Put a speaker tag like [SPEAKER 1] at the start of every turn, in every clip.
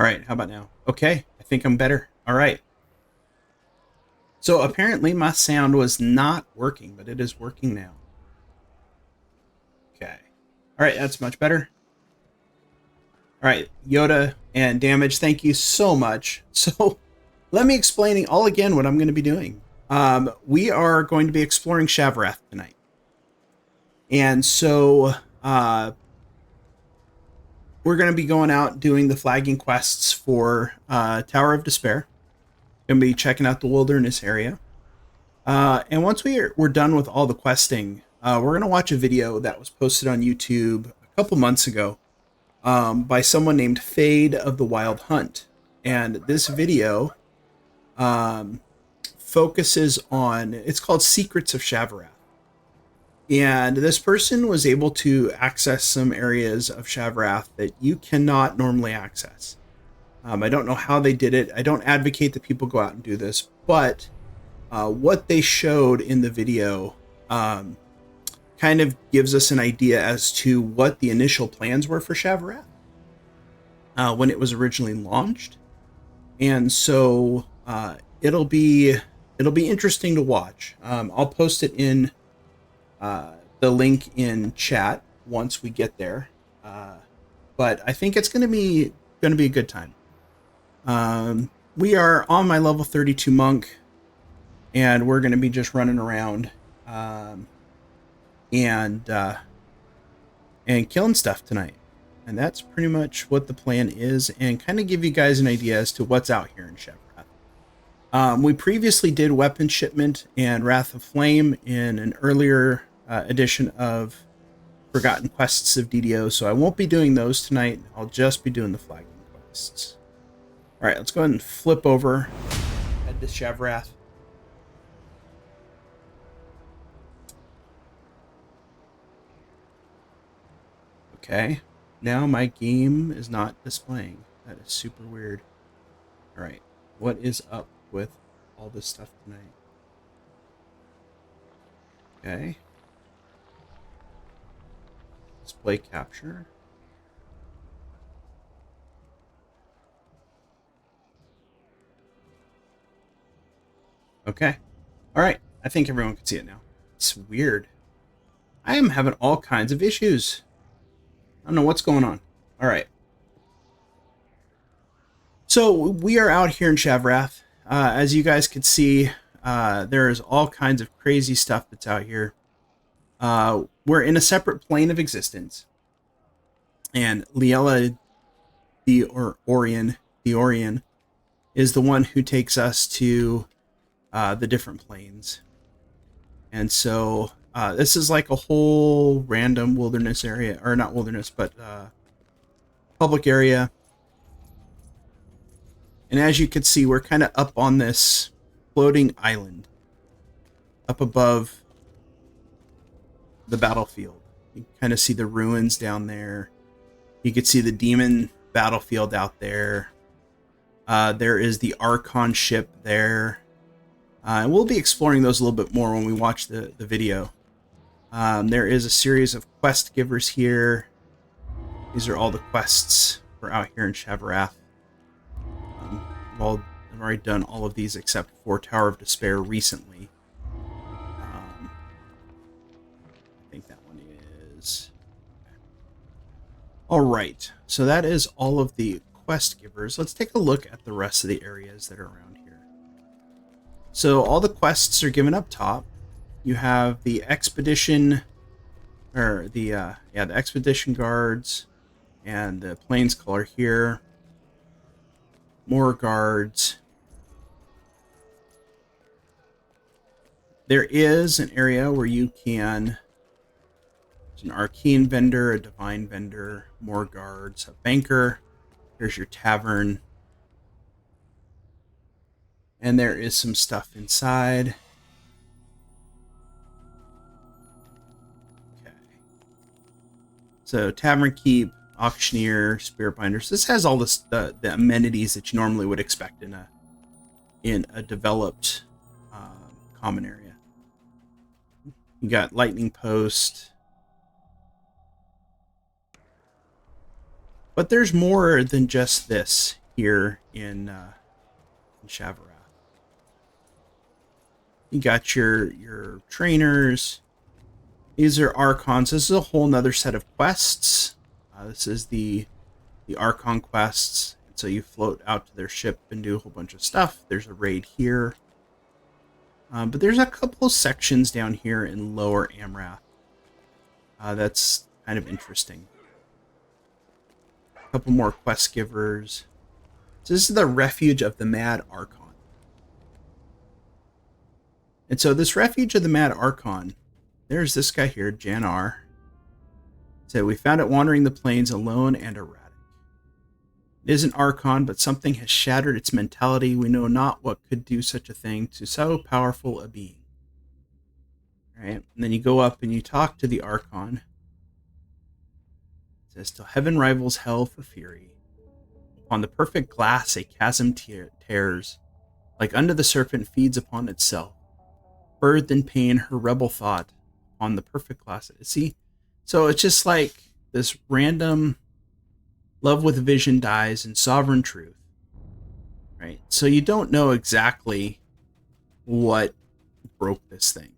[SPEAKER 1] All right, how about now? Okay, I think I'm better. All right. So apparently my sound was not working, but it is working now. Okay. All right, that's much better. All right, Yoda and Damage, thank you so much. So let me explaining all again what I'm going to be doing. We are going to be exploring Shavarath tonight. And so we're going to be going out doing the flagging quests for Tower of Despair. Going to be checking out the wilderness area. And once we're done with all the questing, we're going to watch a video that was posted on YouTube a couple months ago by someone named Fade of the Wild Hunt. And this video focuses on, it's called Secrets of Shavarath. And this person was able to access some areas of Shavarath that you cannot normally access. I don't know how they did it. I don't advocate that people go out and do this, but what they showed in the video kind of gives us an idea as to what the initial plans were for Shavarath when it was originally launched. And so it'll be interesting to watch. I'll post it in the link in chat once we get there. But I think it's going to be a good time. We are on my level 32 monk, and we're going to be just running around and killing stuff tonight. And that's pretty much what the plan is, and kind of give you guys an idea as to what's out here in Shavarath. We previously did Weapon Shipment and Wrath of Flame in an earlier edition of Forgotten Quests of DDO, so I won't be doing those tonight. I'll just be doing the flagging quests. All right, let's go ahead and flip over, head to Shavarath. Okay, now my game is not displaying. That is super weird. All right, what is up with all this stuff tonight? Okay. Display capture. Okay. All right. I think everyone can see it now. It's weird. I am having all kinds of issues. I don't know what's going on. All right. So we are out here in Shavarath. As you guys could see, there is all kinds of crazy stuff that's out here. We're in a separate plane of existence. And Liella the Orion is the one who takes us to the different planes. And so this is like a whole random wilderness area, or not wilderness, but public area. And as you can see, we're kind of up on this floating island up above the battlefield. You can kind of see the ruins down there. You can see the demon battlefield out there. There is the Archon ship there. And we'll be exploring those a little bit more when we watch the video. There is a series of quest givers here. These are all the quests for out here in Shavarath. I've already done all of these except for Tower of Despair recently. I think that one is... Alright, so that is all of the quest givers. Let's take a look at the rest of the areas that are around here. So all the quests are given up top. You have the expedition, or the expedition guards, and the plainscaller here. More guards. There is an area where you can... There's an arcane vendor, a divine vendor, more guards, a banker. There's your tavern. And there is some stuff inside. Okay. So tavern keep, auctioneer, spirit binders. This has all this the amenities that you normally would expect in a developed common area. You got lightning post. But there's more than just this here in Shavarath. You got your trainers. These are Archons. This is a whole nother set of quests. This is the Archon quests. And so you float out to their ship and do a whole bunch of stuff. There's a raid here. But there's a couple sections down here in Lower Amrath. That's kind of interesting. A couple more quest givers. So this is the Refuge of the Mad Archon. And so this Refuge of the Mad Archon, there's this guy here, Janar. So we found it wandering the plains alone and erratic. It is an Archon, but something has shattered its mentality. We know not what could do such a thing to so powerful a being. All right, and then you go up and you talk to the Archon. It says, till heaven rivals hell for fury. Upon the perfect glass a chasm tears, like unto the serpent feeds upon itself. Birthed in pain, her rebel thought on the perfect glass. See? So it's just like this random love with vision dies in sovereign truth. Right? So you don't know exactly what broke this thing.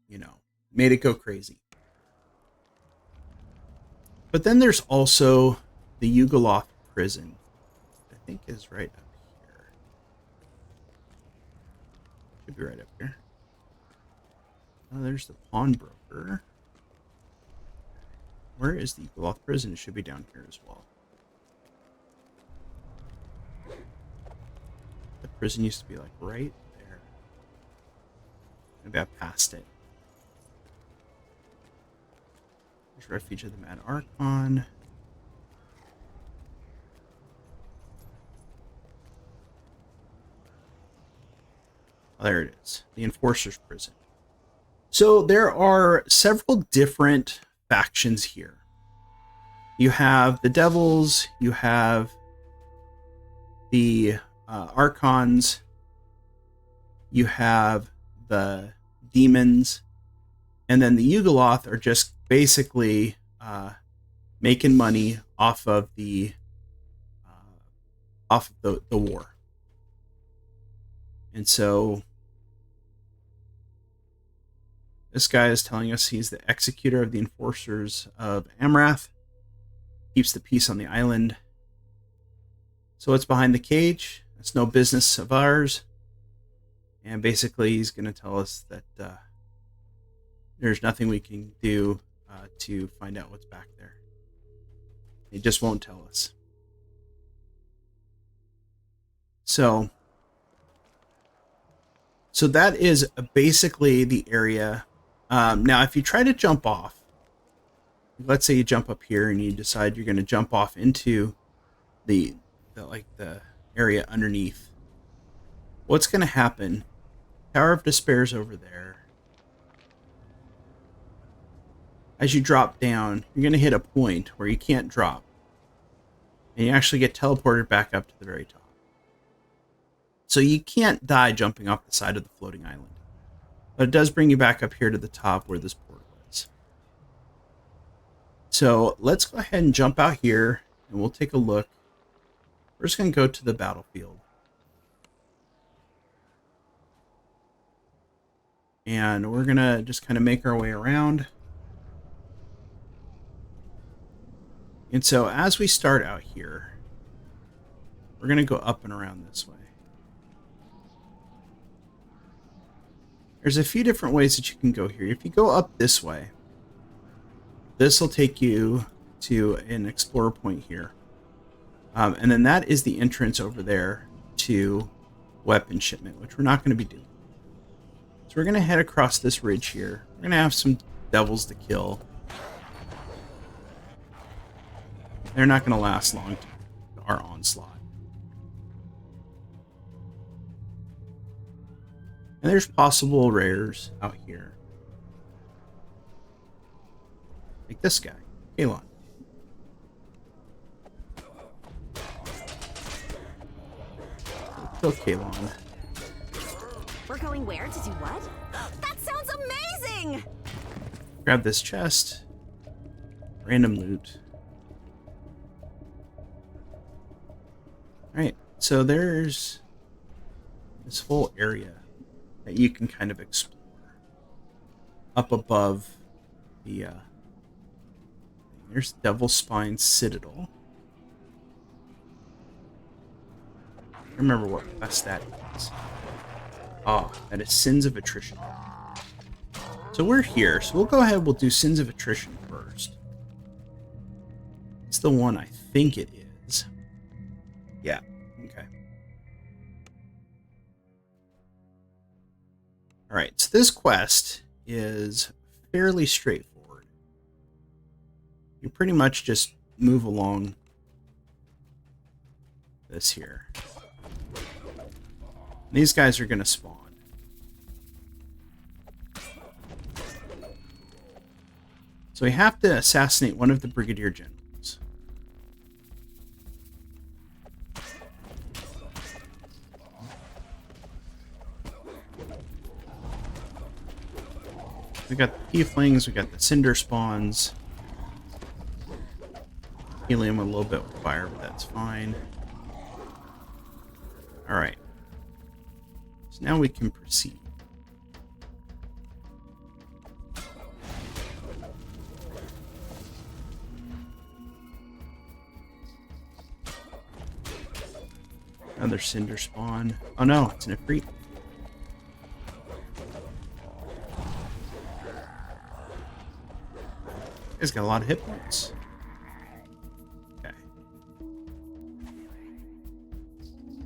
[SPEAKER 1] You know, made it go crazy. But then there's also the Yugoloth prison. I think is right up here. Should be right up here. Oh, there's the pawnbroker. Where is the Yugoloth prison? It should be down here as well. The prison used to be like right there. Maybe I passed it. There's Refuge of the Mad Archon. Oh, there it is. The Enforcer's Prison. So there are several different factions here. You have the Devils, you have the Archons, you have the Demons, and then the Yugoloth are just basically making money off of the war. And so this guy is telling us he's the executor of the enforcers of Amrath. Keeps the peace on the island. So what's behind the cage? It's no business of ours. And basically he's going to tell us that there's nothing we can do to find out what's back there. He just won't tell us. So that is basically the area. Now, if you try to jump off, let's say you jump up here and you decide you're going to jump off into the area underneath. What's going to happen? Tower of Despair's over there. As you drop down, you're going to hit a point where you can't drop. And you actually get teleported back up to the very top. So you can't die jumping off the side of the floating island. But it does bring you back up here to the top where this portal is. So let's go ahead and jump out here and we'll take a look. We're just going to go to the battlefield. And we're going to just kind of make our way around. And so as we start out here, we're going to go up and around this way. There's a few different ways that you can go here. If you go up this way, this will take you to an explorer point here. And then that is the entrance over there to weapon shipment, which we're not going to be doing. So we're going to head across this ridge here. We're going to have some devils to kill. They're not going to last long to our onslaught. And there's possible rares out here. Like this guy, Kalon. Kill Kalon.
[SPEAKER 2] We're going where to do what? That sounds amazing!
[SPEAKER 1] Grab this chest. Random loot. so there's this whole area that you can kind of explore up above the there's Devil's Spine Citadel. I don't remember what quest that is. Ah, that is Sins of Attrition. So we're here, so we'll go ahead, we'll do Sins of Attrition first. It's the one I think it is. Yeah, okay. Alright, so this quest is fairly straightforward. You pretty much just move along this here. These guys are going to spawn. So we have to assassinate one of the Brigadier Generals. We got the Tieflings, we got the Cinder Spawns. Helium a little bit with fire, but that's fine. Alright. So now we can proceed. Another Cinder Spawn. Oh no, it's an Ifrit. He's got a lot of hit points. Okay.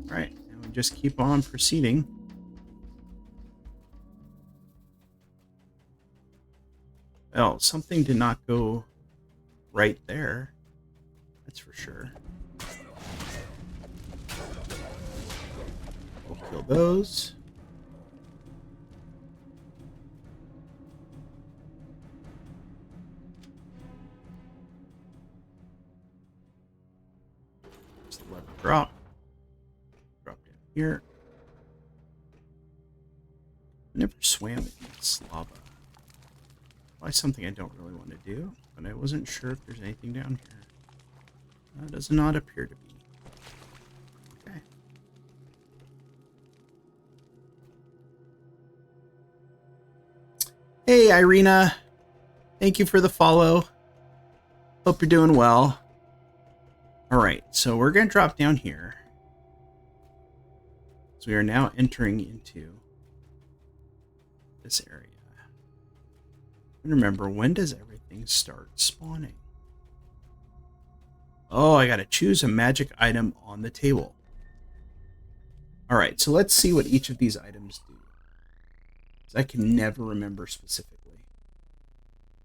[SPEAKER 1] Alright, and we just keep on proceeding. Well, something did not go right there. That's for sure. We'll kill those. Just let it drop. Drop down here. Never swam against lava. Probably something I don't really want to do, but I wasn't sure if there's anything down here. That does not appear to be. Okay. Hey, Irina. Thank you for the follow. Hope you're doing well. Alright, so we're going to drop down here. So we are now entering into this area. Remember, when does everything start spawning? Oh, I gotta choose a magic item on the table. Alright, so let's see what each of these items do. I can never remember specifically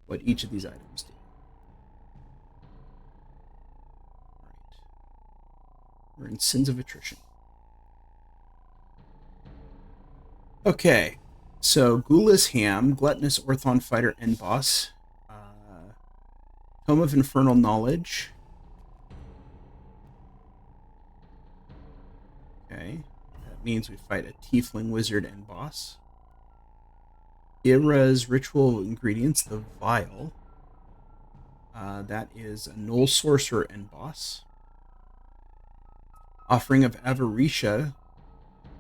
[SPEAKER 1] what each of these items do. Alright. We're in Sins of Attrition. Okay. So, Gula's Ham, Gluttonous Orthon Fighter End Boss, Tome of Infernal Knowledge. Okay, that means we fight a Tiefling Wizard End Boss. Ira's Ritual Ingredients, the Vial. That is a Gnoll Sorcerer End Boss. Offering of Avarisha,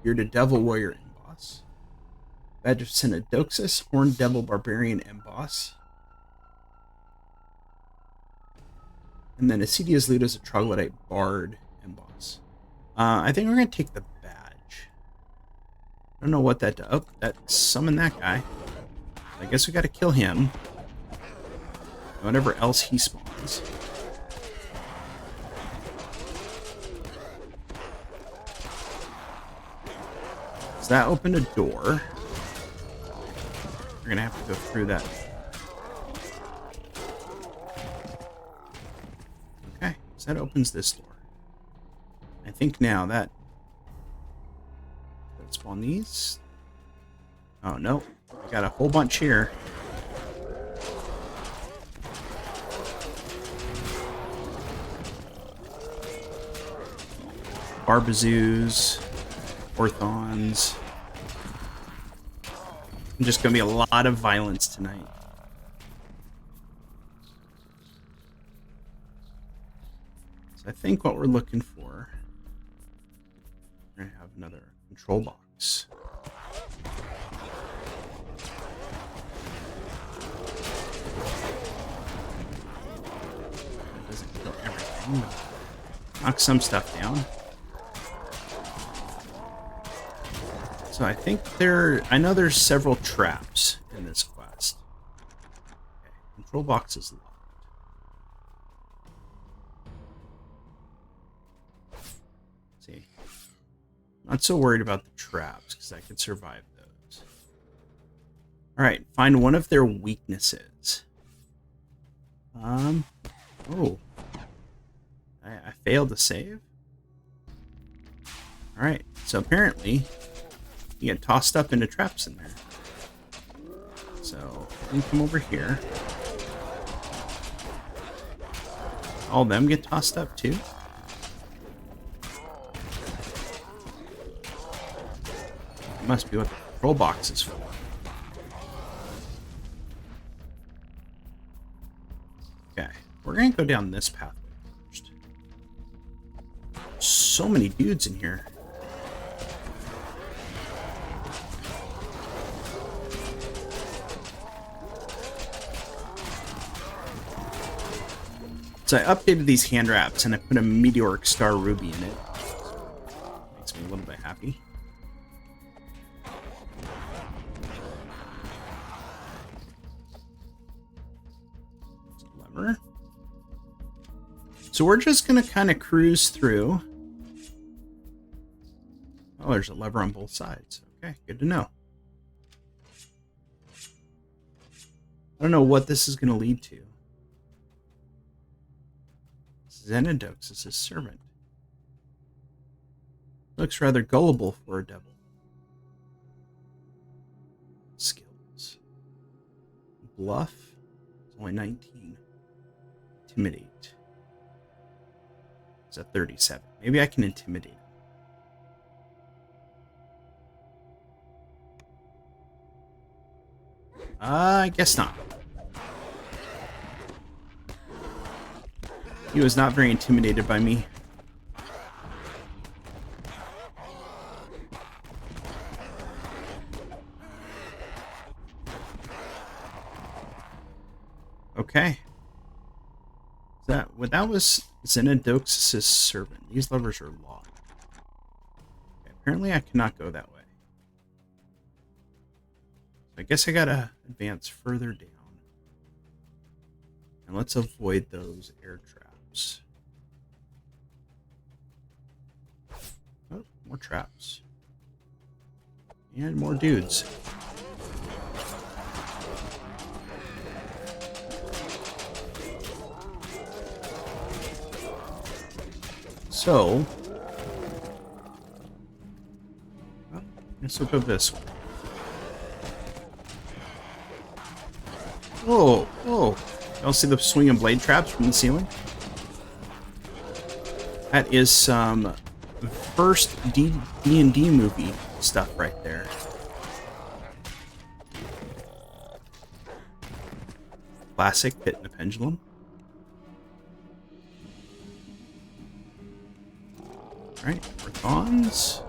[SPEAKER 1] Bearded Devil Warrior End Boss. Badge of Synodoxus, Horned Devil Barbarian Emboss. And then Acedia's Loot as a Troglodyte Bard Emboss. I think we're going to take the badge. I don't know what that does. Oh, that summoned that guy. I guess we got to kill him. Whatever else he spawns. So that opened a door. We're gonna have to go through that. Okay, so that opens this door. I think now that let's spawn these. Oh no, we got a whole bunch here. Barbazoos, Orthons. Just gonna be a lot of violence tonight. So I think what we're looking for another control box. It doesn't kill everything, but knock some stuff down. So I think I know there's several traps in this quest. Okay, control box is locked. See, not so worried about the traps because I could survive those. All right, find one of their weaknesses. Oh, I failed to save. All right, so apparently you get tossed up into traps in there. So you can come over here. All of them get tossed up too. It must be what the control box is for. Okay, we're gonna go down this pathway first. So many dudes in here. So I updated these hand wraps and I put a meteoric star ruby in it. Makes me a little bit happy. Lever. So we're just going to kind of cruise through. Oh, there's a lever on both sides. Okay, good to know. I don't know what this is going to lead to. Xenodox is his servant. Looks rather gullible for a devil. Skills. Bluff. It's only 19. Intimidate. It's a 37. Maybe I can intimidate him. I guess not. He was not very intimidated by me. Okay. That was Xenodox's servant. These levers are locked. Okay, apparently I cannot go that way. I guess I gotta advance further down. And let's avoid those air traps. Oh, more traps. And more dudes. So, I guess we'll go this way. Whoa, whoa. Y'all see the swinging blade traps from the ceiling? That is some first D&D movie stuff right there. Classic Pit in the Pendulum. Alright, Rathons.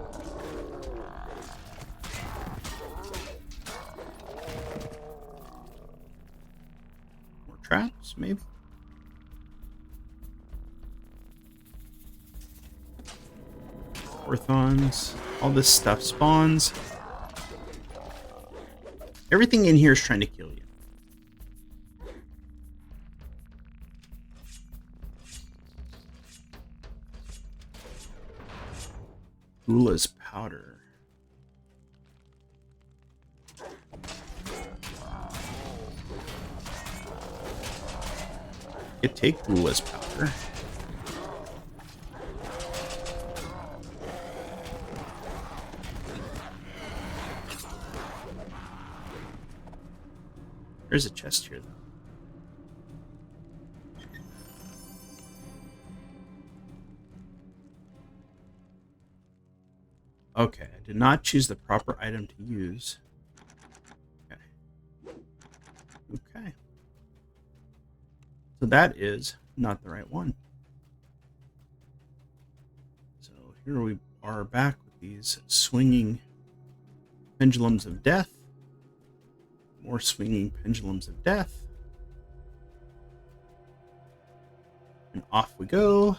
[SPEAKER 1] More traps, maybe? Orthons. All this stuff spawns. Everything in here is trying to kill you. Gula's powder. You take Gula's powder. There's a chest here, though. Okay, I did not choose the proper item to use. Okay. Okay. So that is not the right one. So here we are back with these swinging pendulums of death. More swinging pendulums of death. And off we go.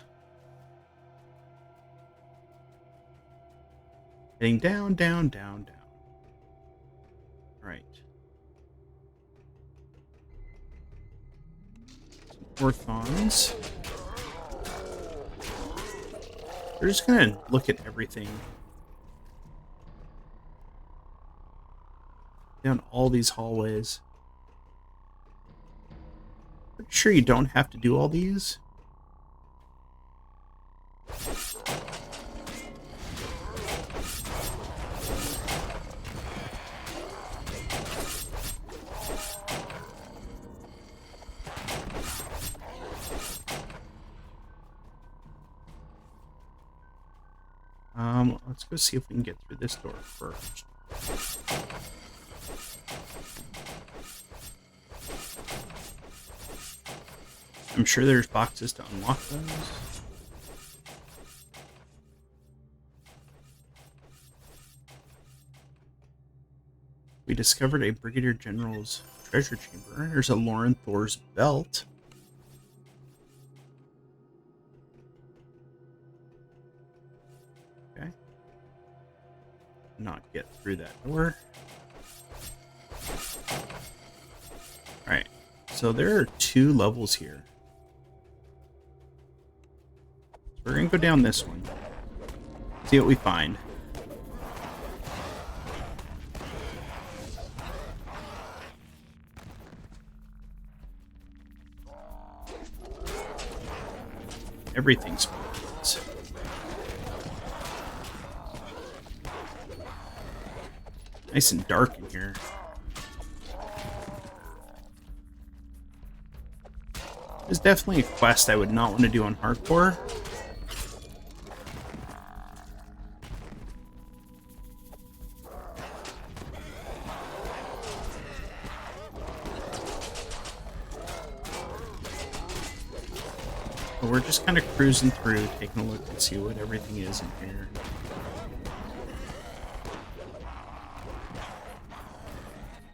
[SPEAKER 1] Heading down, down, down, down. All right. Some orthons. We're just gonna look at everything. Down all these hallways. I'm sure you don't have to do all these. Let's go see if we can get through this door first. I'm sure there's boxes to unlock those. We discovered a Brigadier General's treasure chamber. There's a Lauren Thor's belt. Okay. Not get through that door. Alright. So there are 2 levels here. So we're going to go down this one. See what we find. Everything explodes. Nice and dark in here. It's definitely a quest I would not want to do on hardcore. But we're just kind of cruising through, taking a look and see what everything is in here.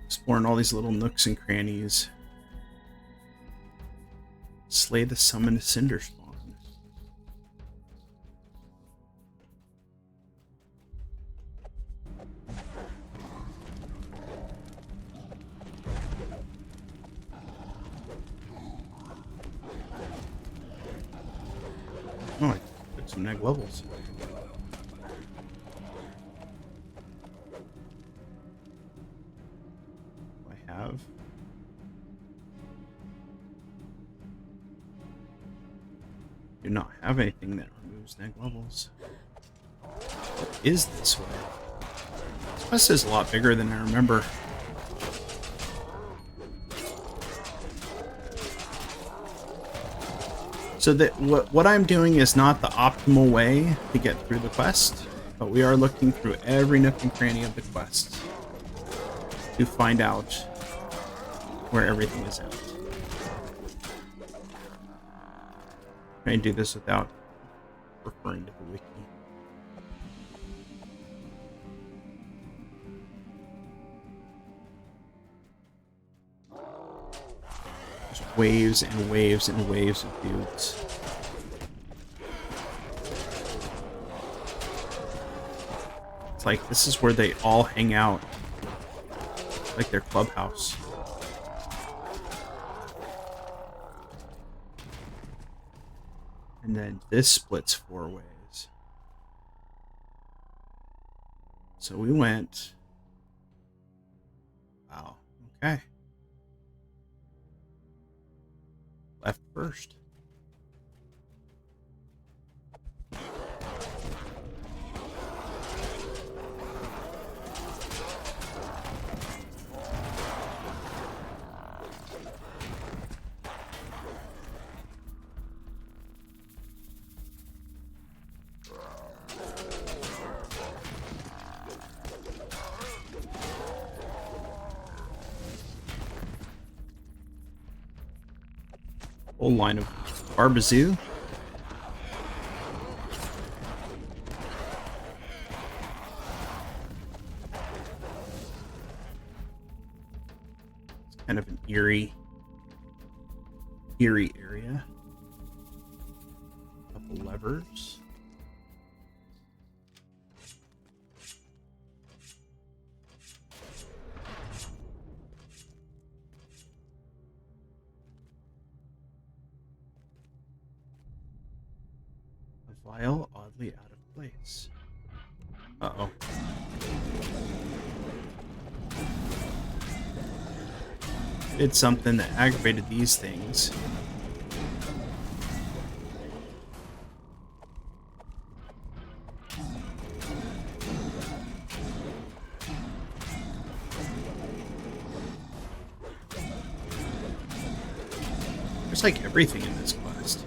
[SPEAKER 1] Exploring all these little nooks and crannies. Slay the summoned cinder spawn. Oh, I took some neg levels. I have. Do not have anything that removes neg levels. What is this way? This quest is a lot bigger than I remember. So that what I'm doing is not the optimal way to get through the quest, but we are looking through every nook and cranny of the quest to find out where everything is at. Try and do this without referring to the wiki. There's waves and waves and waves of dudes. It's like this is where they all hang out. Like their clubhouse. And then this splits 4 ways. So we went. Wow. Okay. Left first. Whole line of Barbazoo. kind of an eerie area. A couple levers. A vial oddly out of place. Uh-oh. Did something that aggravated these things. There's like everything in this quest.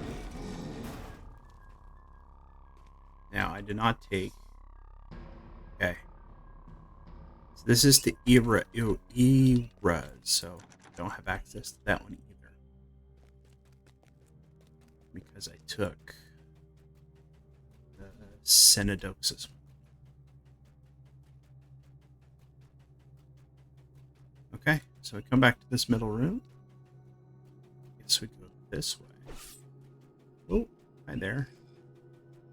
[SPEAKER 1] Now, I did not take... Okay. So this is the era, so I don't have access to that one either. Because I took the Cenodoxus one. Okay, so we come back to this middle room. Guess we go this way. Oh, hi there.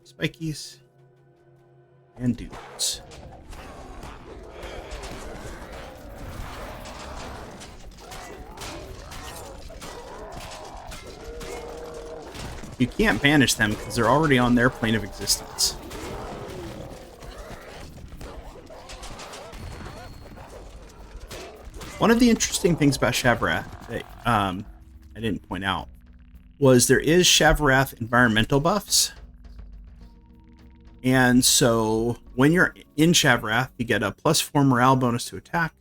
[SPEAKER 1] Spikies. And dudes. You can't banish them because they're already on their plane of existence. One of the interesting things about Shavarath that I didn't point out was there is Shavarath environmental buffs. And so when you're in Shavarath, you get a +4 morale bonus to attack,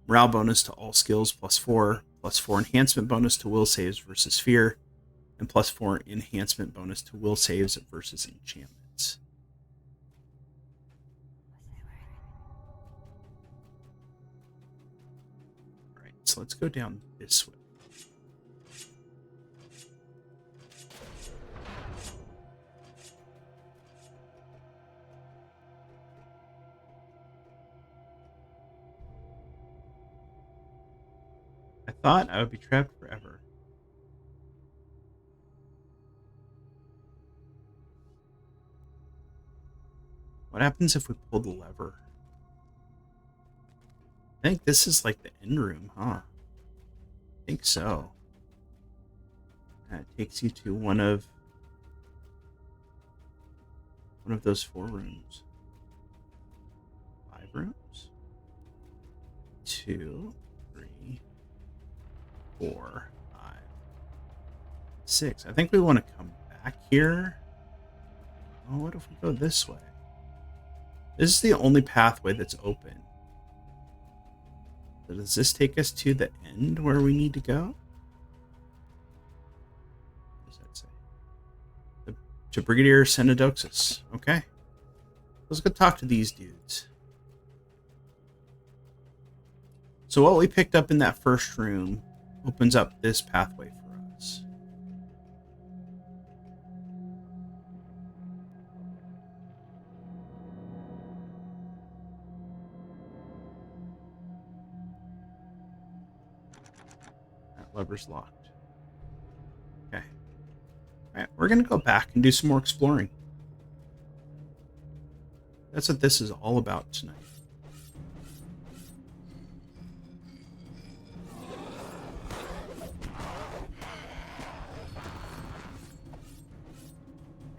[SPEAKER 1] morale bonus to all skills +4 enhancement bonus to will saves versus fear, and +4 enhancement bonus to will saves versus enchantments. Alright, so let's go down this way. I thought I would be trapped forever. What happens if we pull the lever? I think this is like the end room, huh? I think so. That takes you to one of those 4 rooms. 5 rooms? 2, 3, 4, 5, 6. I think we want to come back here. Oh, what if we go this way? This is the only pathway that's open. So does this take us to the end where we need to go? What does that say? To Brigadier Cenodoxus. Okay. Let's go talk to these dudes. So what we picked up in that first room opens up this pathway for us. Lever's locked. Okay. Alright, we're going to go back and do some more exploring. That's what this is all about tonight.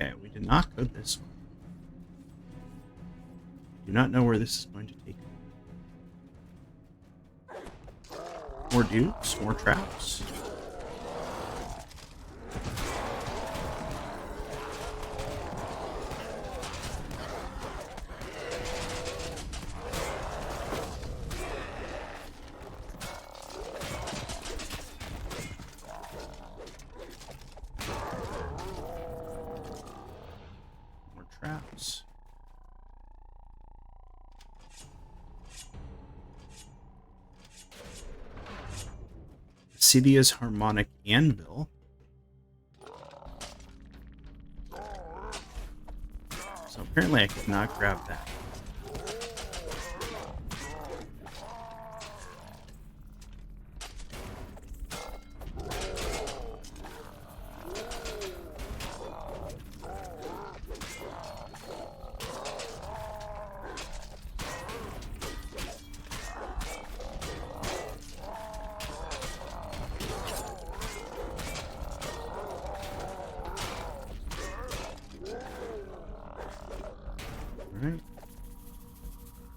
[SPEAKER 1] Okay, we did not go this way. Do not know where this is going to take me. More dudes, more traps. More traps. Cydia's harmonic anvil. So apparently I could not grab that.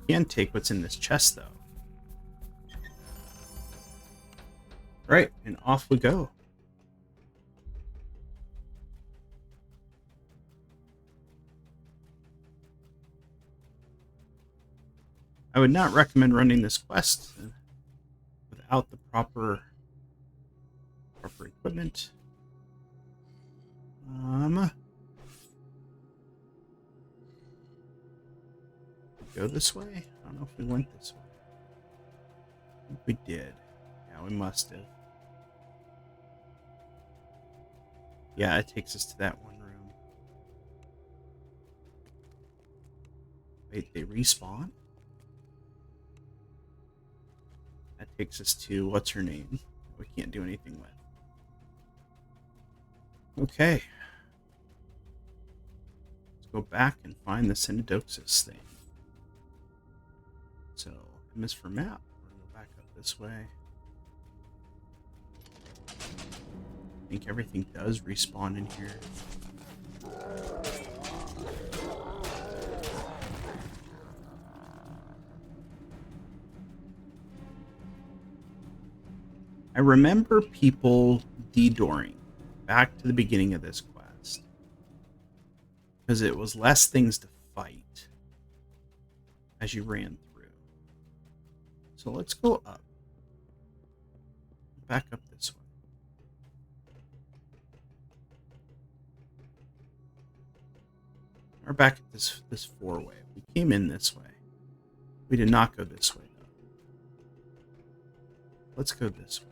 [SPEAKER 1] can take what's in this chest, though. Right, and off we go. I would not recommend running this quest without the proper equipment. Go this way? I don't know if we went this way. I think we did. Yeah, we must have. Yeah, it takes us to that one room. Wait, they respawn? That takes us to, what's her name? We can't do anything with. Okay. Let's go back and find the Synodoxus thing. So, M is for map. We're going to go back up this way. I think everything does respawn in here. I remember people DDOing back to the beginning of this quest because it was less things to fight as you ran through. So let's go up. Back up this way. Or back at this four-way. We came in this way. We did not go this way, though. Let's go this way.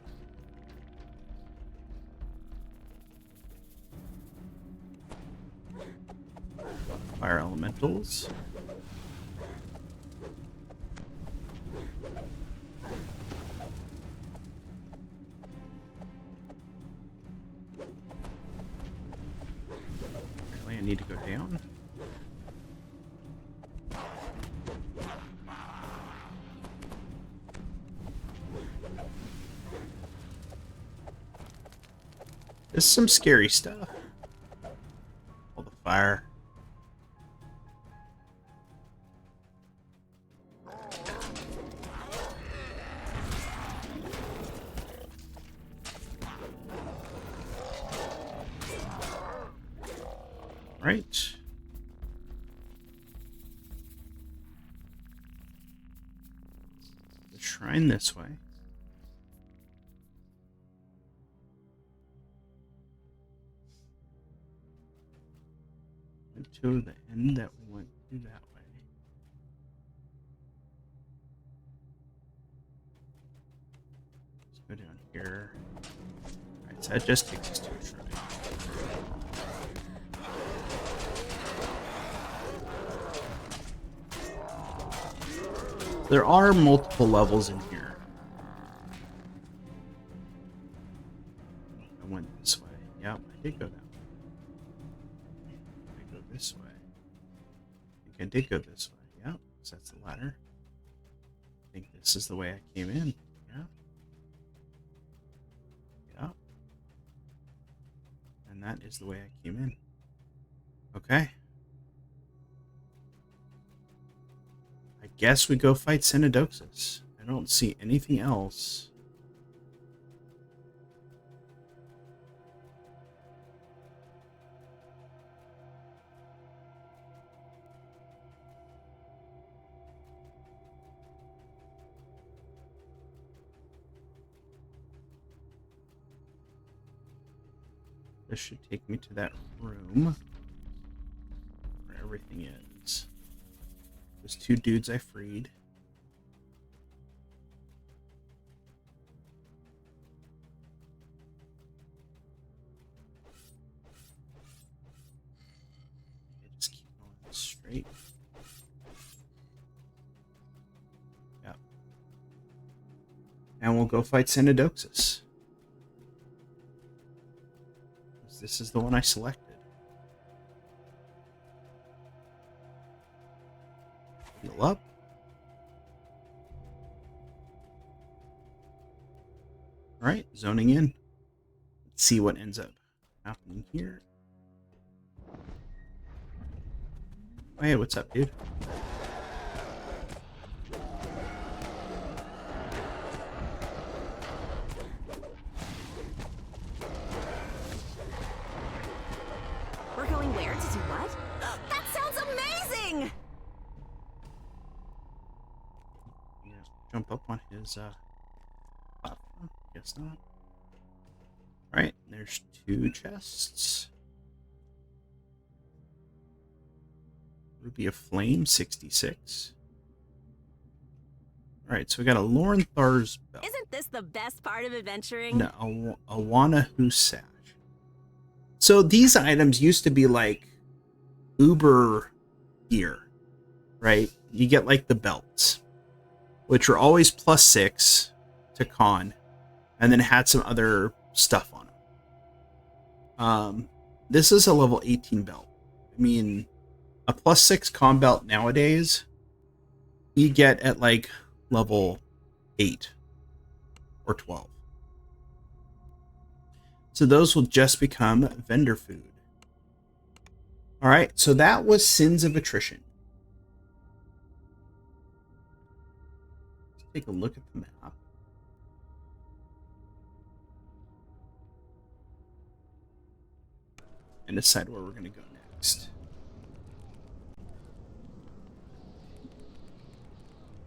[SPEAKER 1] Fire elementals. Apparently I need to go down. This is some scary stuff. All the fire. Right. The shrine this way. Went to the end that we went through that way. Let's go down here. Alright, so that just takes us to a shrine. There are multiple levels in here. I went this way. Yep, I did go that way. I go this way. I think I did go this way. Yep, so that's the ladder. I think this is the way I came in. Yeah. Yep. And that is the way I came in. Okay. I guess we go fight Synodoxus. I don't see anything else. This should take me to that room where everything is. Those two dudes I freed. Okay, just keep going straight. Yep. And we'll go fight Synodoxus. This is the one I selected. Heal up. Alright, zoning in. Let's see what ends up happening here. Hey, what's up, dude? up on his platform? Guess not. Alright, there's 2 chests. Ruby of Flame, 66. Alright, so we got a Lorenthar's belt.
[SPEAKER 2] Isn't this the best part of adventuring?
[SPEAKER 1] No, a Wanahu sash. So these items used to be like Uber gear, right? You get like the belts, which were always +6 to con, and then had some other stuff on them. This is a level 18 belt. I mean, a +6 con belt nowadays, you get at like level 8 or 12. So those will just become vendor food. All right, so that was Sins of Attrition. Let's take a look at the map. And decide where we're going to go next.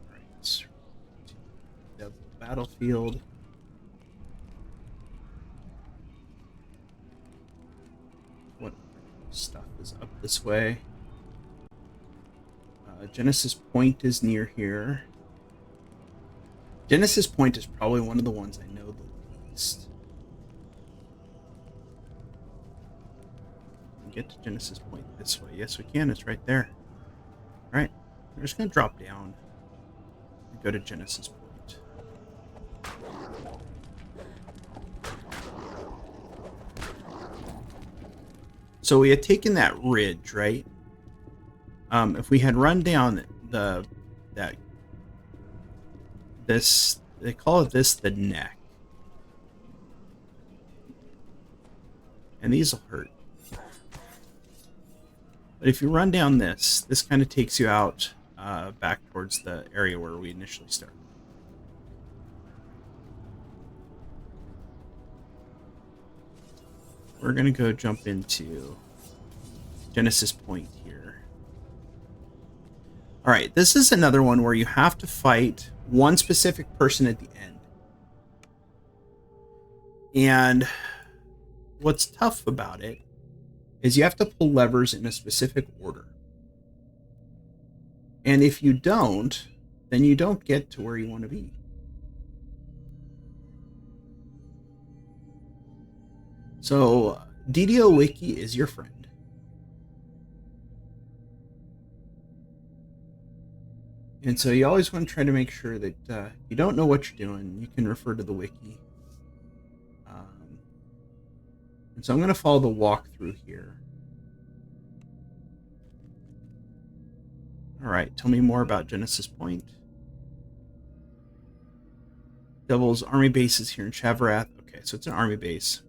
[SPEAKER 1] All right, the battlefield. What stuff is up this way? Genesis Point is near here. Genesis Point is probably one of the ones I know the least. We can get to Genesis Point this way. Yes, we can. It's right there. All right. We're just going to drop down and go to Genesis Point. So we had taken that ridge, right? If we had run down this, they call it this the neck, and these will hurt. But if you run down this kind of takes you out back towards the area where we initially started. We're gonna go jump into Genesis Point here. All right, this is another one where you have to fight one specific person at the end. And what's tough about it is you have to pull levers in a specific order. And if you don't, then you don't get to where you want to be. So DDO Wiki is your friend. And so you always want to try to make sure that if you don't know what you're doing, you can refer to the wiki. And so I'm going to follow the walkthrough here. All right, tell me more about Genesis Point. Devil's army base is here in Shavarath. Okay, so it's an army base.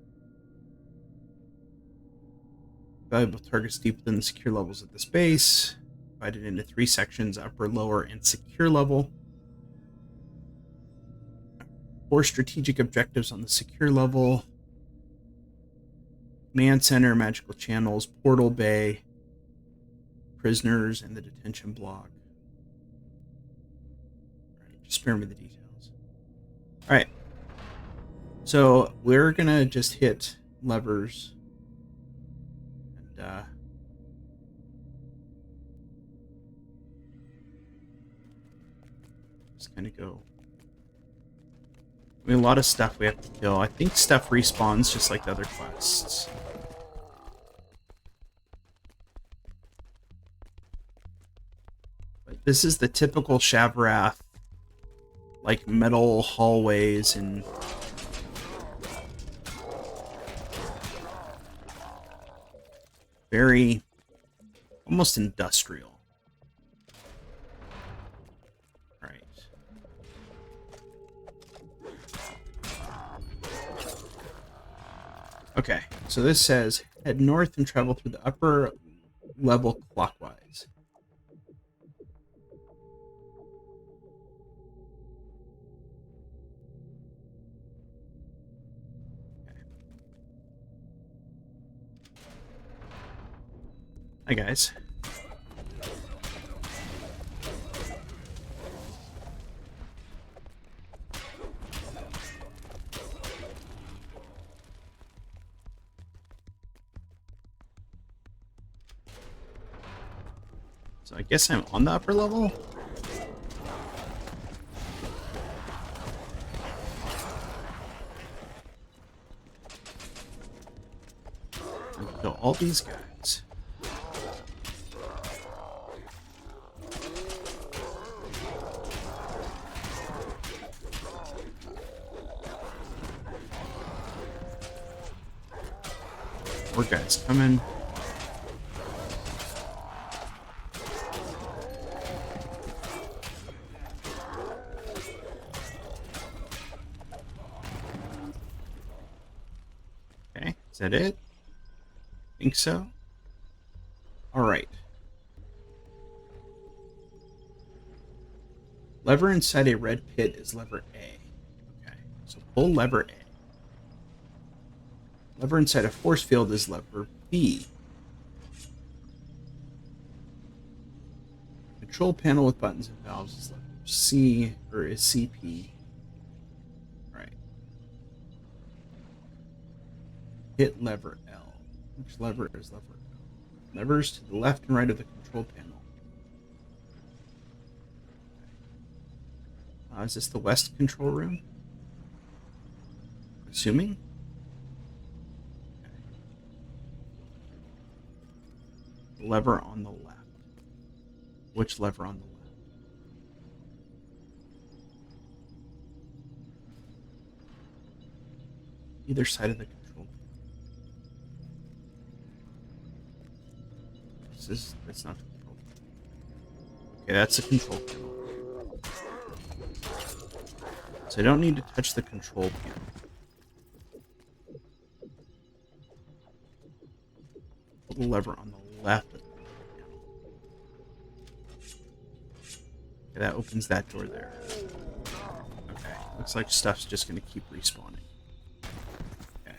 [SPEAKER 1] Valuable targets deep within the secure levels of this base. Divided into 3 sections, upper, lower, and secure level. 4 strategic objectives on the secure level. Command center, magical channels, portal bay, prisoners, and the detention block. Alright, just spare me the details. Alright. So we're gonna just hit levers and just kind of go. I mean, a lot of stuff we have to kill. I think stuff respawns just like the other quests. But this is the typical Shavarath, like metal hallways and very almost industrial. Okay, so this says head north and travel through the upper level clockwise. Okay. Hi guys. So I guess I'm on the upper level. Kill all these guys. More guys coming. Okay, is that it? Think so. All right. Lever inside a red pit is lever A. Okay, so pull lever A. Lever inside a force field is lever B. Control panel with buttons and valves is lever C, or is CP. All right. Hit lever L. Which lever is lever L? Levers to the left and right of the control panel. Is this the west control room? Assuming? Okay. Lever on the left. Which lever on the left? Either side of the control. That's not the control. Okay, that's the control panel. So I don't need to touch the control panel. Pull the lever on the left of the control panel. Okay, that opens that door there. Okay, looks like stuff's just going to keep respawning. Okay.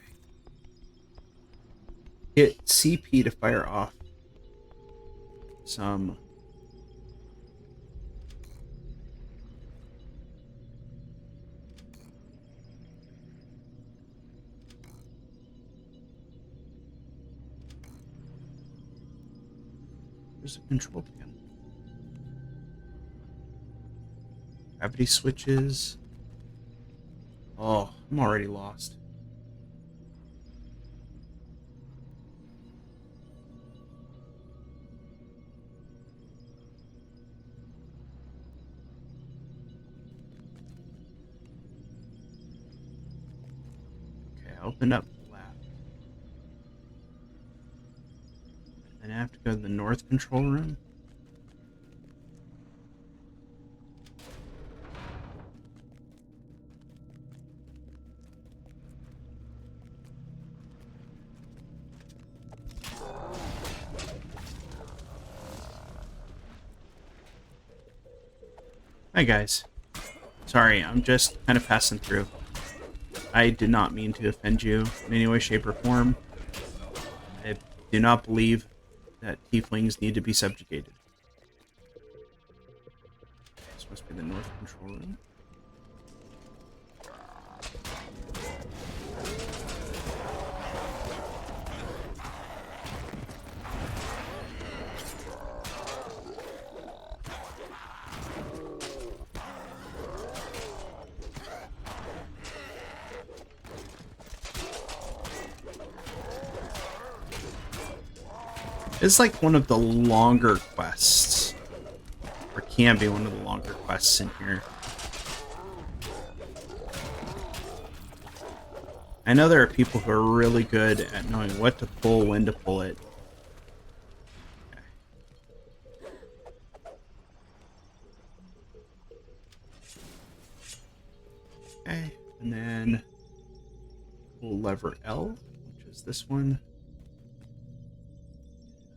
[SPEAKER 1] Hit CP to fire off some... There's a control panel. Gravity switches. Oh, I'm already lost. Okay, I opened up left. And I have to go to the north control room. Hi guys. Sorry, I'm just kind of passing through. I did not mean to offend you in any way, shape, or form. I do not believe that tieflings need to be subjugated. This must be the north control room. It's like one of the longer quests, or can be one of the longer quests in here. I know there are people who are really good at knowing what to pull, when to pull it. Okay, and then pull lever L, which is this one.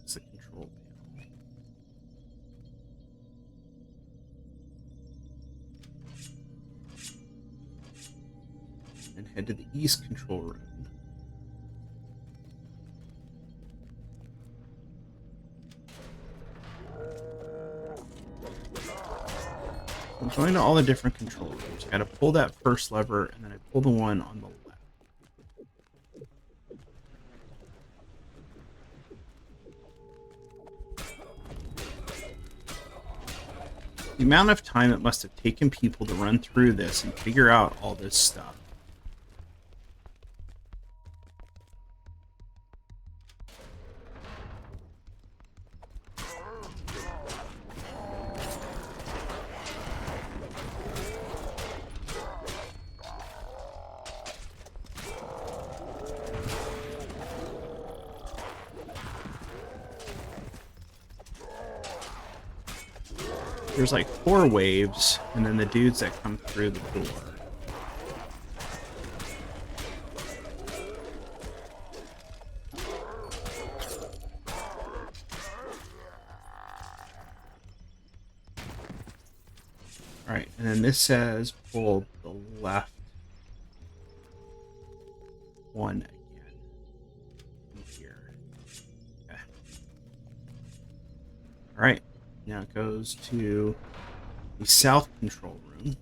[SPEAKER 1] It's the control panel. And head to the east control room. I'm going to all the different control rooms. I gotta pull that first lever, and then I pull the one on the left. The amount of time it must have taken people to run through this and figure out all this stuff. There's like 4 waves, and then the dudes that come through the door. Alright, and then this says pull the left one again. From here. Okay. Alright. Now it goes to the south control room.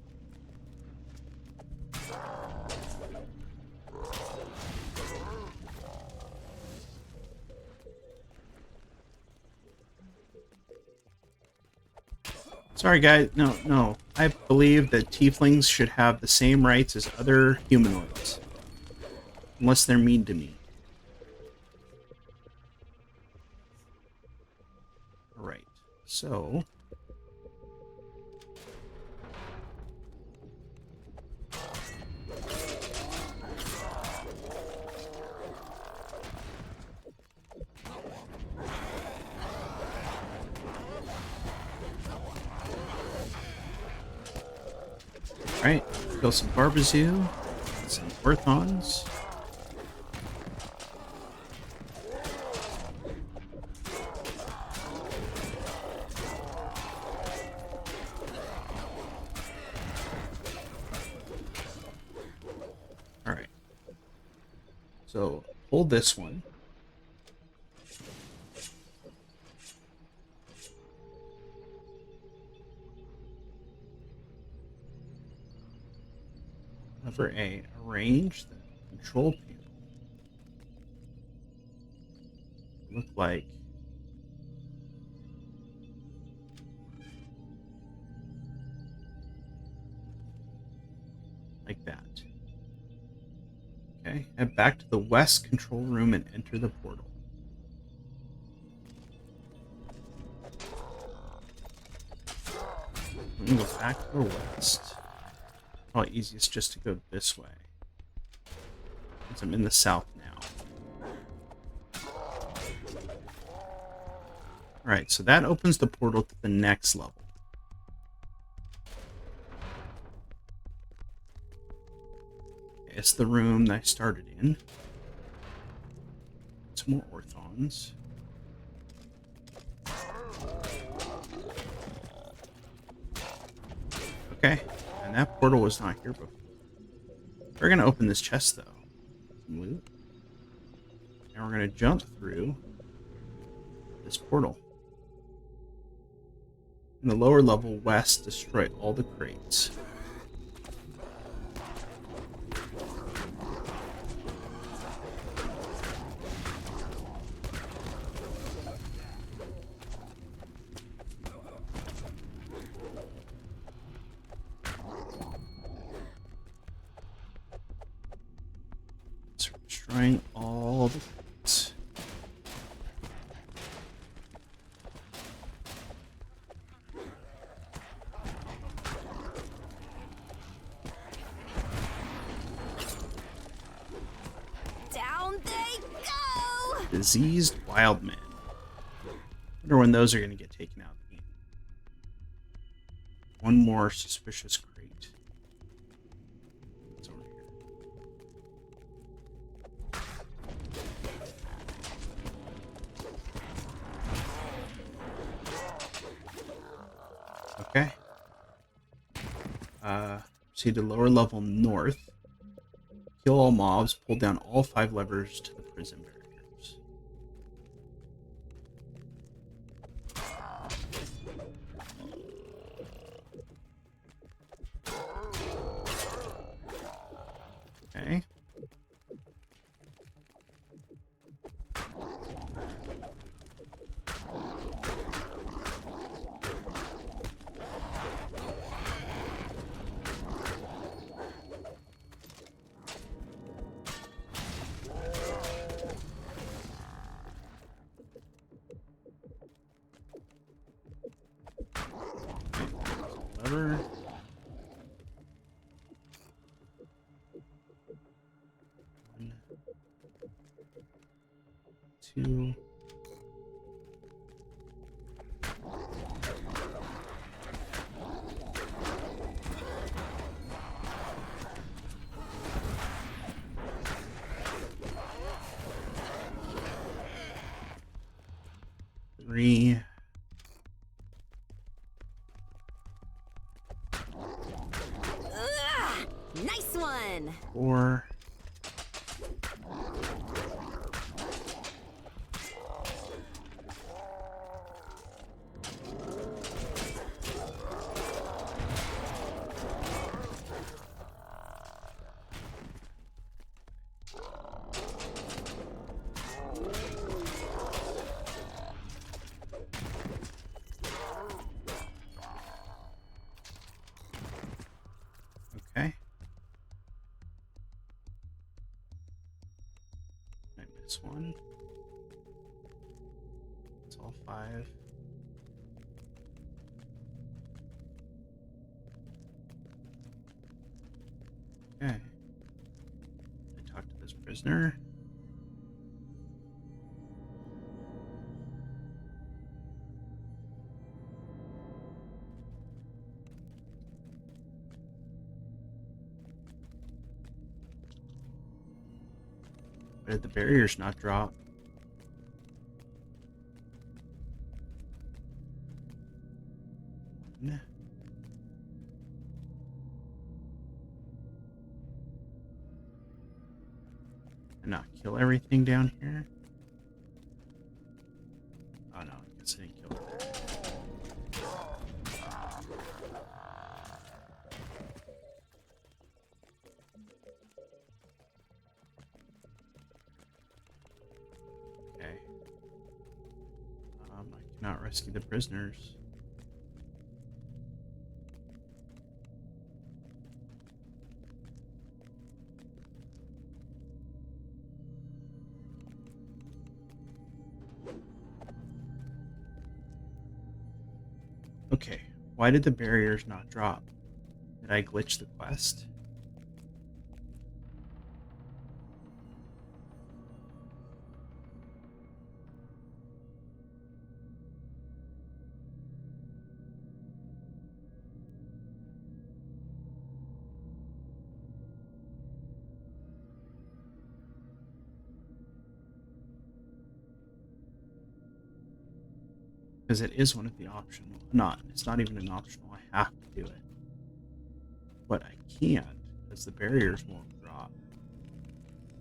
[SPEAKER 1] Sorry, guys. No. I believe that tieflings should have the same rights as other humanoids. Unless they're mean to me. Alright. So... Alright, kill some Barbazoo, some Orthons. Alright. So, hold this one. Lever A, arrange the control panel. Look like that. Okay, head back to the west control room and enter the portal. Let me go back to the west. Probably easiest just to go this way, since I'm in the south now. Alright, so that opens the portal to the next level. Okay, it's the room that I started in. Some more Orthons. Okay. And that portal was not here before. We're going to open this chest, though. Some loot. And we're going to jump through this portal. In the lower level west, destroy all the crates. Destroying all the crates.
[SPEAKER 2] Down they go!
[SPEAKER 1] Diseased wild men. Wonder when those are going to get taken out of the game. One more suspicious crate. What's over here? Okay. Proceed to lower level north. Kill all mobs. Pull down all 5 levers to the prison barriers. Okay. 2. Three.
[SPEAKER 2] Ugh, nice one.
[SPEAKER 1] 4. Okay. I miss one. It's all 5. Okay. I talk to this prisoner. Why did the barriers not drop? Nah. And not kill everything down here? Oh no, I guess I didn't kill it there. Okay. I cannot rescue the prisoners. Okay, why did the barriers not drop? Did I glitch the quest? Because it is one of the optional. It's not even an optional. I have to do it. But I can't, because the barriers won't drop.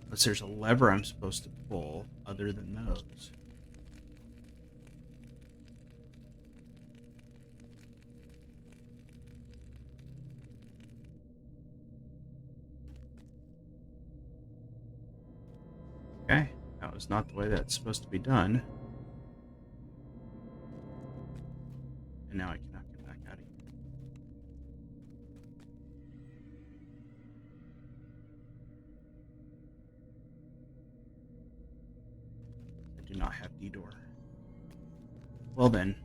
[SPEAKER 1] Unless there's a lever I'm supposed to pull other than those. Okay, that was not the way that's supposed to be done. And now I cannot get back out of here. I do not have DDO. Well then.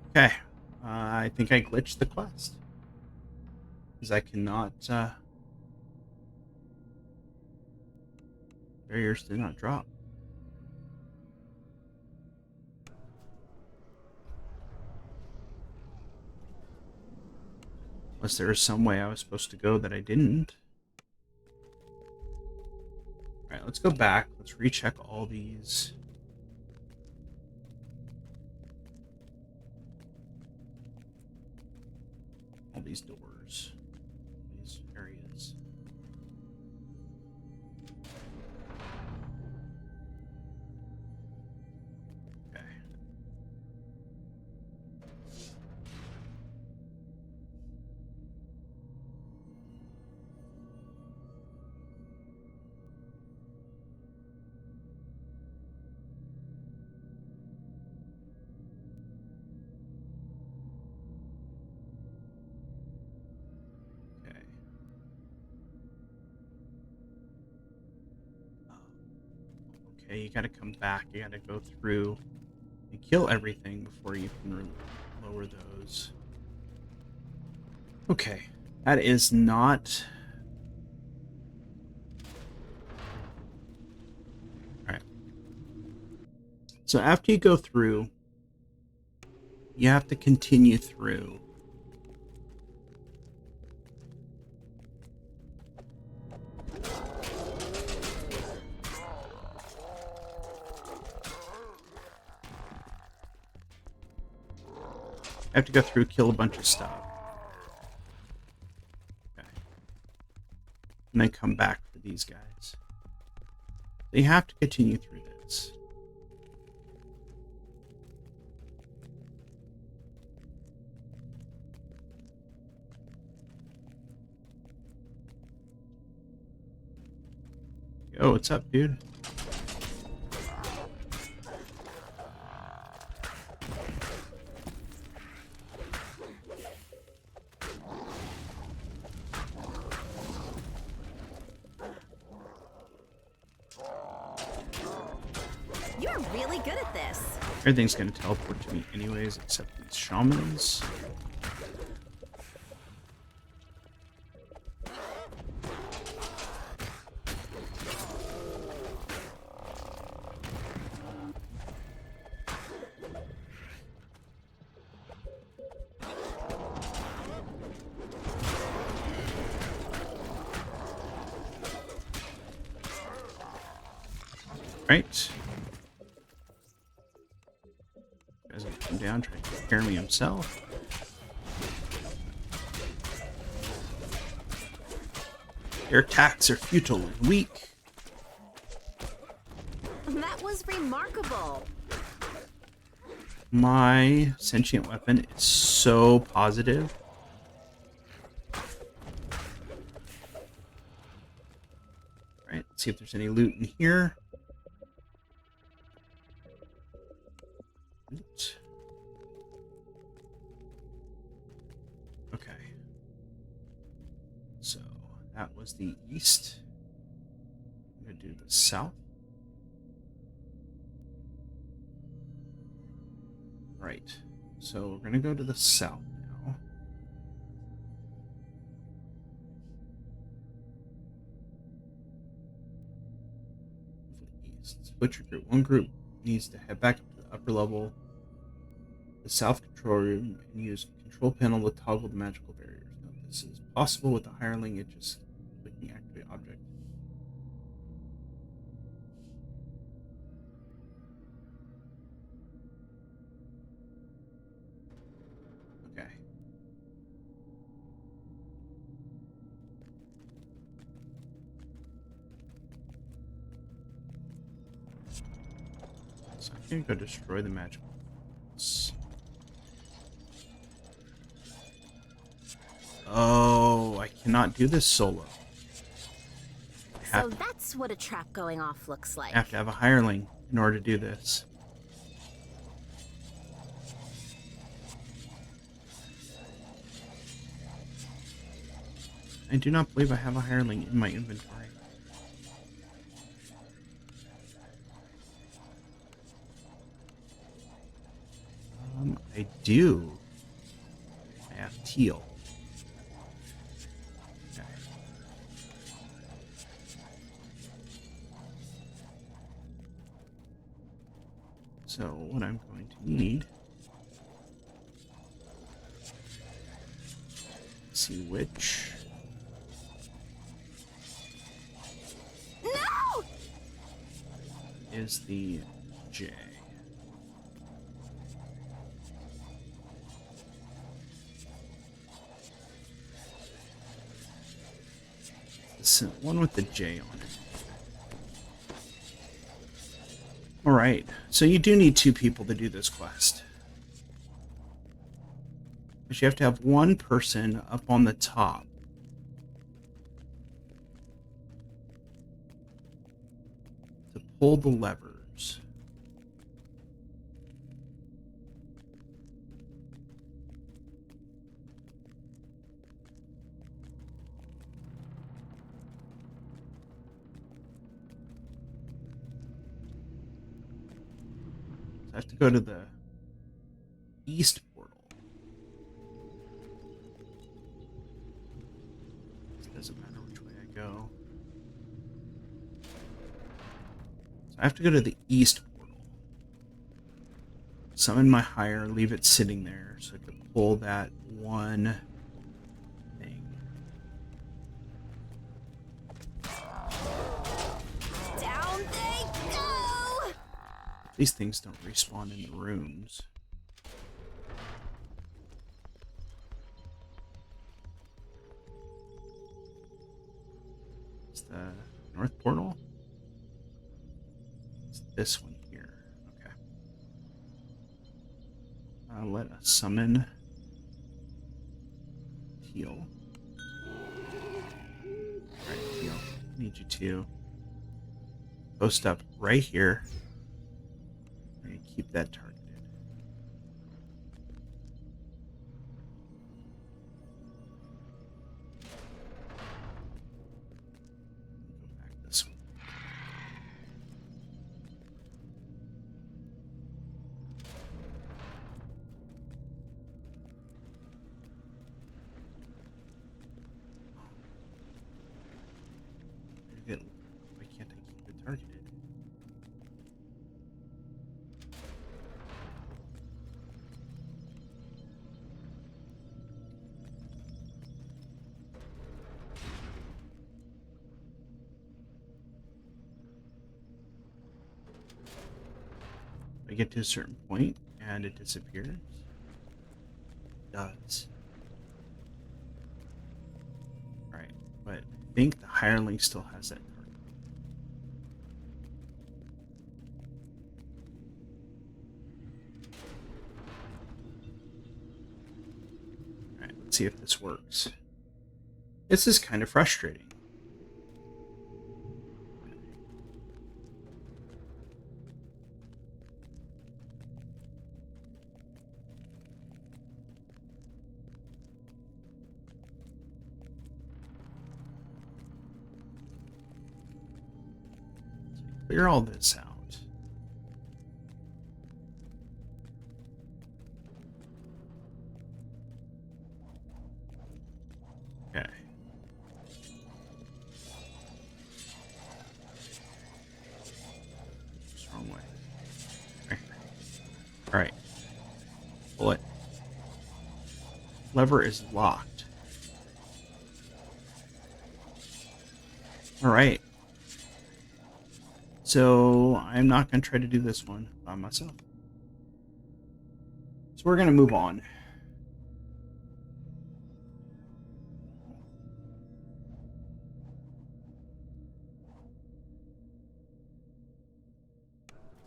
[SPEAKER 1] Okay. I think I glitched the quest. Because I cannot... barriers did not drop. Unless there was some way I was supposed to go that I didn't. Alright, let's go back. Let's recheck all these. All these doors. These areas. Okay. Okay. Okay, you gotta come back. You gotta go through and kill everything before you can lower those. Okay, that is not So after you go through, you have to continue through. I have to go through, kill a bunch of stuff. Okay. And then come back for these guys. They have to continue through this. Yo, what's up, dude?
[SPEAKER 2] You're really good at this.
[SPEAKER 1] Everything's gonna teleport to me anyways, except these shamans. Right. Guys gonna come down, try to take care of me himself. Their attacks are futile and weak.
[SPEAKER 2] That was remarkable.
[SPEAKER 1] My sentient weapon is so positive. Alright, let's see if there's any loot in here. Loot. Okay. So, that was the east. I'm going to do the south. Right. So, we're going to go to the south now. East. Split your group. One group needs to head back up to the upper level, the south control room, and use control panel to toggle the magical barriers. Now, this is possible with the hireling. It just clicking activate object. Okay. So I can go destroy the magical. Oh, I cannot do this solo.
[SPEAKER 2] So that's what a trap going off looks like.
[SPEAKER 1] I have to have a hireling in order to do this. I do not believe I have a hireling in my inventory. I do. I have teal. Okay. So what I'm going to need, let's see which.
[SPEAKER 2] No!
[SPEAKER 1] Is the J. One with the J on it. Alright, so you do need 2 people to do this quest. But you have to have one person up on the top. To pull the levers. I have to go to the east portal. It doesn't matter which way I go. So I have to go to the east portal. summon my hire, leave it sitting there so I could pull that one thing.
[SPEAKER 2] Down they go!
[SPEAKER 1] These things don't respawn in the rooms. It's the north portal. It's this one here. Okay. Let us summon Teal. Alright, Teal. I need you to post up right here and keep that targeted. Go back this way. Why can't I keep it targeted? I get to a certain point and it disappears. It does. Alright, but I think the hireling still has that target. Alright, let's see if this works. This is kind of frustrating. Clear all this out. Okay. It's the wrong way. All right. Pull it. Lever is locked. All right. So I'm not going to try to do this one by myself. So we're going to move on.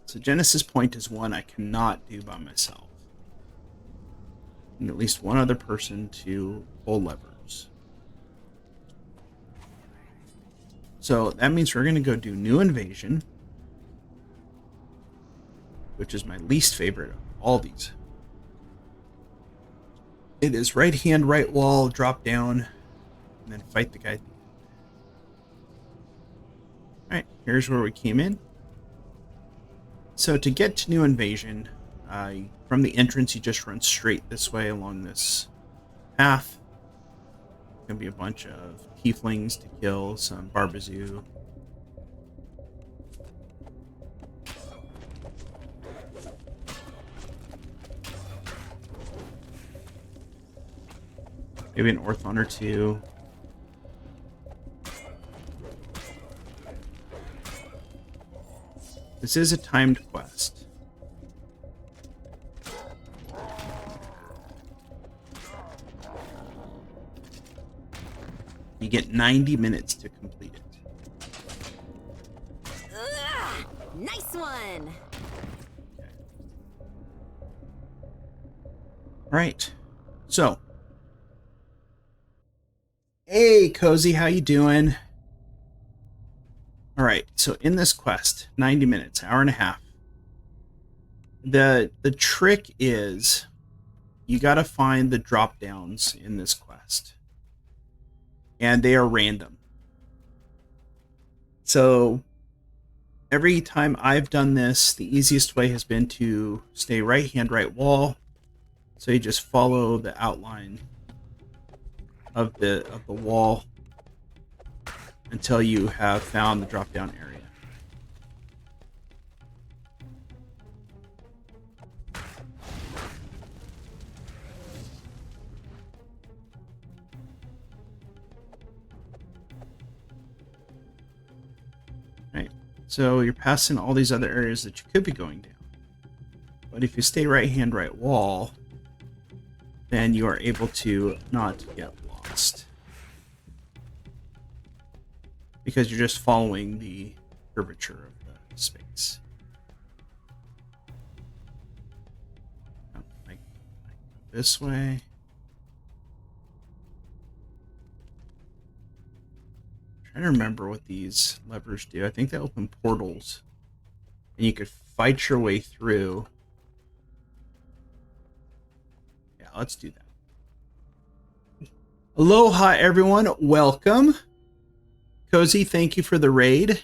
[SPEAKER 1] So Genesis Point is one I cannot do by myself. I need at least one other person to pull levers. So that means we're going to go do New Invasion, which is my least favorite of all these. It is right hand, right wall, drop down, and then fight the guy. Alright, here's where we came in. So to get to New Invasion, from the entrance you just run straight this way along this path. There's going to be a bunch of tieflings to kill, some barbazoo. Maybe an Orthon or two. This is a timed quest. You get 90 minutes to complete it.
[SPEAKER 2] Ugh, nice one.
[SPEAKER 1] Okay. Right. So. Hey, Cozy, how you doing? All right. So in this quest, 90 minutes, hour and a half. The trick is you got to find the drop downs in this quest. And they are random. So every time I've done this, the easiest way has been to stay right hand, right wall. So you just follow the outline of the wall until you have found the drop down area. So you're passing all these other areas that you could be going down. But if you stay right hand, right wall, then you are able to not get lost. Because you're just following the curvature of the space. I go this way. I'm trying to remember what these levers do. I think they open portals. And you could fight your way through. Yeah, let's do that. Aloha, everyone. Welcome. Cozy, thank you for the raid.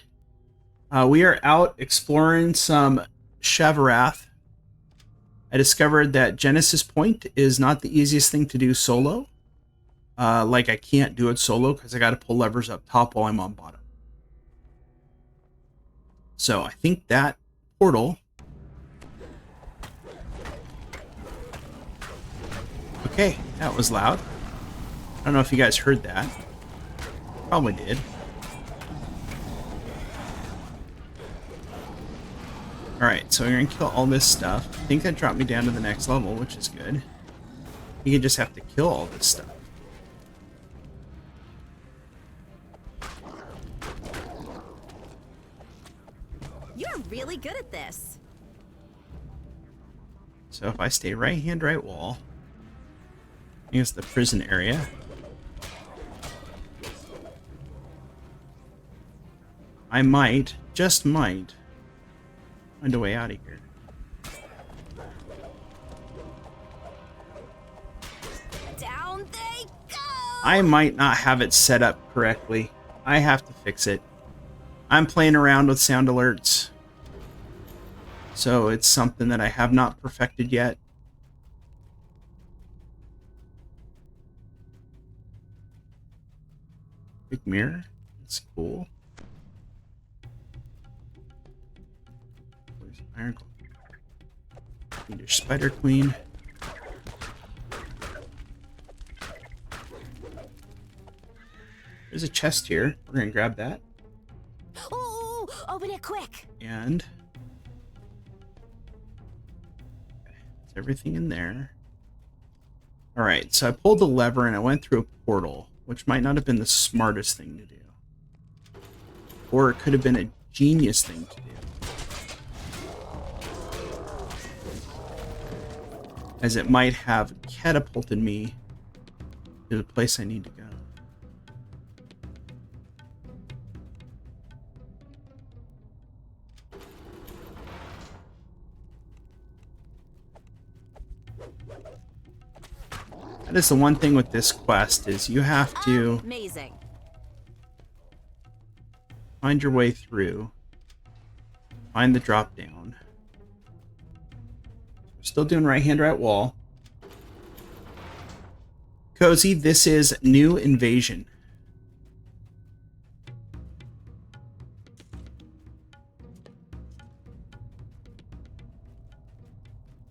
[SPEAKER 1] We are out exploring some Shavarath. I discovered that Genesis Point is not the easiest thing to do solo. Like, I can't do it solo because I got to pull levers up top while I'm on bottom. So I think that portal... Okay, that was loud. I don't know if you guys heard that. Probably did. Alright, so we're going to kill all this stuff. I think that dropped me down to the next level, which is good. You just have to kill all this stuff.
[SPEAKER 2] You're really good at this.
[SPEAKER 1] So if I stay right hand, right wall, I think it's the prison area. I might, just might, find a way out of here.
[SPEAKER 2] Down they go!
[SPEAKER 1] I might not have it set up correctly. I have to fix it. I'm playing around with sound alerts. So it's something that I have not perfected yet. Big mirror. That's cool. Where's Iron Claw? Need your Spider Queen. There's a chest here. We're gonna grab that.
[SPEAKER 2] Ooh, open it quick.
[SPEAKER 1] And it's everything in there. Alright, so I pulled the lever and I went through a portal, which might not have been the smartest thing to do. Or it could have been a genius thing to do. As it might have catapulted me to the place I need to go. That is the one thing with this quest, is you have to
[SPEAKER 2] Amazing.
[SPEAKER 1] find your way through, find the drop down. We're still doing right hand, right wall. Cozy, this is New Invasion.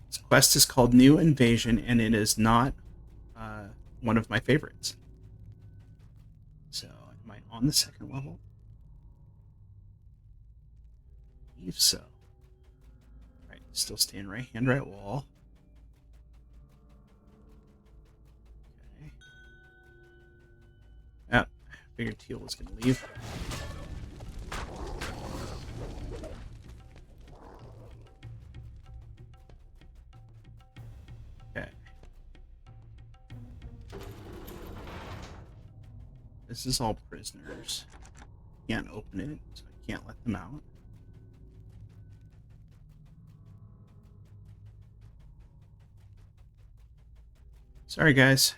[SPEAKER 1] This quest is called New Invasion, and it is not one of my favorites. So, am I on the second level? I believe so. Alright, still staying right hand, right wall. Okay. Oh, I figured Teal was going to leave. Okay. This is all prisoners. Can't open it, so I can't let them out. Sorry, guys.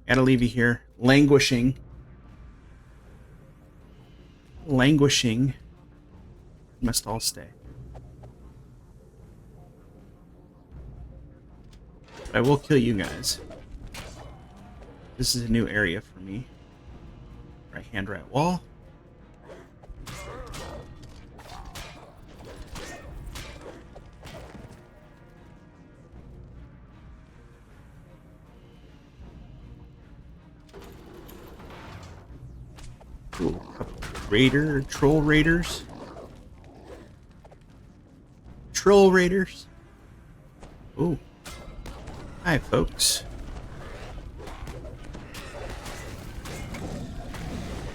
[SPEAKER 1] Gotta leave you here. Languishing. Languishing. Must all stay. But I will kill you guys. This is a new area for me. Right hand, right wall. Ooh, a couple troll raiders. Trill Raiders. Oh. Hi, folks.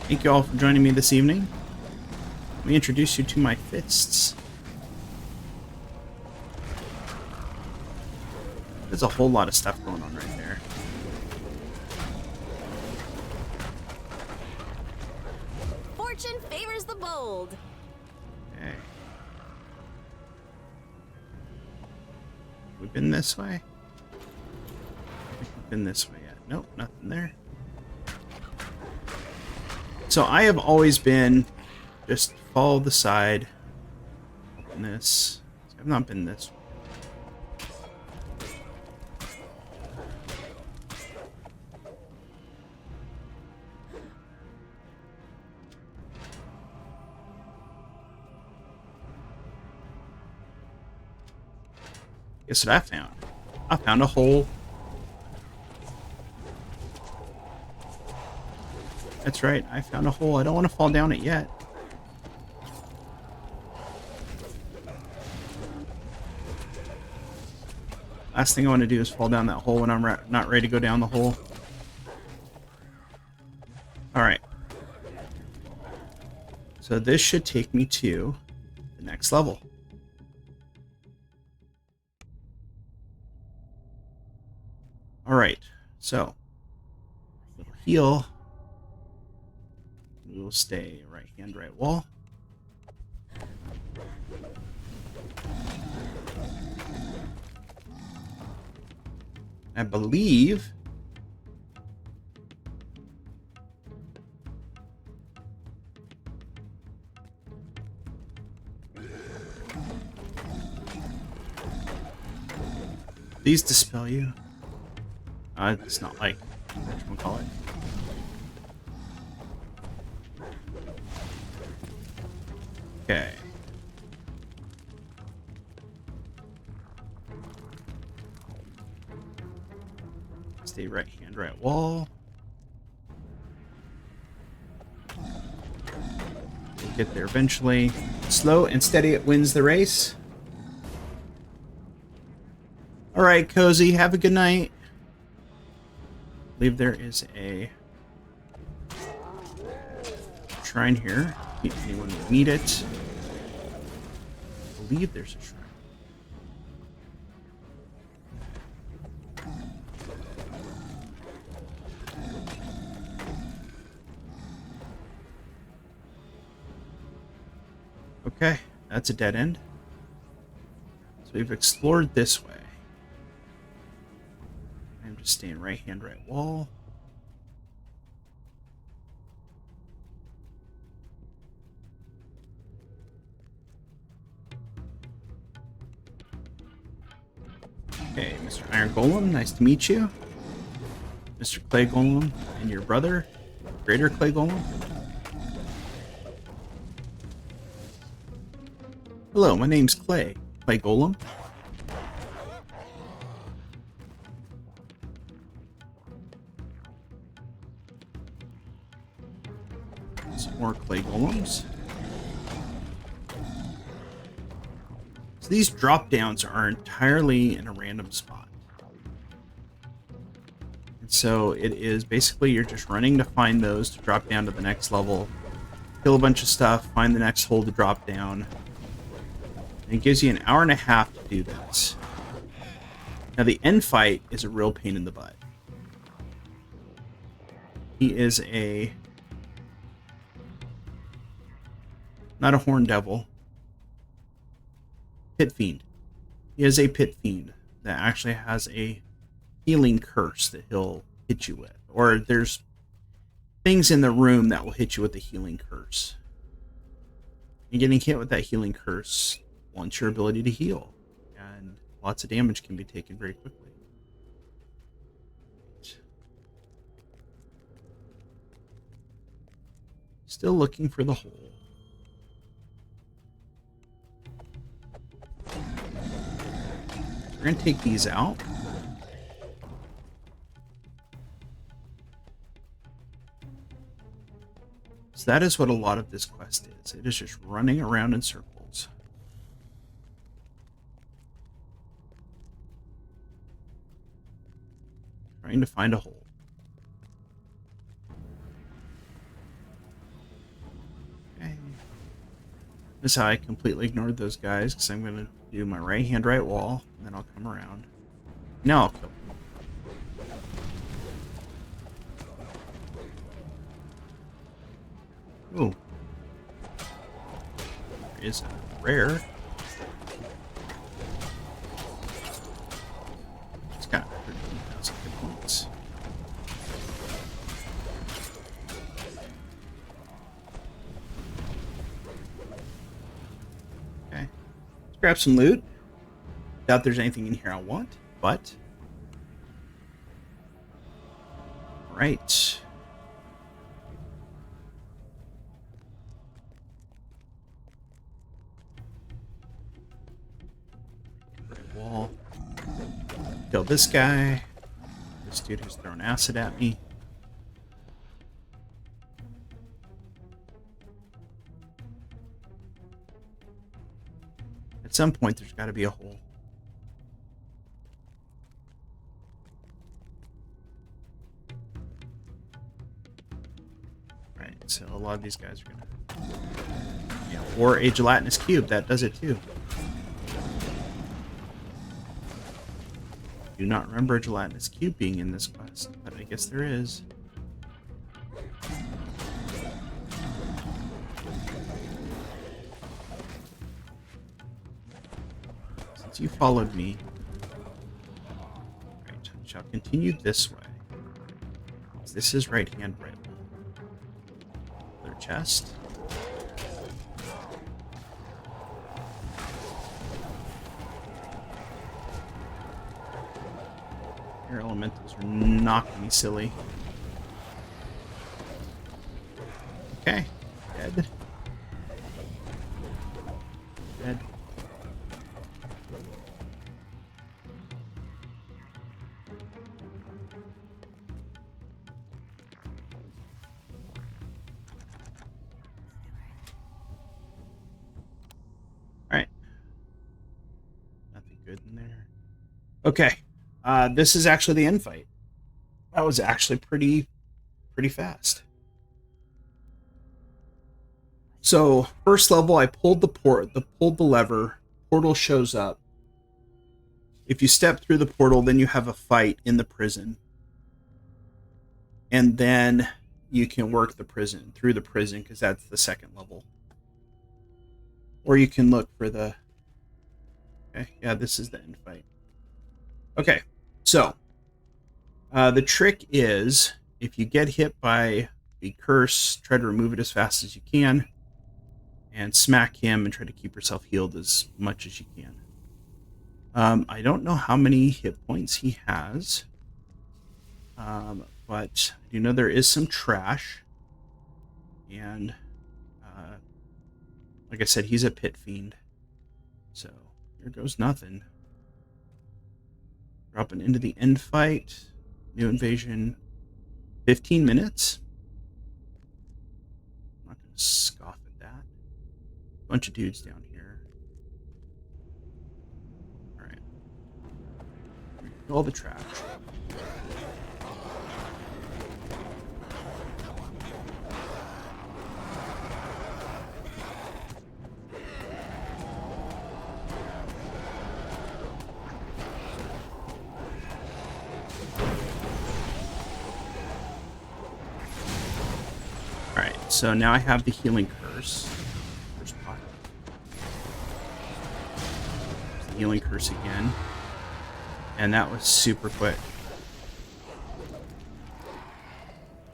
[SPEAKER 1] Thank you all for joining me this evening. Let me introduce you to my fists. There's a whole lot of stuff going on right there.
[SPEAKER 2] Fortune favors the bold.
[SPEAKER 1] Okay. We've been this way? I think we've been this way yet. Nope, nothing there. So I have always been just follow the side. Open this. I've not been this way. Guess what I found? I found a hole. That's right, I found a hole. I don't want to fall down it yet. Last thing I want to do is fall down that hole when I'm not ready to go down the hole. Alright. So this should take me to the next level. Alright, so we'll heal. We will stay right hand, right wall. I believe these dispel you. It's not like whatchamacallit. Okay. Stay right hand, right wall. We'll get there eventually. Slow and steady, it wins the race. Alright, Cozy, have a good night. I believe there is a shrine here. If anyone would need it. I believe there's a shrine. Okay, that's a dead end. So we've explored this way. I'm just staying right hand, right wall. Okay, Mr. Iron Golem, nice to meet you. Mr. Clay Golem and your brother, Greater Clay Golem. Hello, my name's Clay Golem. Some more Clay Golems. So these drop downs are entirely in a random spot. And so it is basically you're just running to find those to drop down to the next level, kill a bunch of stuff, find the next hole to drop down. And it gives you an hour and a half to do this. Now the end fight is a real pain in the butt. He is not a horn devil. Pit fiend. He is a pit fiend that actually has a healing curse that he'll hit you with. Or there's things in the room that will hit you with the healing curse. And getting hit with that healing curse wants your ability to heal. And lots of damage can be taken very quickly. Still looking for the hole. We're going to take these out. So that is what a lot of this quest is. It is just running around in circles. trying to find a hole. Okay. This is how I completely ignored those guys, because I'm going to do my right hand right wall, and then I'll come around. Now I'll kill them. Ooh. There is a rare. It's got 13,000 hit points. Okay. Let's grab some loot. Doubt there's anything in here I want, but... Right. Wall. Kill this guy. This dude who's throwing acid at me. At some point, there's got to be a hole. Right, so a lot of these guys are gonna... Yeah, or a gelatinous cube. That does it too. Do not remember a gelatinous cube being in this quest, but I guess there is. Since you followed me, right, I shall continue this way. This is right hand, right wall. Another chest. Air elementals are knocking me silly. Okay. Dead. Dead. Alright. Nothing good in there. Okay. This is actually the end fight. That was actually pretty fast. So first level, I pulled the lever. Portal shows up. If you step through the portal, then you have a fight in the prison, and then you can work through the prison, because that's the second level. Or you can look for the. Okay, yeah, this is the end fight. Okay. So, the trick is, if you get hit by the curse, try to remove it as fast as you can, and smack him and try to keep yourself healed as much as you can. I don't know how many hit points he has, but I do know there is some trash, and like I said, he's a pit fiend, so here goes nothing. Dropping into the end fight. New invasion. 15 minutes. I'm not going to scoff at that. Bunch of dudes down here. Alright. All the trash. So now I have the healing curse. There's the healing curse again. And that was super quick.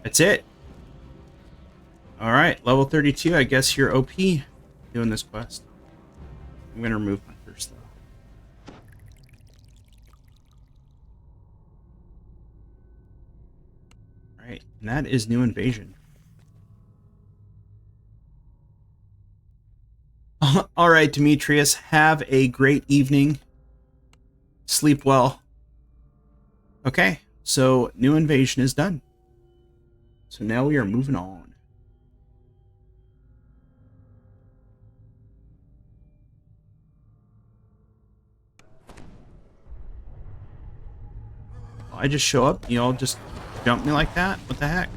[SPEAKER 1] That's it. Alright, level 32. I guess you're OP doing this quest. I'm going to remove my curse though. Alright, and that is new invasion. All right, Demetrius, have a great evening. Sleep well. Okay, so new invasion is done. So now we are moving on. I just show up, you all just jump me like that? What the heck?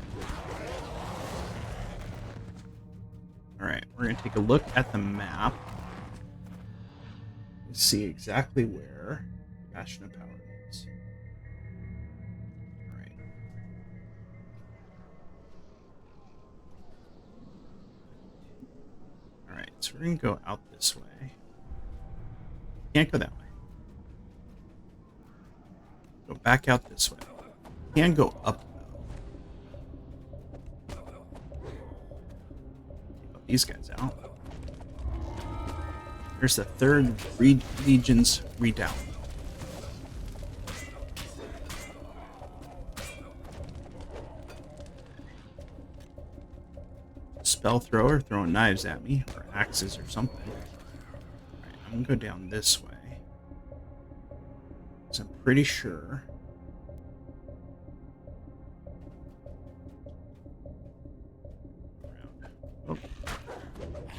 [SPEAKER 1] Alright, we're going to take a look at the map. Let's see exactly where Bastion of Power is. Alright. Alright, so we're going to go out this way. Can't go that way. Go back out this way. Can go up though. Take these guys out. There's the 3rd Legion's redoubt. Spell thrower throwing knives at me, or axes or something. Alright, I'm gonna go down this way. So I'm pretty sure. Oh.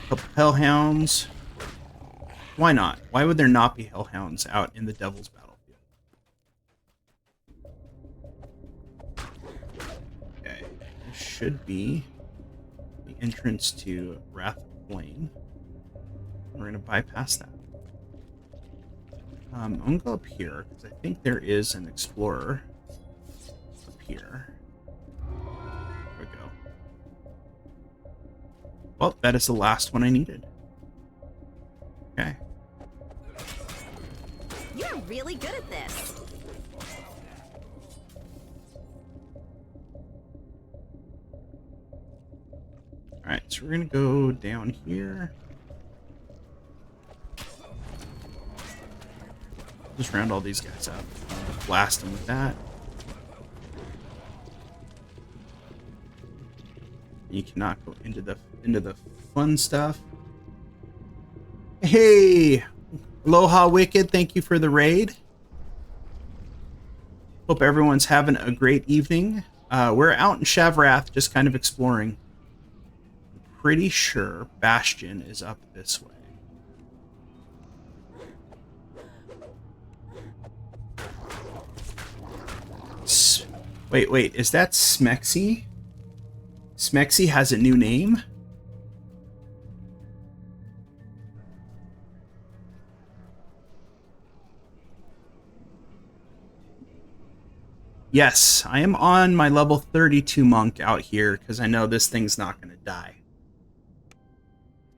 [SPEAKER 1] Couple hellhounds. Why not? Why would there not be hellhounds out in the Devil's Battlefield? Okay, this should be the entrance to Wrath of Flame. We're going to bypass that. I'm going to go up here, because I think there is an explorer up here. There we go. Well, that is the last one I needed. Okay.
[SPEAKER 2] You're really good at this.
[SPEAKER 1] Alright, so we're going to go down here. Just round all these guys up. Blast them with that. You cannot go into the fun stuff. Hey! Aloha Wicked, thank you for the raid. Hope everyone's having a great evening. We're out in Shavarath just kind of exploring. I'm pretty sure Bastion is up this way. Wait, is that Smexy? Smexy has a new name? Yes, I am on my level 32 monk out here because I know this thing's not going to die.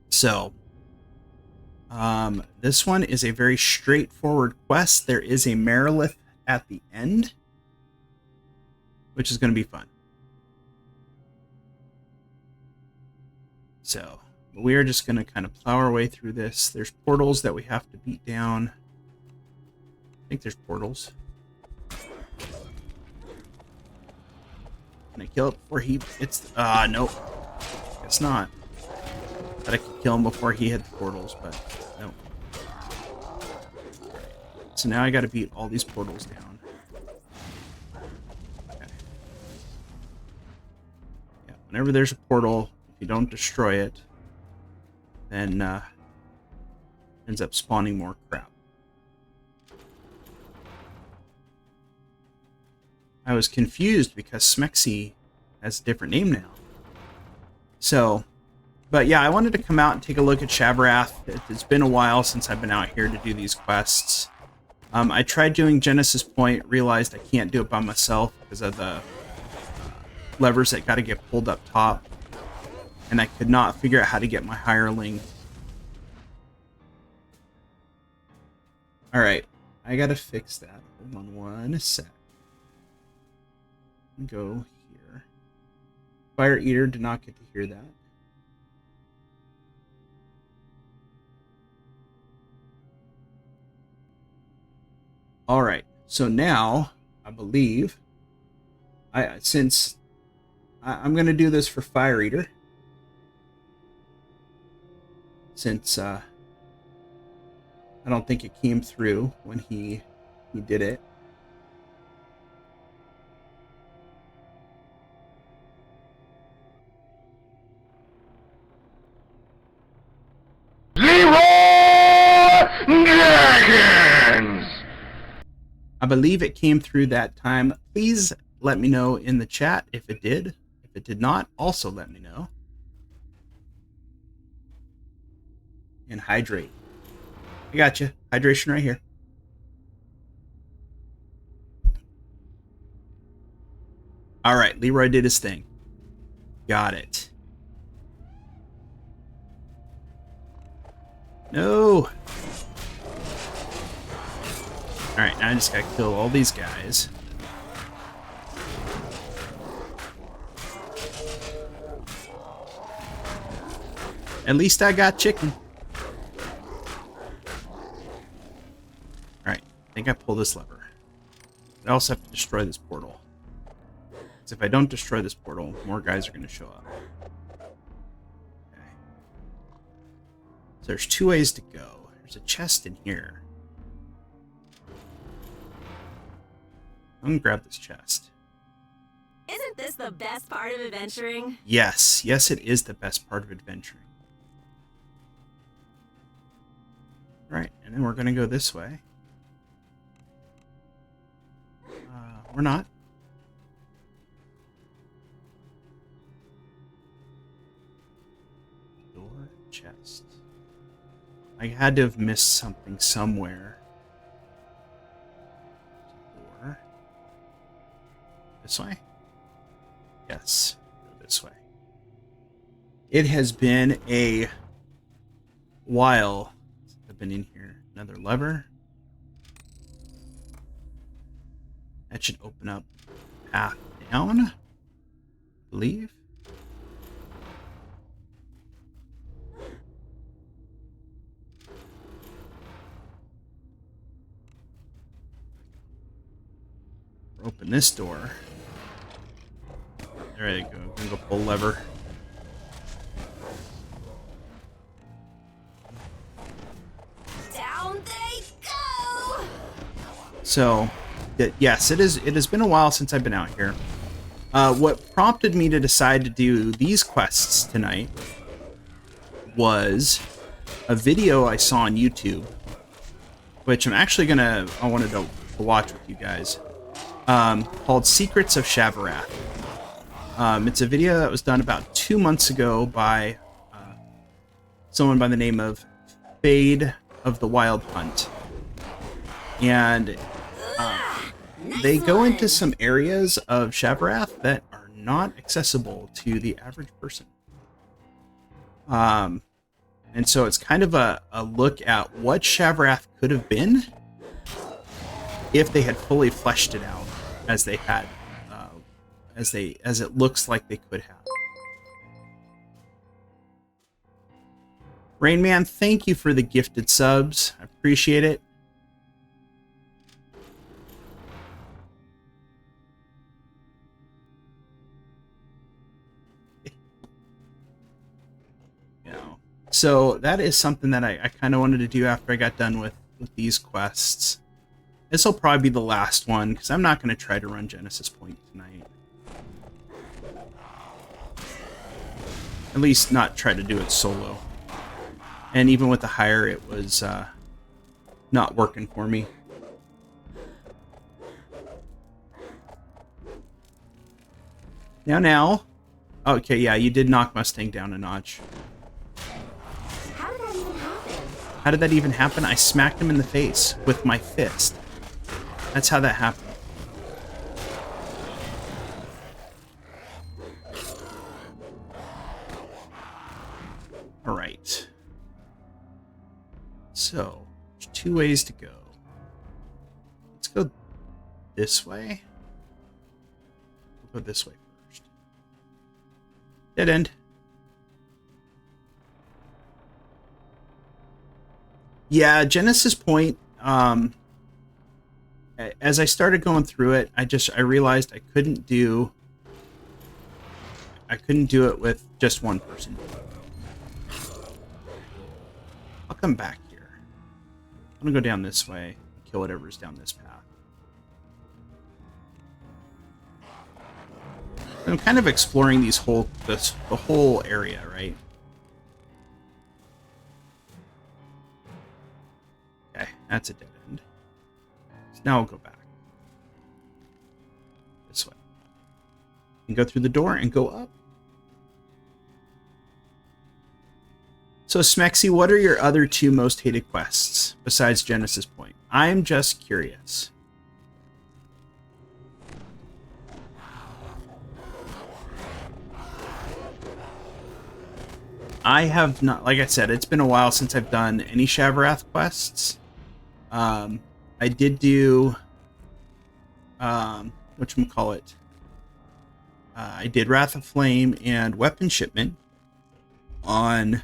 [SPEAKER 1] So, this one is a very straightforward quest. There is a Merilith at the end, which is going to be fun. So, we are just going to kind of plow our way through this. There's portals that we have to beat down. I think there's portals. Can I kill it before he hits? Nope. Guess not. Thought I could kill him before he hit the portals, but nope. So now I got to beat all these portals down. Okay. Yeah, whenever there's a portal, if you don't destroy it, then ends up spawning more crap. I was confused because Smexy has a different name now. So, but yeah, I wanted to come out and take a look at Shavarath. It's been a while since I've been out here to do these quests. I tried doing Genesis Point, realized I can't do it by myself because of the levers that got to get pulled up top. And I could not figure out how to get my hireling. Alright, I gotta fix that. Hold on one sec. Go here. Fire Eater did not get to hear that. All right. So now I believe since I'm going to do this for Fire Eater, since I don't think it came through when he did it.
[SPEAKER 3] Dragons!
[SPEAKER 1] I believe it came through that time. Please let me know in the chat if it did. If it did not, also let me know. And hydrate. I got you. Hydration right here. All right, Leroy did his thing. Got it. No. All right, now I just gotta kill all these guys. At least I got chicken. All right, I think I pull this lever. I also have to destroy this portal. Because if I don't destroy this portal, more guys are going to show up. Okay. So there's 2 ways to go. There's a chest in here. I'm going to grab this chest.
[SPEAKER 2] Isn't this the best part of adventuring?
[SPEAKER 1] Yes. Yes, it is the best part of adventuring. Right, and then we're going to go this way. We're not. Door, chest. I had to have missed something somewhere. Door. This way? Yes, go this way. It has been a while since I've been in here. Another lever. That should open up path down, I believe. Open this door. There you go. I'm gonna go pull lever.
[SPEAKER 2] Down they go!
[SPEAKER 1] So, yes, it has been a while since I've been out here. What prompted me to decide to do these quests tonight was a video I saw on YouTube, which I wanted to watch with you guys, called Secrets of Shavarath. It's a video that was done about 2 months ago by someone by the name of Fade of the Wild Hunt. And they go into some areas of Shavarath that are not accessible to the average person. And so it's kind of a look at what Shavarath could have been if they had fully fleshed it out as they had, as it looks like they could have. Rain Man, thank you for the gifted subs. I appreciate it. So that is something that I kind of wanted to do after I got done with these quests. This will probably be the last one, because I'm not going to try to run Genesis Point tonight. At least not try to do it solo. And even with the hire, it was not working for me. Now. Okay, yeah, you did knock Mustang down a notch. How did that even happen? I smacked him in the face with my fist. That's how that happened. All right. So, there's 2 ways to go. Let's go this way. We'll go this way first. Dead end. Yeah, Genesis Point, as I started going through it, I realized I couldn't do it with just one person. I'll come back here. I'm gonna go down this way and kill whatever's down this path. I'm kind of exploring the whole area, right? Okay, that's a dead end. So now I'll go back. and go through the door and go up. So, Smexy, what are your other 2 most hated quests besides Genesis Point? I'm just curious. I have not, like I said, it's been a while since I've done any Shavarath quests. I did do, whatchamacallit, I did Wrath of Flame and Weapon Shipment on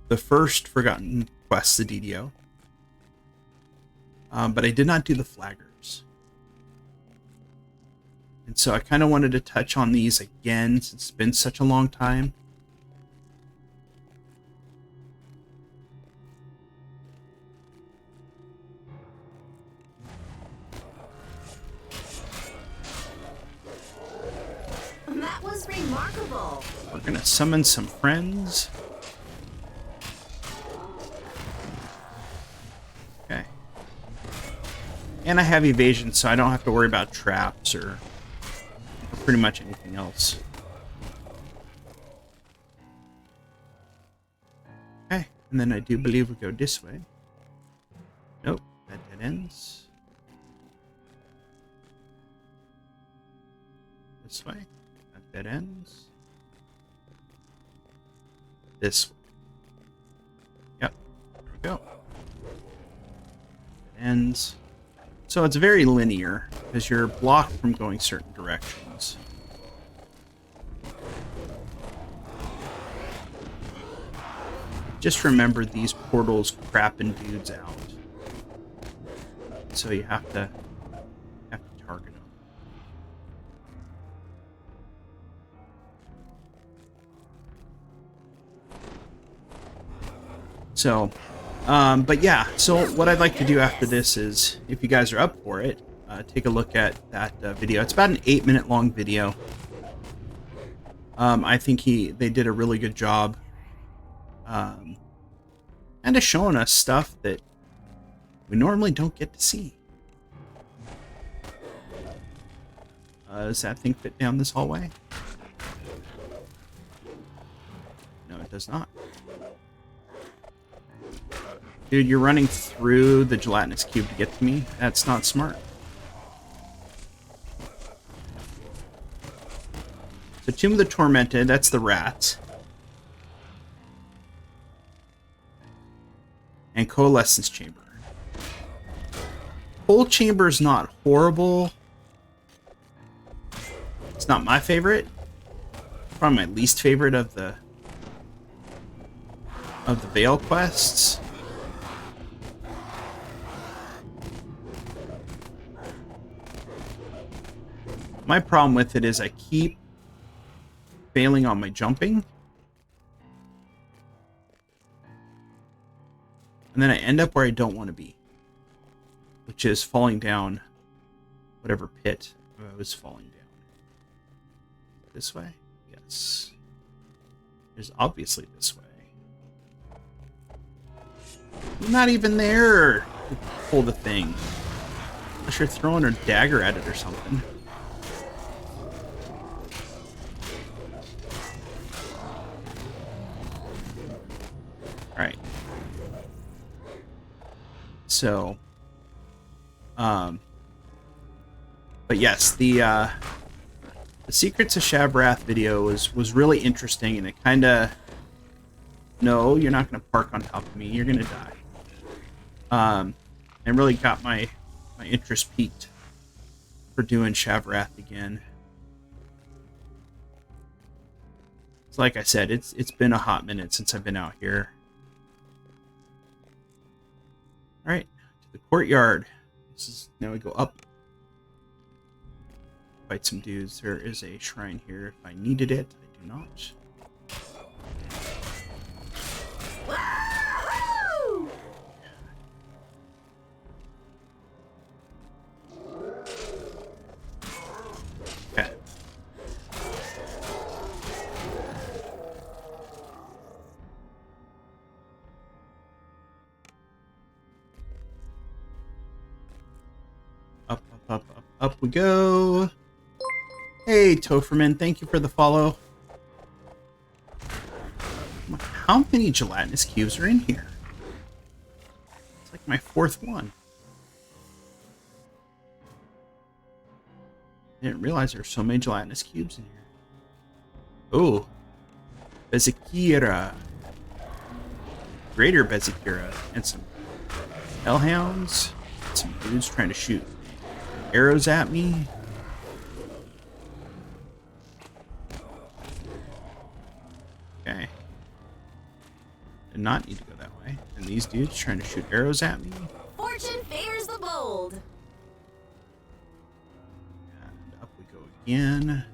[SPEAKER 1] the first Forgotten Quest, the DDO. But I did not do the Flaggers. And so I kind of wanted to touch on these again since it's been such a long time.
[SPEAKER 2] That was remarkable.
[SPEAKER 1] We're going to summon some friends. Okay. And I have evasion, so I don't have to worry about traps or pretty much anything else. Okay, and then I do believe we go this way. Nope, that dead ends. This way. That dead ends. This way. Yep, there we go. Dead ends. So it's very linear, because you're blocked from going certain directions. Just remember these portals crapping dudes out. So you have to target them. So, but yeah, so what I'd like to do after this is, if you guys are up for it, take a look at that video. It's about an 8-minute long video. I think they did a really good job, and of showing us stuff that we normally don't get to see. Does that thing fit down this hallway? No, it does not. Dude, you're running through the gelatinous cube to get to me? That's not smart. So Tomb of the Tormented, that's the rats. And Coalescence Chamber. Coal Chamber is not horrible. It's not my favorite. Probably my least favorite of the Veil quests. My problem with it is I keep failing on my jumping. And then I end up where I don't want to be. Which is falling down whatever pit I was falling down. This way? Yes. There's obviously this way. I'm not even there to pull the thing. Unless you're throwing a dagger at it or something. Alright. So, but yes, the Secrets of Shavarath video was really interesting, and it kind of, no, you're not going to park on top of me, you're going to die. And really got my interest peaked for doing Shavarath again. So like I said, it's been a hot minute since I've been out here. Alright, to the courtyard. Now we go up. Fight some dudes. There is a shrine here if I needed it. I do not.
[SPEAKER 2] Woo!
[SPEAKER 1] Okay. Up we go. Hey, Topherman, thank you for the follow. How many gelatinous cubes are in here? It's like my fourth one. I didn't realize there were so many gelatinous cubes in here. Oh, Bezikira. Greater Bezikira. And some hellhounds. Some dudes trying to shoot arrows at me. Okay. Did not need to go that way. And these dudes trying to shoot arrows at me.
[SPEAKER 2] Fortune favors the bold.
[SPEAKER 1] And up we go again.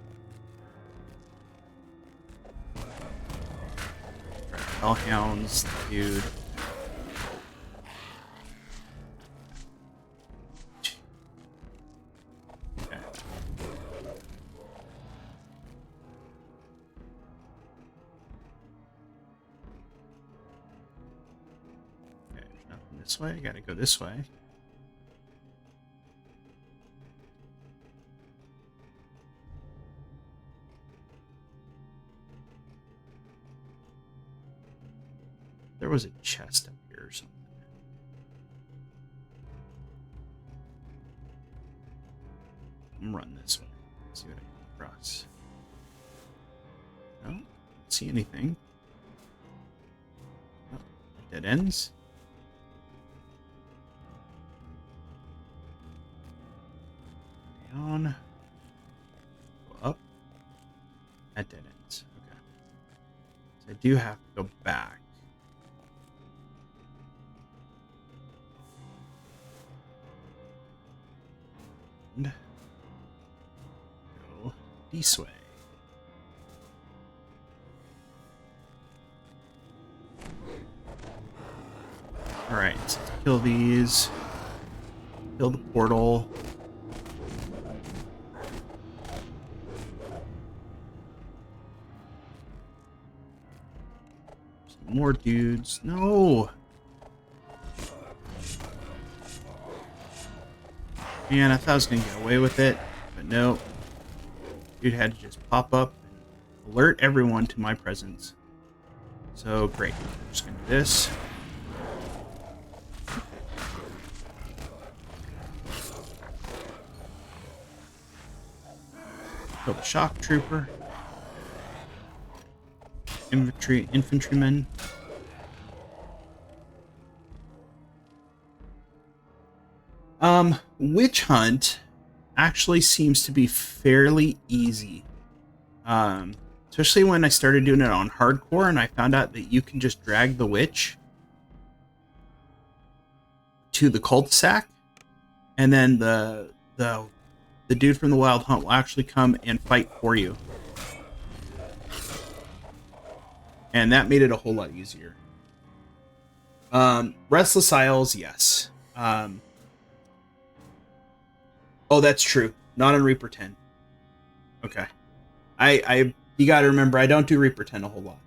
[SPEAKER 1] Hellhounds, dude. Okay. Okay, there's nothing this way. I gotta go this way. There was a chest up here or something. I'm running this way. See what I come across. No, don't see anything. Oh, dead ends. Down. Go up. At dead ends. Okay. So I do have to go back. Go this way. Alright, so let's kill these. Kill the portal. Some more dudes. No! Man, I thought I was going to get away with it, but no. Dude had to just pop up and alert everyone to my presence. So, great. I'm just going to do this. Kill the shock trooper. Infantryman. Witch hunt actually seems to be fairly easy. Especially when I started doing it on hardcore and I found out that you can just drag the witch to the cul-de-sac and then the dude from the wild hunt will actually come and fight for you. And that made it a whole lot easier. Restless Isles, yes. Oh, that's true. Not on Reaper 10. Okay. You gotta remember, I don't do Reaper 10 a whole lot.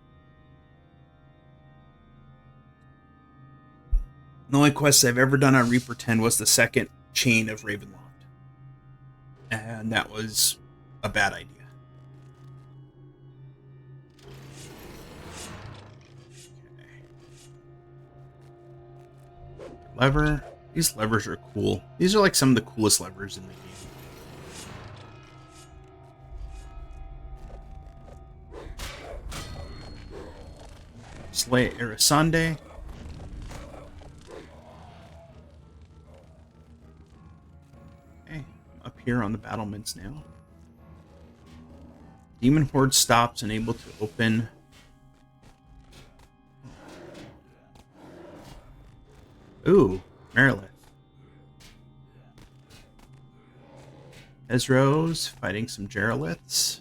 [SPEAKER 1] The only quest I've ever done on Reaper 10 was the second chain of Ravenloft. And that was a bad idea. Okay. Lever. These levers are cool. These are like some of the coolest levers in the game. Slay Arisande. Okay, I'm up here on the battlements now. Demon Horde stops, unable to open. Ooh, Marilith. Ezro's fighting some Geraliths.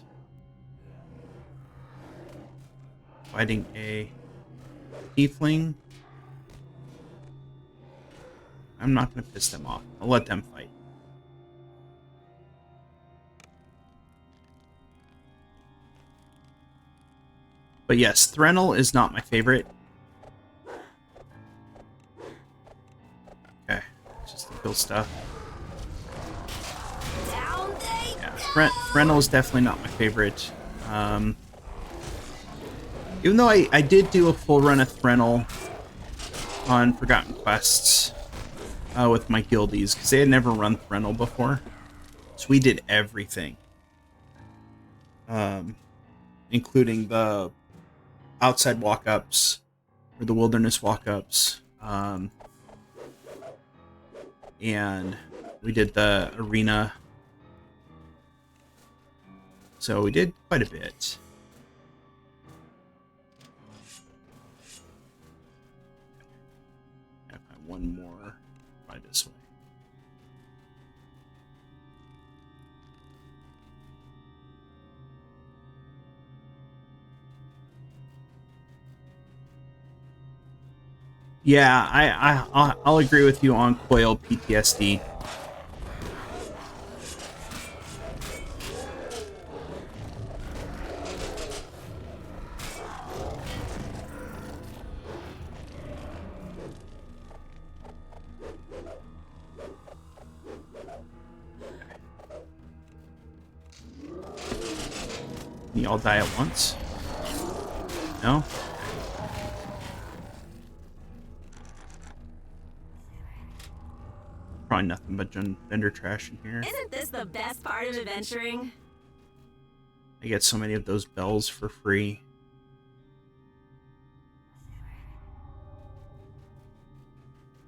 [SPEAKER 1] Fighting a Tiefling. I'm not going to piss them off. I'll let them fight. But yes, Threnel is not my favorite. Okay, just to kill stuff.
[SPEAKER 2] Down they
[SPEAKER 1] Yeah. Threnel is definitely not my favorite. Even though I did do a full run of Threnel on Forgotten Quests with my guildies, because they had never run Threnel before. So we did everything. Including the outside walk-ups, or the wilderness walk-ups. And we did the arena. So we did quite a bit. Gotta find one more by this way. Yeah, I'll agree with you on coil PTSD. You all die at once? No? Probably nothing but vendor trash in here.
[SPEAKER 2] Isn't this the best part of adventuring?
[SPEAKER 1] I get so many of those bells for free.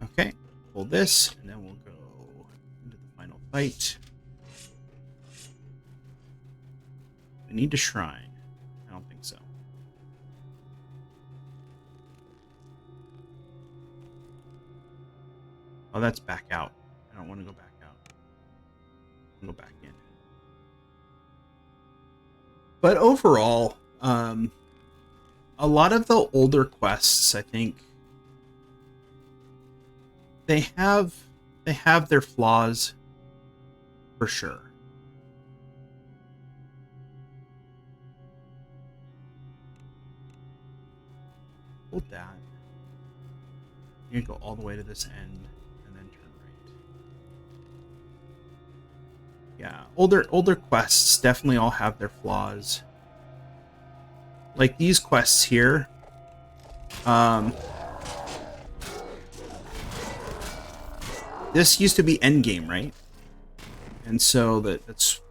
[SPEAKER 1] Okay, pull this, and then we'll go into the final fight. We need a shrine. I don't think so. Oh, that's back out. I don't want to go back out. I'll go back in. But overall, a lot of the older quests, I think, they have their flaws, for sure. Hold that. You're gonna go all the way to this end and then turn right. Yeah, older quests definitely all have their flaws. Like these quests here. This used to be endgame, right? And so that's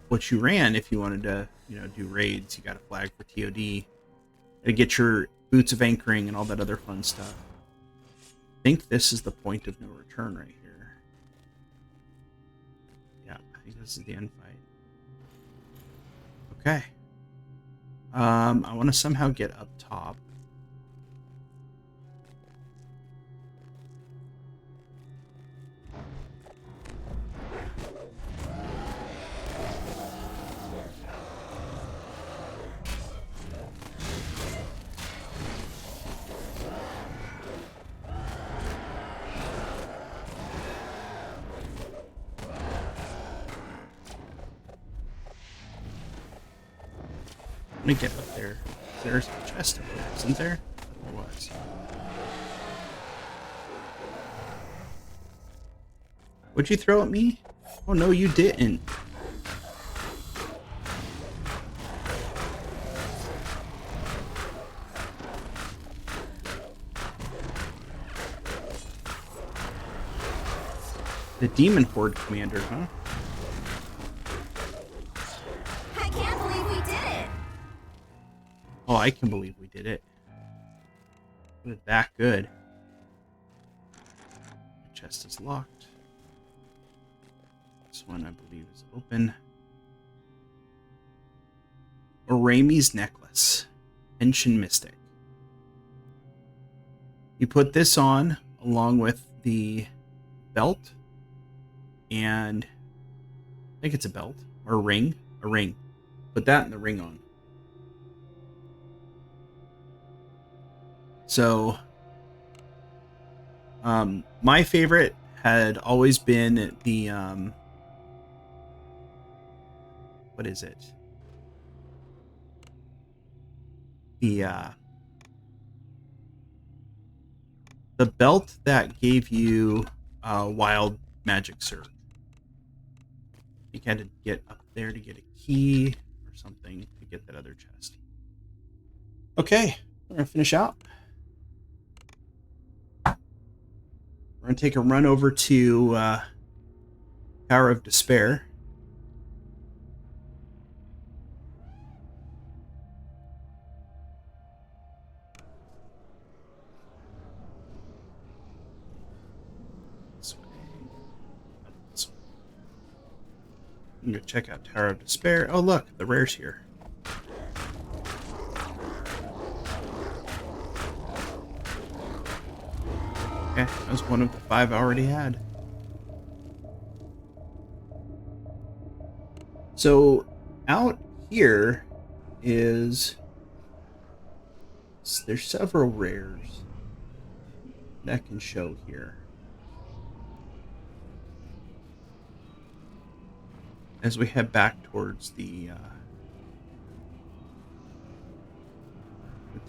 [SPEAKER 1] what you ran if you wanted to, do raids. You got a flag for TOD. To get your boots of anchoring and all that other fun stuff. I think this is the point of no return right here. Yeah, I think this is the end fight. Okay. I want to somehow get up top. Let me get up there. There's a chest up there, isn't there? There was. What'd you throw at me? Oh no, you didn't. The Demon Horde Commander, huh?
[SPEAKER 2] I can't believe we did it!
[SPEAKER 1] Oh, I can believe we did it. Was it that good? The chest is locked. This one, I believe, is open. Orami's Necklace. Pension Mystic. You put this on along with the belt. And I think it's a belt. Or a ring. A ring. Put that and the ring on. So, my favorite had always been the, what is it? The belt that gave you wild magic surge. You had to get up there to get a key or something to get that other chest. Okay, we're gonna finish out. We're gonna take a run over to Tower of Despair. This way. This way. I'm gonna check out Tower of Despair. Oh look, the rare's here. Okay, that was one of the 5 I already had. So out here is there's several rares that can show here. As we head back towards the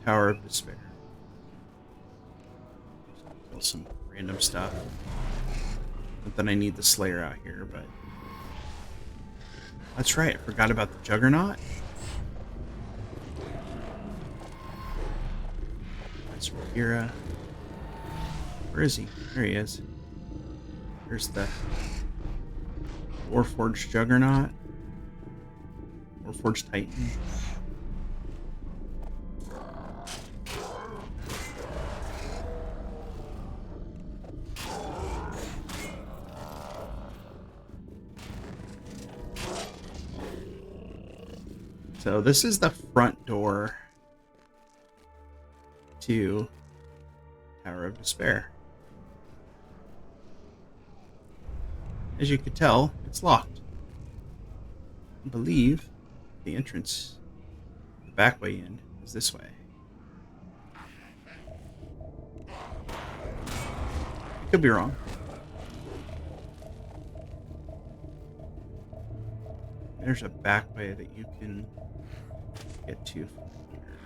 [SPEAKER 1] Tower of Despair. Kill some random stuff. Not that I need the Slayer out here, but that's right, I forgot about the Juggernaut. That's Rhaegira. Where is he? There he is. There's the Warforged Juggernaut. Warforged Titan. So this is the front door to Tower of Despair. As you can tell, it's locked. I believe the entrance, the back way in, is this way. I could be wrong. There's a back way that you can get to from here.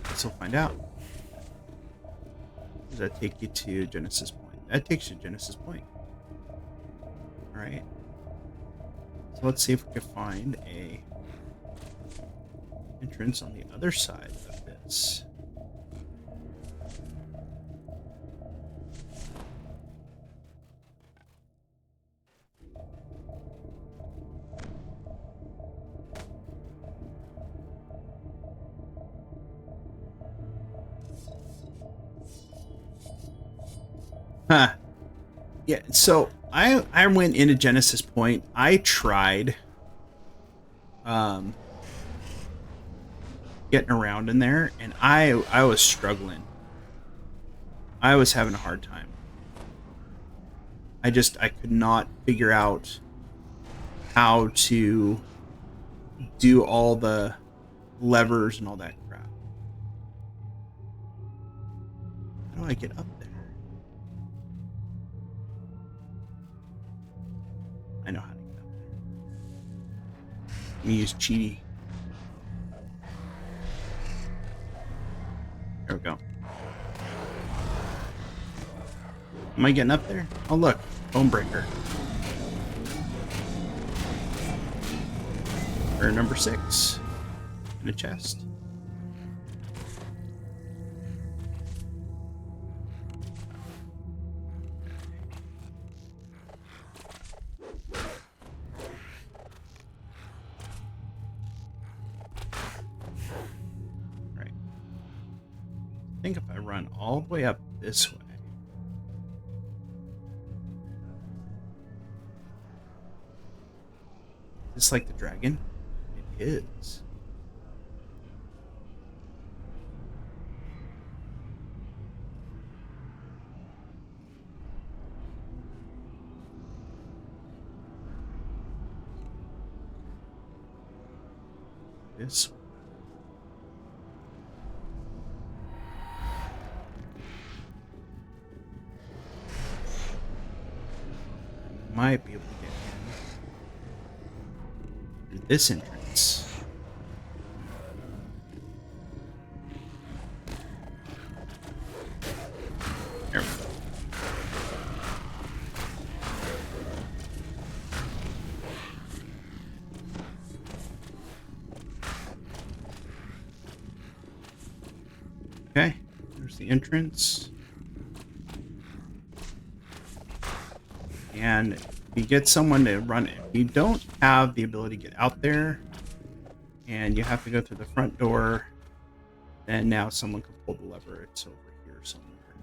[SPEAKER 1] Guess we'll find out. Does that take you to Genesis Point? That takes you to Genesis Point. Alright. So let's see if we can find a entrance on the other side of this. Huh. Yeah, so I went into Genesis Point. I tried getting around in there, and I was struggling. I was having a hard time. I could not figure out how to do all the levers and all that crap. How do I get up there? I know how to get up there. Let me use Cheaty. There we go. Am I getting up there? Oh look, Bonebreaker. Or number 6 in a chest. Right. I think if I run all the way up this way. Just like the dragon? It is. This one. Might be able to get in through this entrance. There we go. Okay, there's the entrance. And if you get someone to run it, if you don't have the ability to get out there and you have to go through the front door, then now someone can pull the lever. It's over here somewhere.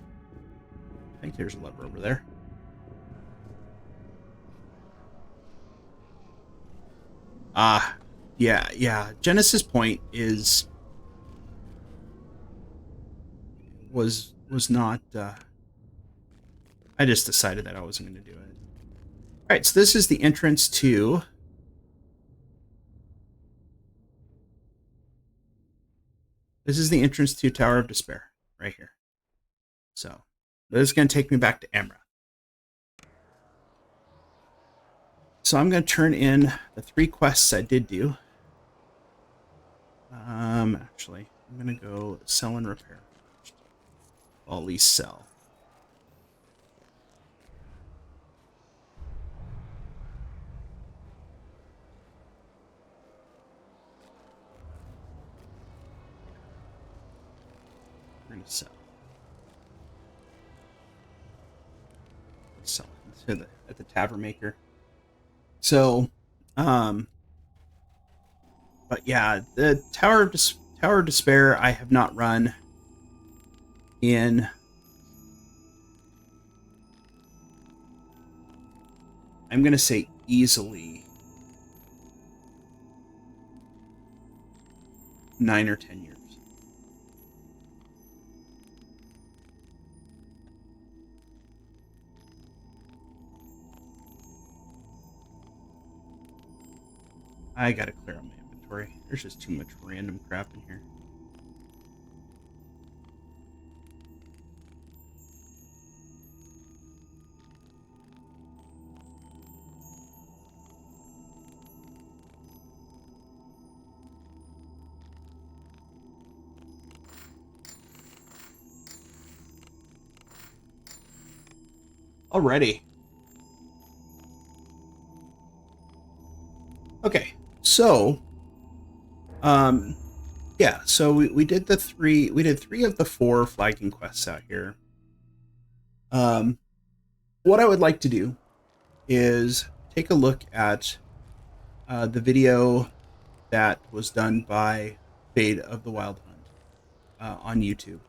[SPEAKER 1] I think there's a lever over there. Yeah. Genesis Point was not. I just decided that I wasn't going to do it. All right, so this is the entrance to. This is the entrance to Tower of Despair, right here. So this is going to take me back to Amra. So I'm going to turn in the 3 quests I did do. Actually, I'm going to go sell and repair first. Well, at least sell. We're going to sell. Sell it at the tavern maker. So, but yeah, the Tower of Despair I have not run in. I'm gonna say easily 9 or 10 years. I gotta clear out my inventory. There's just too much random crap in here. Alrighty. Okay, so yeah, so we did the 3 of the 4 flagging quests out here. What I would like to do is take a look at the video that was done by Fade of the Wild Hunt on YouTube.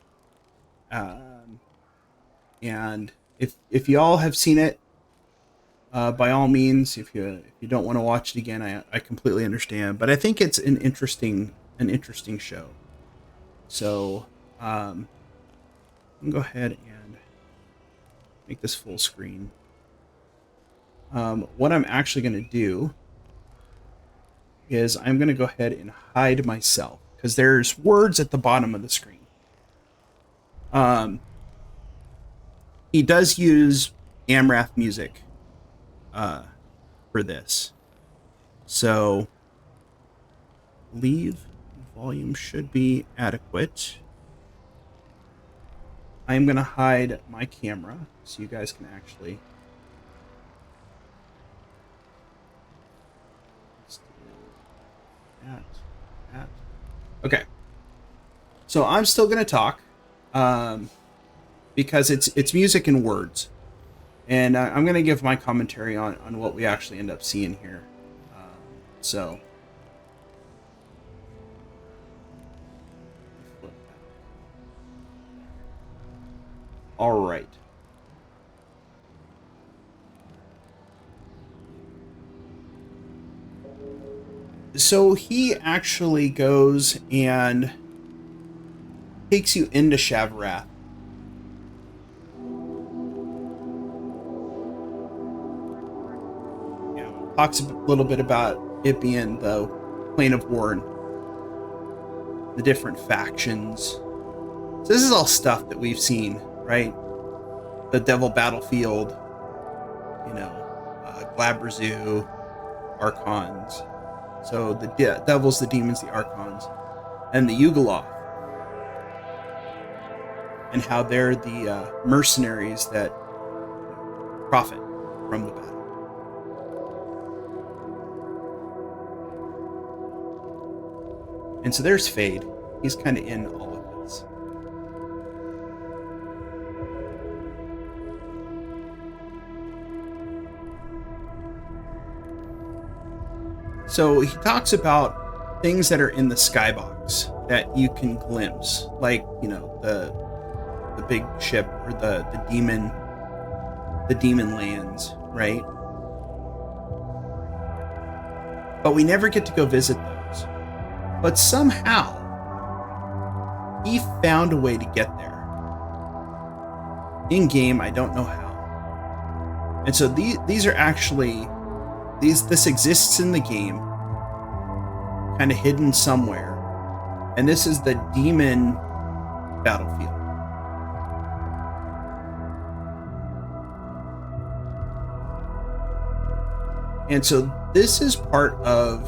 [SPEAKER 1] And if y'all have seen it, by all means, if you don't want to watch it again, I completely understand. But I think it's an interesting show. So I'm gonna go ahead and make this full screen. What I'm actually gonna do is I'm gonna go ahead and hide myself because there's words at the bottom of the screen. He does use Amrath music for this. So leave volume should be adequate. I'm going to hide my camera so you guys can actually okay. So I'm still going to talk because it's music and words. And I'm going to give my commentary on what we actually end up seeing here. So. All right. So he actually goes and takes you into Shavarath. Talks a little bit about it being the plane of war and the different factions. So this is all stuff that we've seen, right? The Devil Battlefield, Glabrezu, Archons. So the devils, the demons, the Archons, and the Yugoloth. And how they're the mercenaries that profit from the battle. And so there's Fade. He's kind of in all of this. So he talks about things that are in the skybox that you can glimpse, like, you know, the big ship, or the demon lands, right? But we never get to go visit those. But somehow he found a way to get there. In game, I don't know how. And so these are actually this exists in the game, kind of hidden somewhere. And this is the demon battlefield. And so this is part of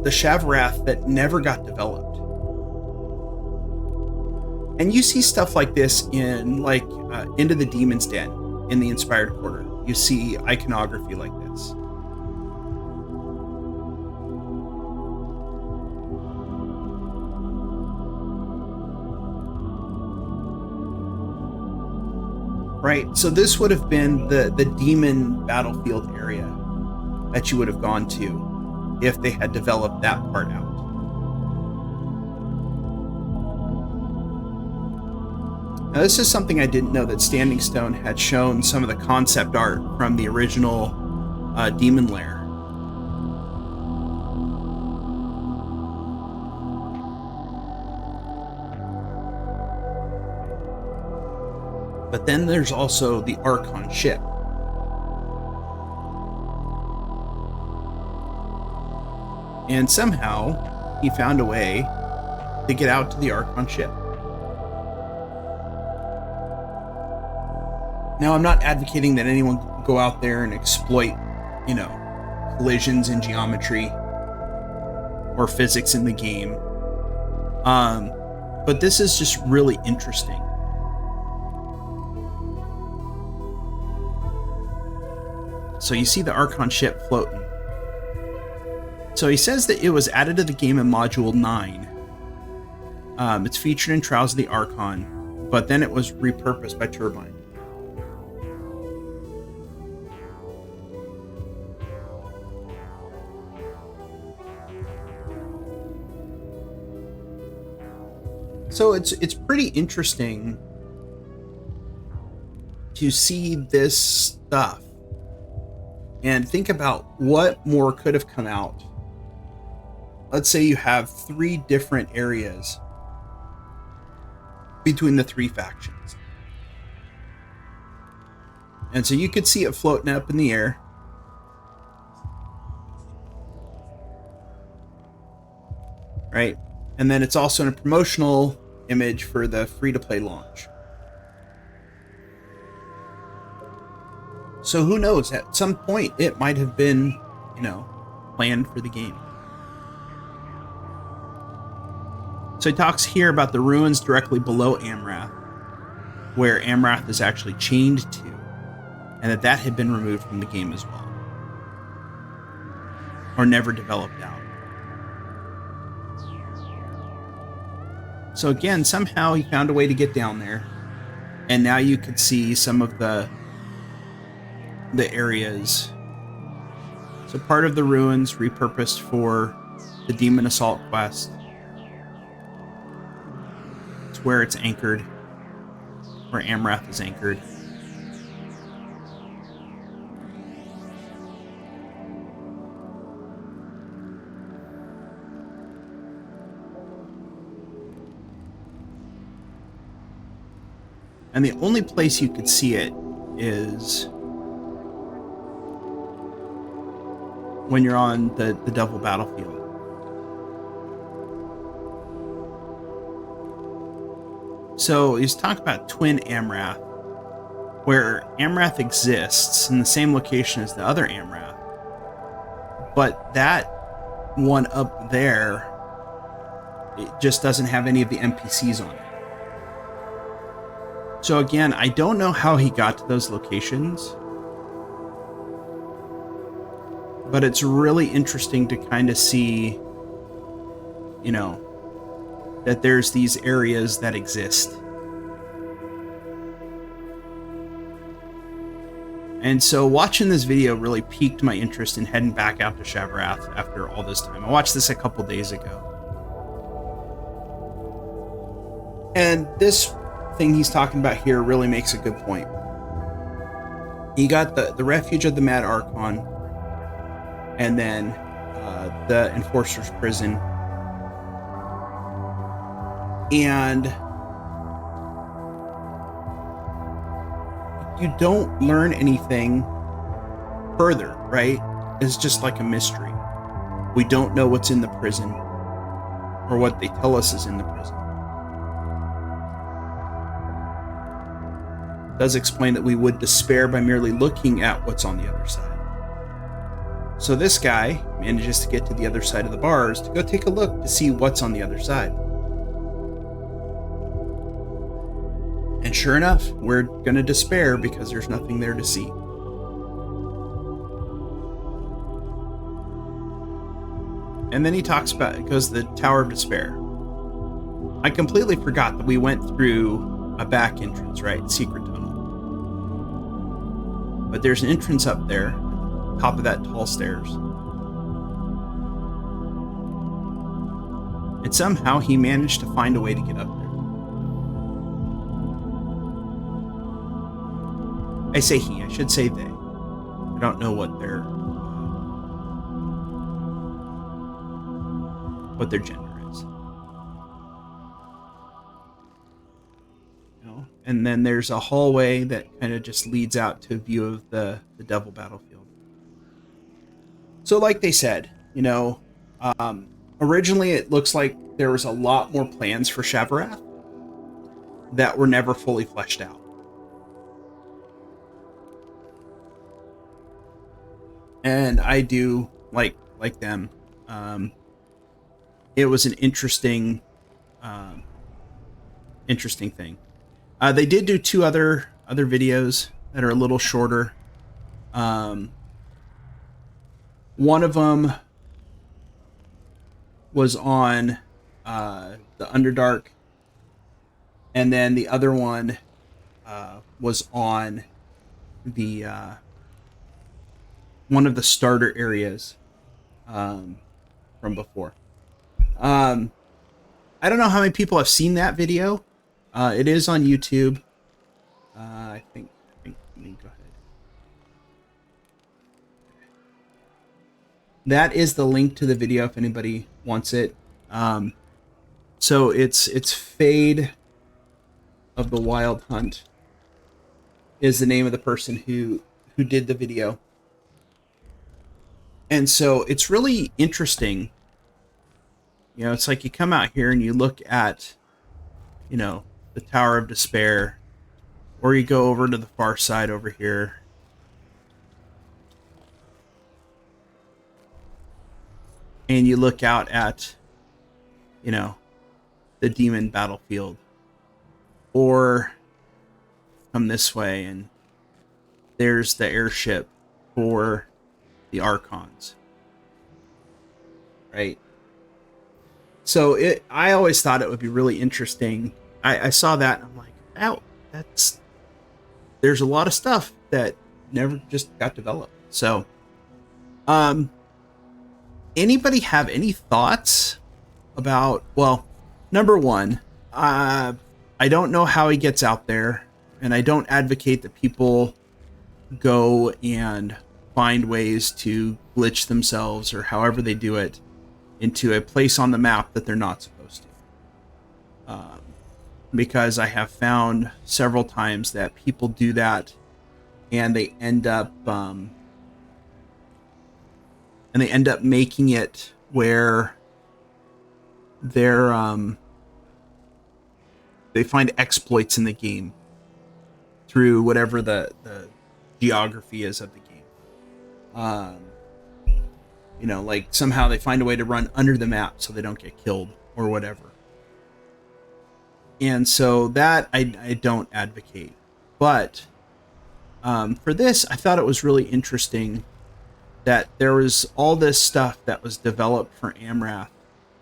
[SPEAKER 1] the Shavarath that never got developed. And you see stuff like this in, like, Into the Demon's Den in the Inspired Quarter. You see iconography like this. Right, so this would have been the demon battlefield area that you would have gone to if they had developed that part out. Now, this is something I didn't know, that Standing Stone had shown some of the concept art from the original Demon Lair. But then there's also the Archon ship. And somehow he found a way to get out to the Archon ship. Now, I'm not advocating that anyone go out there and exploit, you know, collisions in geometry or physics in the game. But this is just really interesting. So you see the Archon ship floating. So he says that it was added to the game in Module 9. It's featured in Trials of the Archon, but then it was repurposed by Turbine. So it's pretty interesting to see this stuff and think about what more could have come out. Let's say you have 3 different areas between the 3 factions. And so you could see it floating up in the air. Right? And then it's also in a promotional image for the free-to-play launch. So who knows, at some point it might have been, you know, planned for the game. So he talks here about the ruins directly below Amrath, where Amrath is actually chained to, and that had been removed from the game as well, or never developed out. So again, somehow he found a way to get down there, and now you could see some of the areas. So part of the ruins repurposed for the Demon Assault quest. It's where it's anchored, where Amrath is anchored. And the only place you could see it is when you're on the Devil battlefield. So he's talking about Twin Amrath, where Amrath exists in the same location as the other Amrath, but that one up there, it just doesn't have any of the NPCs on it. So again, I don't know how he got to those locations, but it's really interesting to kind of see, you know, that there's these areas that exist. And so watching this video really piqued my interest in heading back out to Shavarath after all this time. I watched this a couple days ago. And this thing he's talking about here really makes a good point. You got the refuge of the Mad Archon, and then the Enforcer's Prison. And you don't learn anything further, right? It's just like a mystery. We don't know what's in the prison or what they tell us is in the prison. It does explain that we would despair by merely looking at what's on the other side. So this guy manages to get to the other side of the bars to go take a look to see what's on the other side. And sure enough, we're going to despair because there's nothing there to see. And then he talks about, it goes the Tower of Despair. I completely forgot that we went through a back entrance, right? Secret tunnel. But there's an entrance up there, top of that tall stairs. And somehow he managed to find a way to get up there. I say he, I should say they. I don't know what their gender is. You know? And then there's a hallway that kind of just leads out to a view of the Devil Battlefield. So like they said, you know, originally it looks like there was a lot more plans for Shavarath that were never fully fleshed out. And I do like them. It was an interesting thing. They did do two other videos that are a little shorter. One of them was on the Underdark, and then the other one was on the one of the starter areas from before. I don't know how many people have seen that video. It is on YouTube. I think. Let me go ahead. That is the link to the video if anybody wants it. So it's Fade of the Wild Hunt is the name of the person who did the video. And so it's really interesting. You know, it's like you come out here and you look at, you know, the Tower of Despair, or you go over to the far side over here. And you look out at, you know, the Demon Battlefield. Or come this way and there's the airship for the Archons. Right? So I always thought it would be really interesting. I saw that and I'm like, oh, there's a lot of stuff that never just got developed. So, anybody have any thoughts about, well, number one, I don't know how he gets out there, and I don't advocate that people go and find ways to glitch themselves or however they do it into a place on the map that they're not supposed to. Because I have found several times that people do that and they end up making it where they find exploits in the game through whatever the geography is of the game. You know, like somehow they find a way to run under the map so they don't get killed or whatever. And so that I don't advocate. But for this, I thought it was really interesting that there was all this stuff that was developed for Amrath,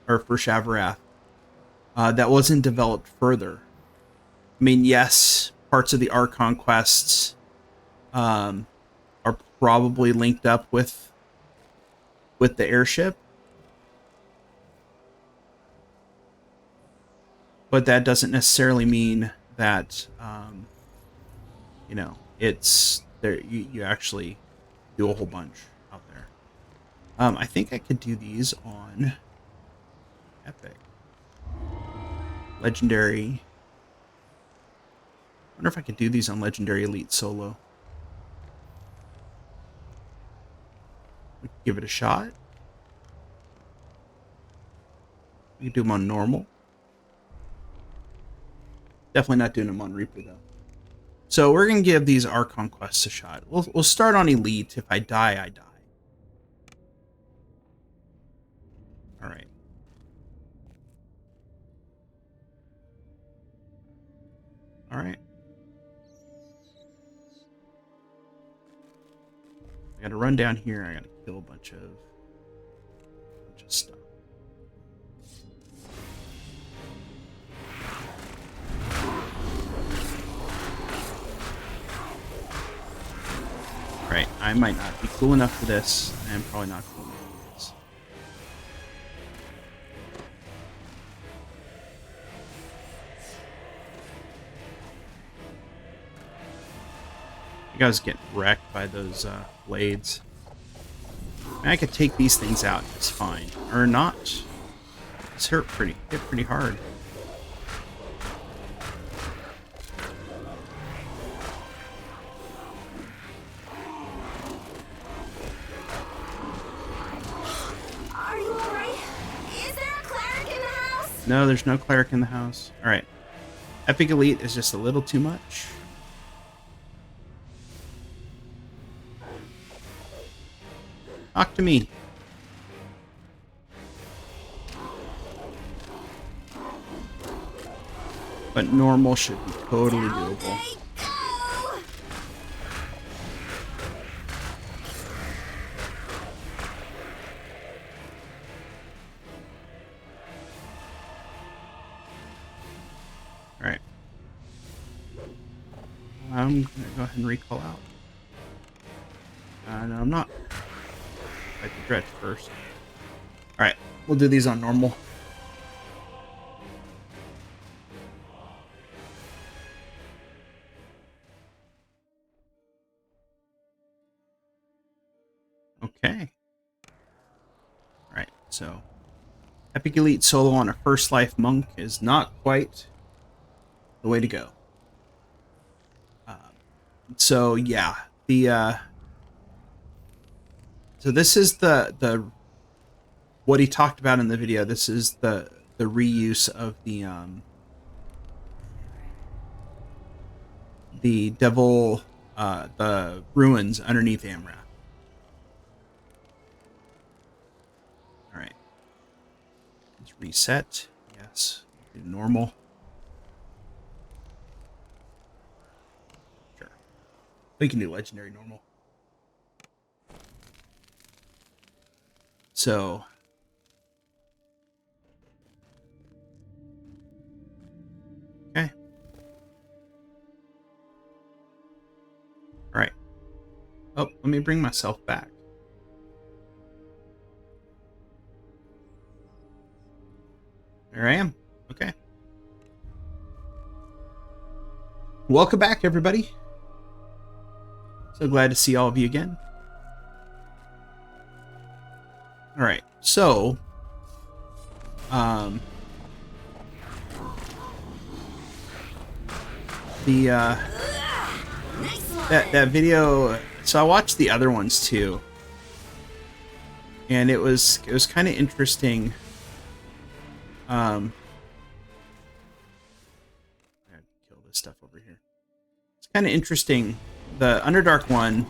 [SPEAKER 1] or for Shavarath, that wasn't developed further. I mean, yes, parts of the Archon quests probably linked up with the airship. But that doesn't necessarily mean that, you know, it's there. You actually do a whole bunch out there. I think I could do these on Epic. Legendary. I wonder if I could do these on Legendary Elite Solo. We could give it a shot. We could do them on normal. Definitely not doing them on Reaper though. So we're gonna give these Archon quests a shot. We'll start on Elite. If I die, I die. All right. All right. I gotta run down here. I gotta kill a bunch of stuff. Right, I might not be cool enough for this. I am probably not cool enough for this. You guys get wrecked by those blades. I could take these things out. It's fine, or not. It's hit pretty hard.
[SPEAKER 2] Are you alright? Is there a cleric in the house?
[SPEAKER 1] No, there's no cleric in the house. All right, Epic Elite is just a little too much. Talk to me. But normal should be totally doable.
[SPEAKER 2] They go!
[SPEAKER 1] Alright. I'm gonna go ahead and recall out. No, I'm not. I can dredge first. Alright, we'll do these on normal. Okay. Alright, so Epic Elite Solo on a First Life Monk is not quite the way to go. So yeah, so this is the what he talked about in the video. This is the reuse of the devil, the ruins underneath Amrath. All right, let's reset. Yes, do normal. Sure, we can do legendary normal. So okay. All right. Oh, let me bring myself back. There I am. Okay. Welcome back, everybody. So glad to see all of you again. All right. So, that video. So I watched the other ones too, and it was kind of interesting. I gotta kill this stuff over here. It's kind of interesting. The Underdark one,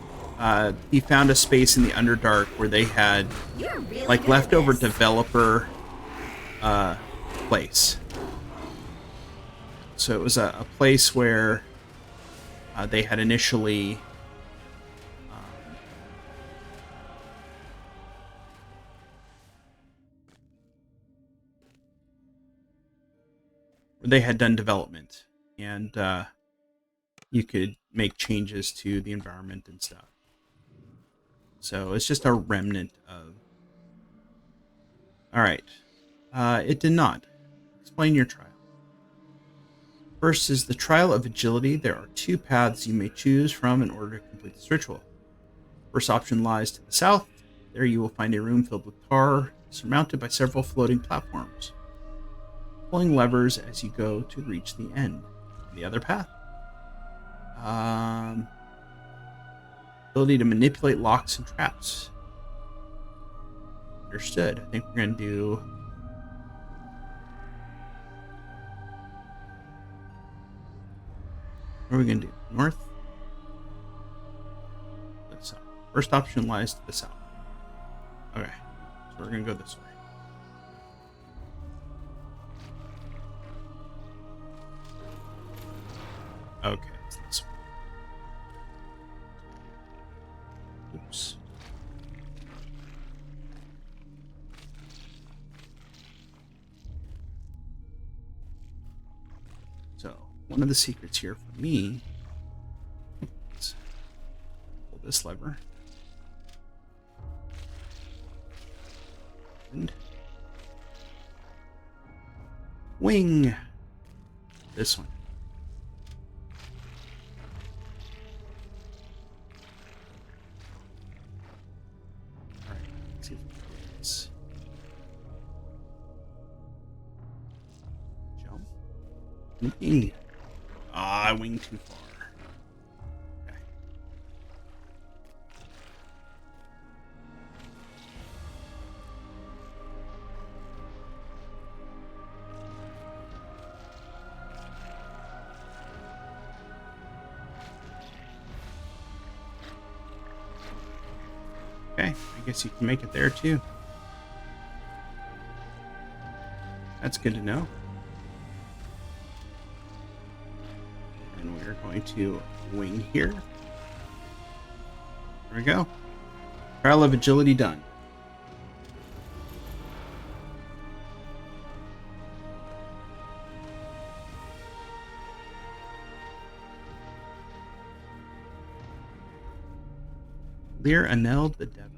[SPEAKER 1] he found a space in the Underdark where they had
[SPEAKER 2] Really
[SPEAKER 1] like leftover developer place. So it was a place where they had initially they had done development, and you could make changes to the environment and stuff. So it's just a remnant of... Alright. It did not. Explain your trial. First is the trial of agility. There are 2 paths you may choose from in order to complete this ritual. First option lies to the south. There you will find a room filled with tar, surmounted by several floating platforms, pulling levers as you go to reach the end. The other path. Ability to manipulate locks and traps. Understood. I think we're going to do... What are we going to do? North? South. First option lies to the south. Okay. So we're going to go this way. Okay, it's this way. Oops. So, one of the secrets here for me is pull this lever. And wing this one. Alright, let's see if we can do this. Jump. Wing. Ah, I winged too far. Okay. Okay, I guess you can make it there too. That's good to know. And we're going to wing here. There we go. Trial of agility done. Lear Anel the Devil.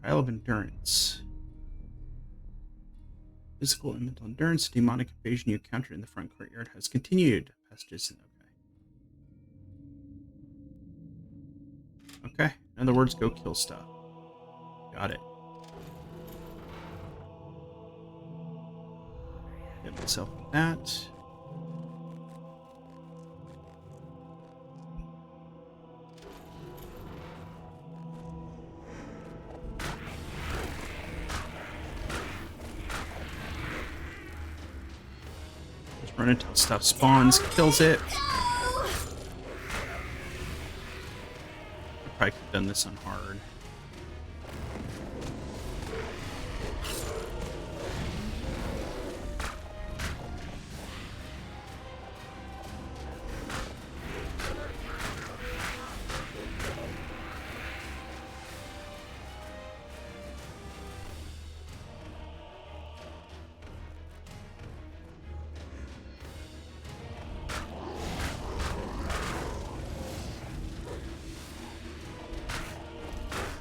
[SPEAKER 1] Trial of endurance. Physical and mental endurance, demonic invasion you encountered in the front courtyard has continued. Passages. Okay. In other words, go kill stuff. Got it. Get myself with that. Run until stuff spawns, kills it. I probably could have done this on hard.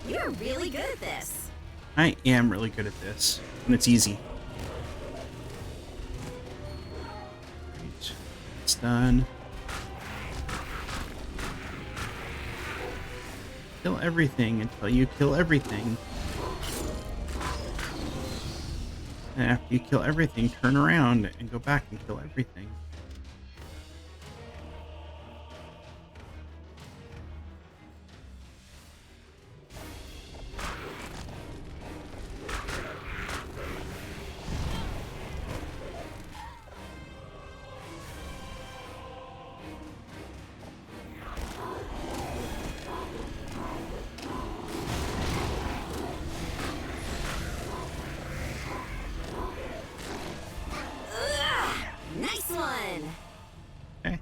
[SPEAKER 2] You're really good at this.
[SPEAKER 1] I am really good at this, and it's easy. Right. It's done. Kill everything until you kill everything. And after you kill everything, turn around and go back and kill everything.
[SPEAKER 2] Nice one.
[SPEAKER 1] Okay.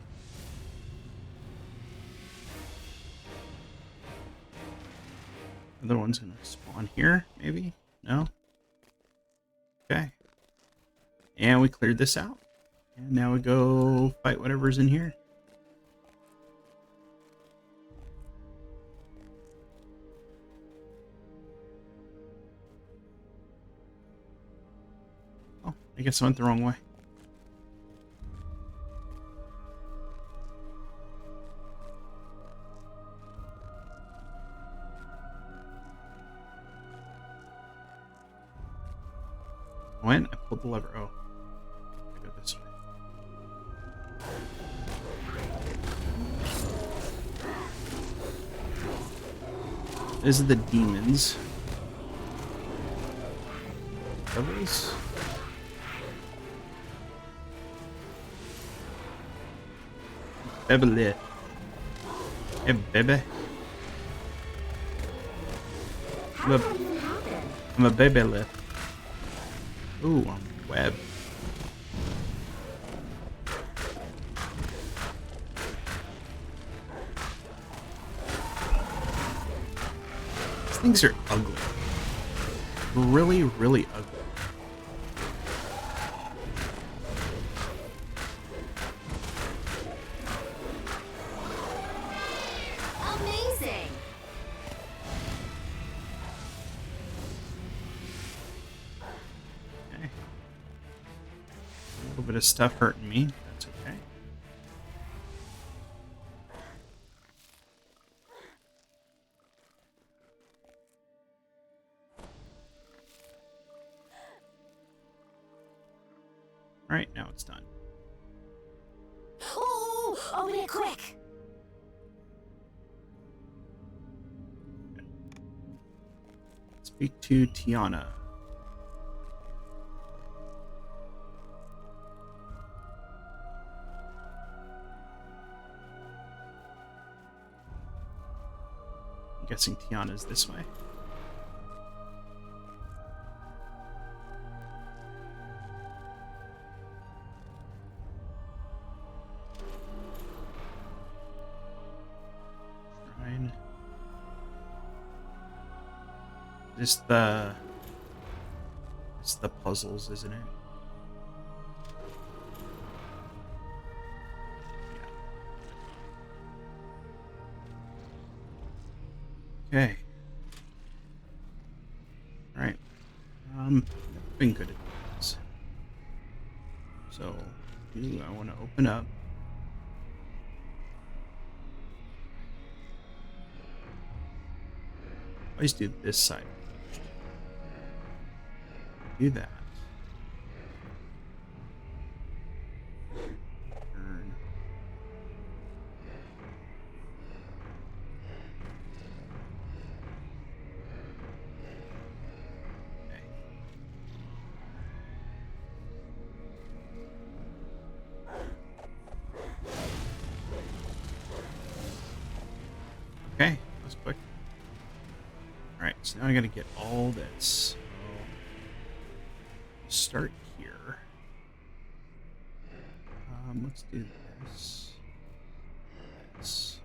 [SPEAKER 1] Other one's gonna spawn here, maybe? No? Okay. And we cleared this out. And now we go fight whatever's in here. I guess I went the wrong way. When I pulled the lever. Oh. I go this way. These are the demons. Devils? Bebele. Hey, baby.
[SPEAKER 2] How did that even happen?
[SPEAKER 1] I'm a baby. Ooh, I'm web. These things are ugly. Really, really ugly.
[SPEAKER 2] Amazing!
[SPEAKER 1] Okay. A little bit of stuff hurting me. That's okay. Alright, now it's done.
[SPEAKER 2] Ooh, open it quick!
[SPEAKER 1] Speak to Tiana. I'm guessing Tiana's this way. Shrine. It's the puzzles, isn't it? Yeah. Okay. Alright. Never been good at this. So, I want to open up. Always do this side first. Do that. Turn. Okay. Okay, that was quick. Alright, so now I gotta get all this. So, start here. Let's do this. This.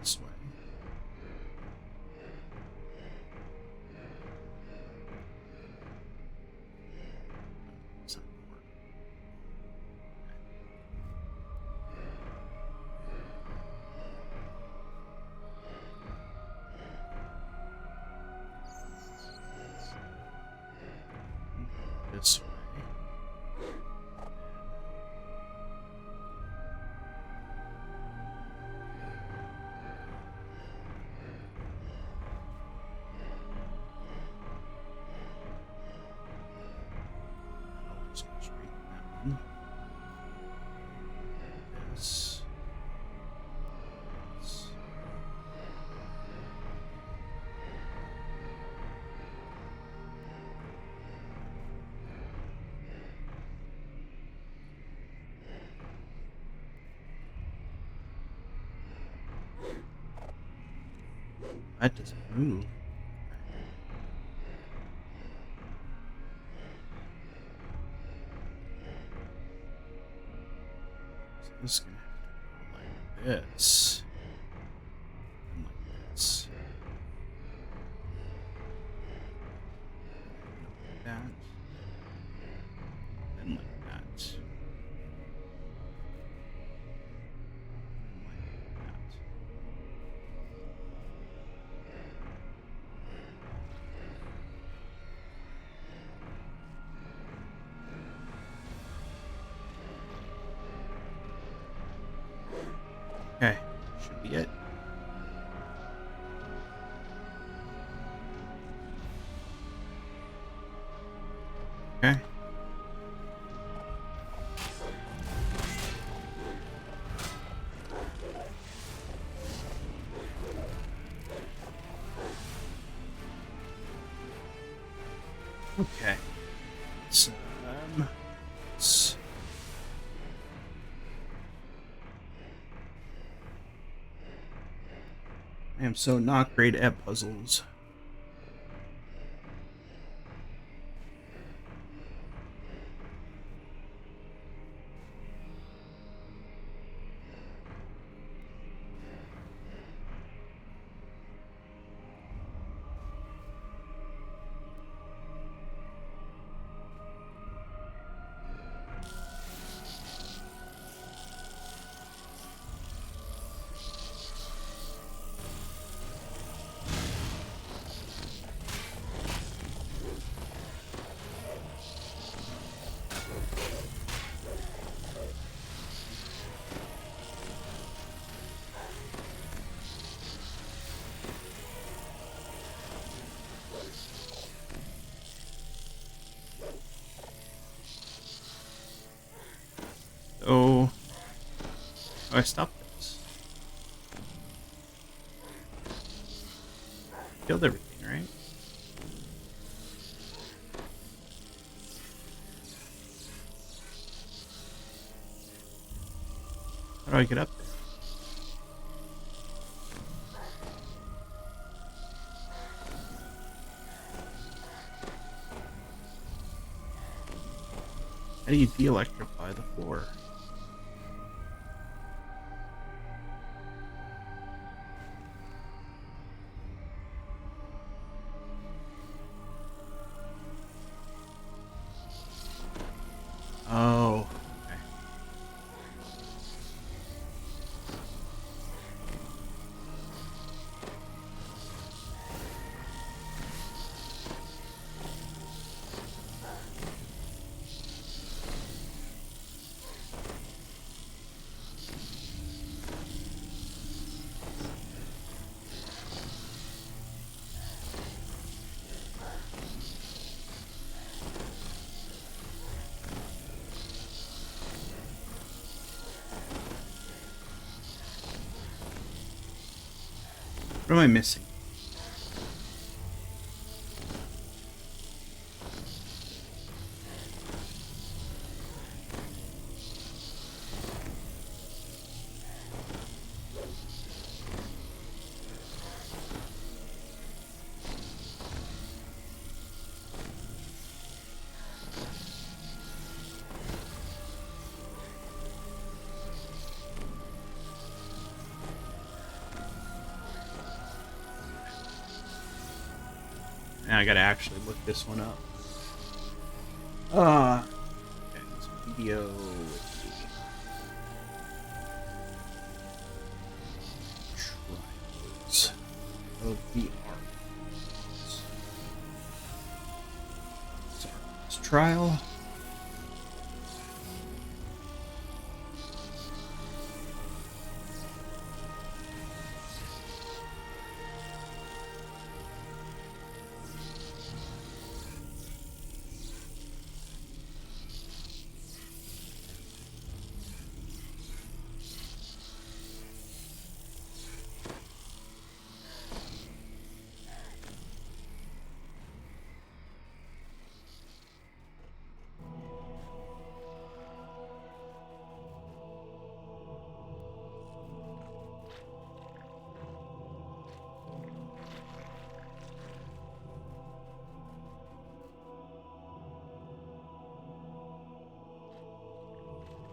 [SPEAKER 1] This way. It's not gonna work. This way. I'll just go straight to that one. This. This. That doesn't move. So this is gonna have to go like this. And like this. Like that. And like that. And like that. Okay. Okay. So, let's- I am so not great at puzzles. Oh, I stopped this. Killed everything, right? How do I get up there? How do you de-electrify the floor? Oh, okay. What am I missing? Now I gotta actually look this one up. Okay, so DDO trials of the art. Sorry, trial.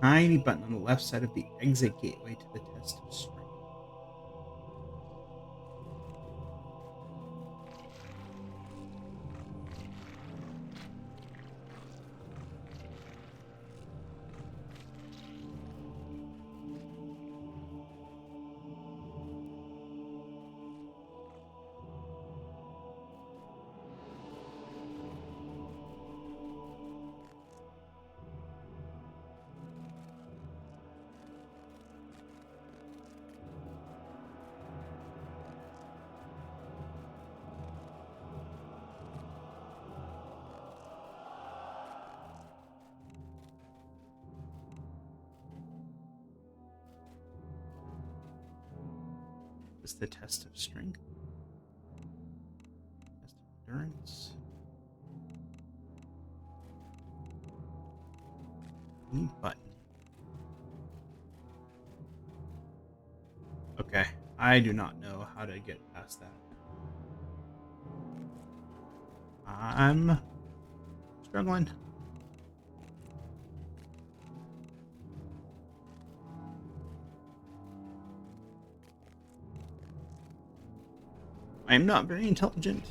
[SPEAKER 1] Tiny button on the left side of the exit gateway to the test of strength. is the test of strength. Test of endurance. E button. Okay, I do not know how to get past that. I'm struggling. I am not very intelligent.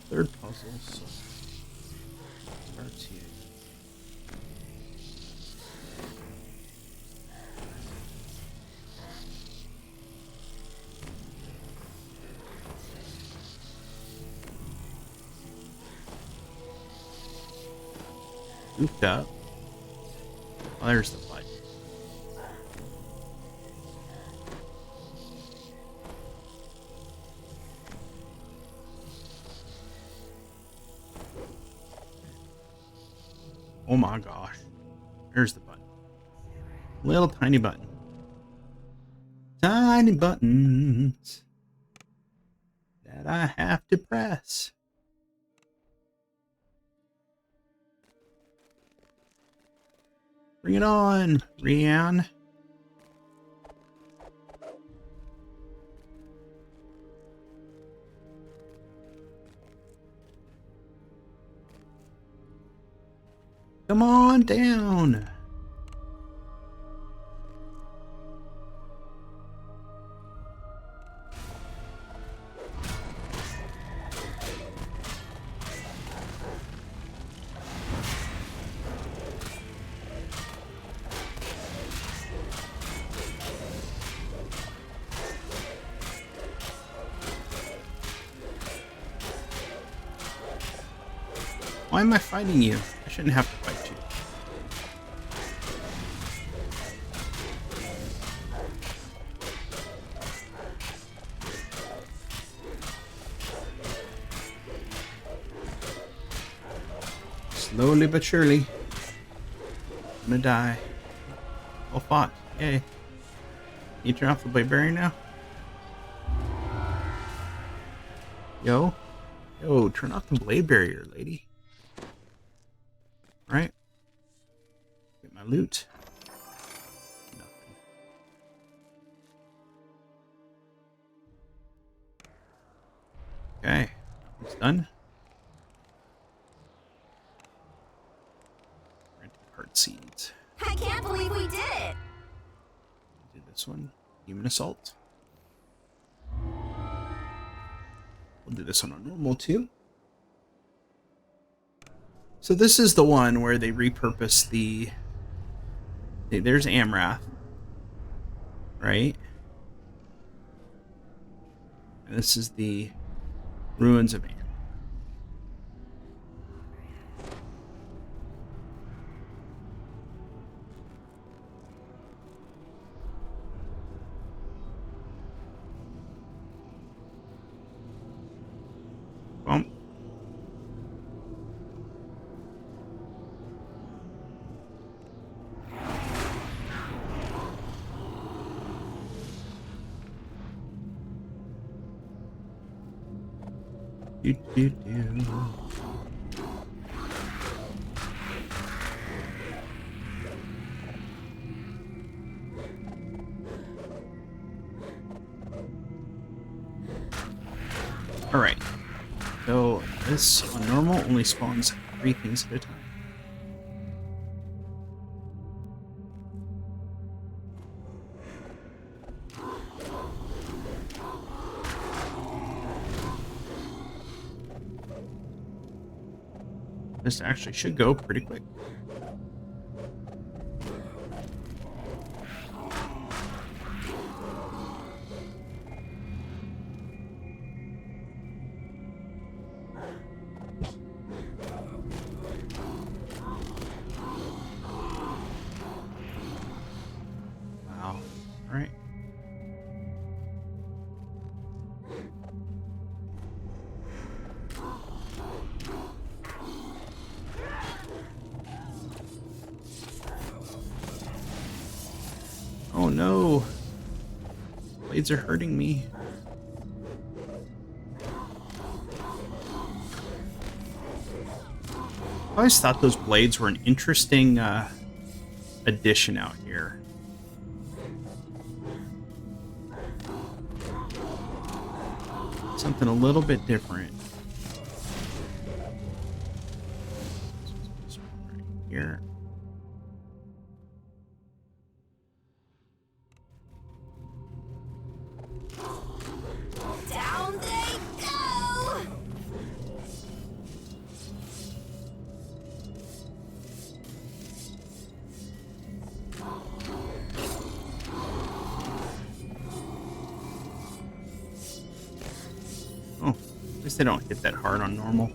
[SPEAKER 1] Third puzzle starts here. Goofed up. Oh, there's the button. Oh my gosh. There's the button. Little tiny button. Tiny buttons that I have to press. Bring it on, Rianne. Come on down. Why am I fighting you? I shouldn't have to fight you. Slowly but surely. I'm gonna die. Oh fuck. Yay. You turn off the blade barrier now? Yo. Yo, turn off the blade barrier, lady. Right? Get my loot. Nothing. Okay. It's done. Heart seeds.
[SPEAKER 2] I can't believe we did it!
[SPEAKER 1] Do this one. Human assault. We'll do this one on normal too. So this is the one where they repurpose the... There's Amrath. Right? And this is the ruins of Amrath. Bump. Do, do, do. All right. So this on normal only spawns 3 things at a time. This actually should go pretty quick. Wow. All right. Oh no. Blades are hurting me. I always thought those blades were an interesting addition out here. Something a little bit different. This one right here.
[SPEAKER 2] Down they go!
[SPEAKER 1] Oh, at least they don't hit that hard on normal.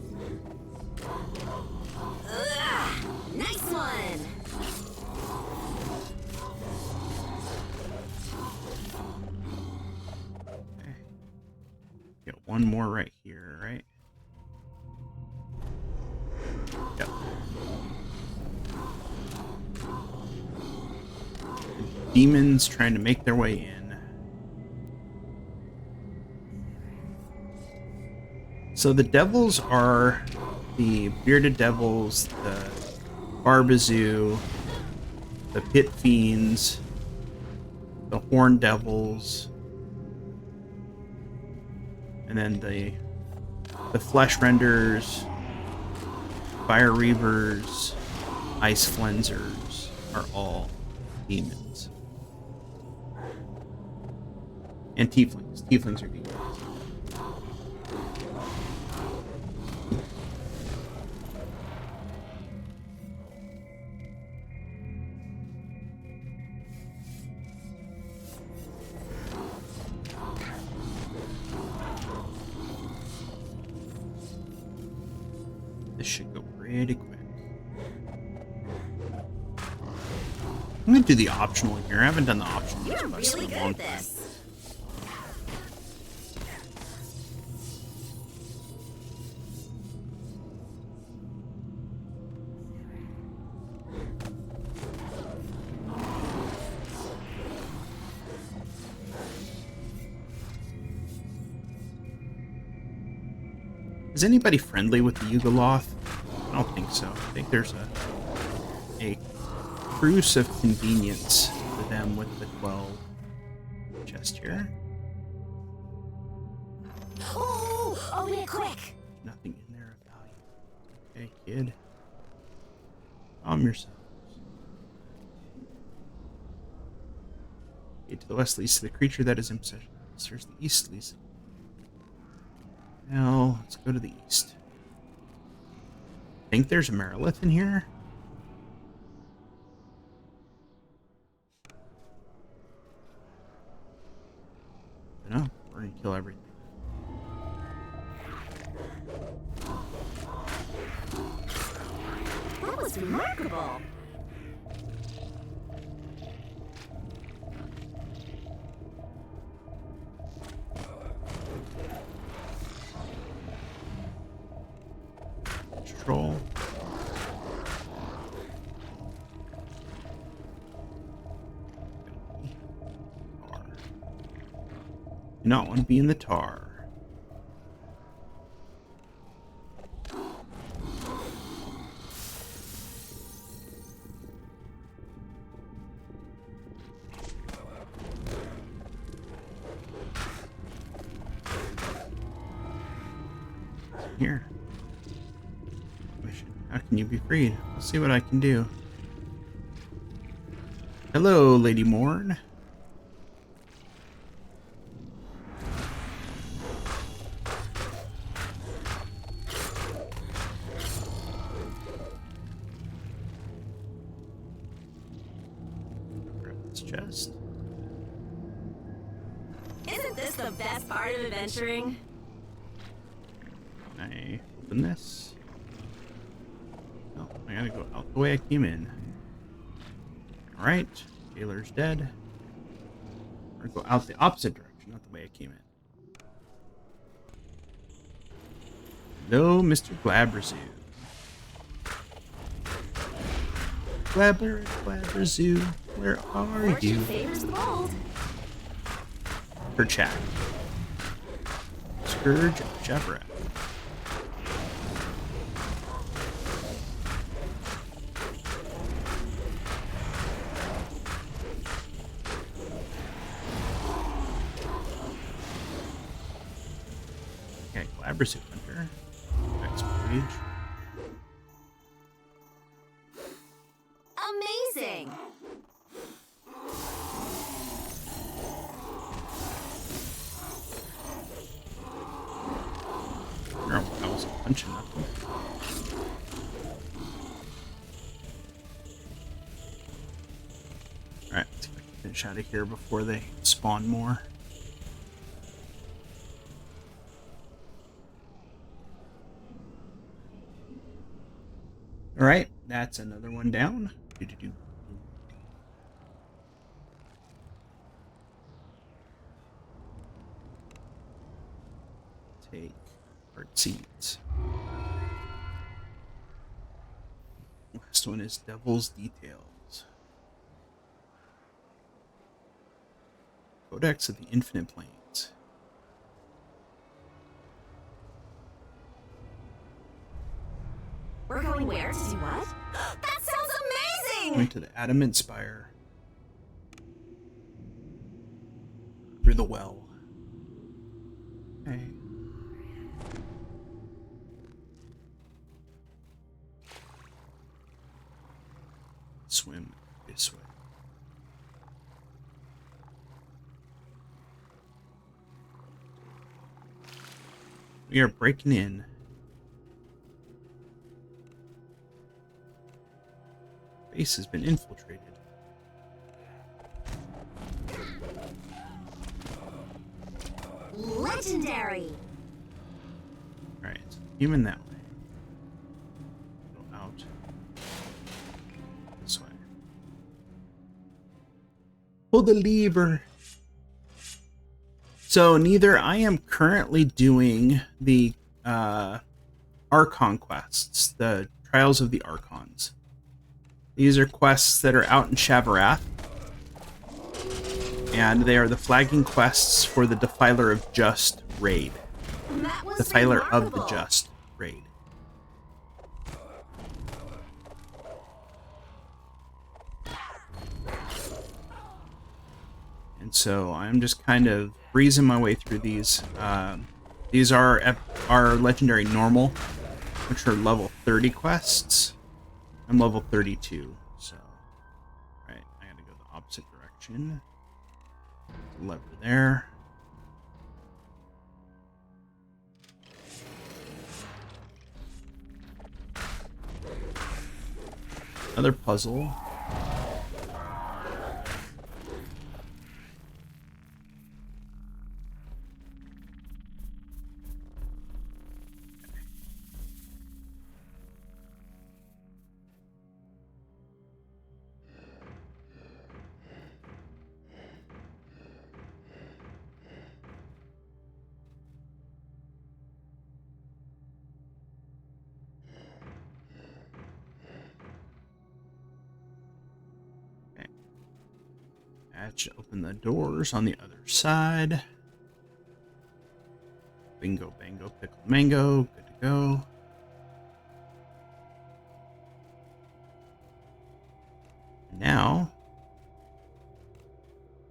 [SPEAKER 2] Nice one!
[SPEAKER 1] Okay. Get one more right here, right? Yep. The demons trying to make their way in. So the devils are the bearded devils, the Barbazoo, the pit fiends, the horned devils, and then the flesh renders, fire reavers, ice flensers are all demons. And tieflings. Tieflings are demons. This should go pretty quick. I'm gonna do the optional here. I haven't done the optional
[SPEAKER 2] You're
[SPEAKER 1] quest
[SPEAKER 2] really
[SPEAKER 1] in a
[SPEAKER 2] good
[SPEAKER 1] long
[SPEAKER 2] at
[SPEAKER 1] time.
[SPEAKER 2] this.
[SPEAKER 1] Is anybody friendly with the Yugoloth? I don't think so. I think there's a truce of convenience for them with the 12 chest here.
[SPEAKER 2] Oh, open it quick!
[SPEAKER 1] Nothing in there of value. Okay, kid. Calm yourselves. Okay, to the west leads to the creature that is in possession. There's the east leads. Now, let's go to the east. I think there's a Merilith in here. I don't know. We're gonna kill everything.
[SPEAKER 2] That was remarkable.
[SPEAKER 1] Troll. Tar. Do not want to be in the tar. Here. How can you be freed? Let's see what I can do. Hello, Lady Morn. chest.
[SPEAKER 2] Isn't this the best part of adventuring?
[SPEAKER 1] Can I open this? No, I gotta go out the way I came in. Alright, Taylor's dead. Or go out the opposite direction, not the way I came in. Hello, Mr. Glabrazoo. Glabrazoo, where are
[SPEAKER 2] Fortune
[SPEAKER 1] you?
[SPEAKER 2] favors the bold.
[SPEAKER 1] Perchak. Scourge of Shavarath. Okay, Glabrazoo Hunter. Next page.
[SPEAKER 2] Amazing!
[SPEAKER 1] I was punching nothing. Alright, let's see if I can finish out of here before they spawn more. Alright, that's another one down. Do-do-do. Take heart seeds. Last one is Devil's Details. Codex of the Infinite Planes.
[SPEAKER 2] We're going where to do what? That sounds amazing!
[SPEAKER 1] Going to the Adamant Spire. Through the well. Okay. Swim this way. We are breaking in. Base has been infiltrated.
[SPEAKER 2] Legendary!
[SPEAKER 1] Alright, human that way. Go out. This way. Pull the lever. So neither I am currently doing the Archon quests, the Trials of the Archons. These are quests that are out in Shavarath. And they are the flagging quests for the Defiler of Just raid.
[SPEAKER 2] That was
[SPEAKER 1] Defiler of the
[SPEAKER 2] remarkable.
[SPEAKER 1] Just raid. And so I'm just kind of breezing my way through these. These are legendary normal, which are level 30 quests. I'm level 32, so right, I gotta go the opposite direction. Lever there. Another puzzle. That should open the doors on the other side. Bingo, bango, pickle, mango. Good to go. Now,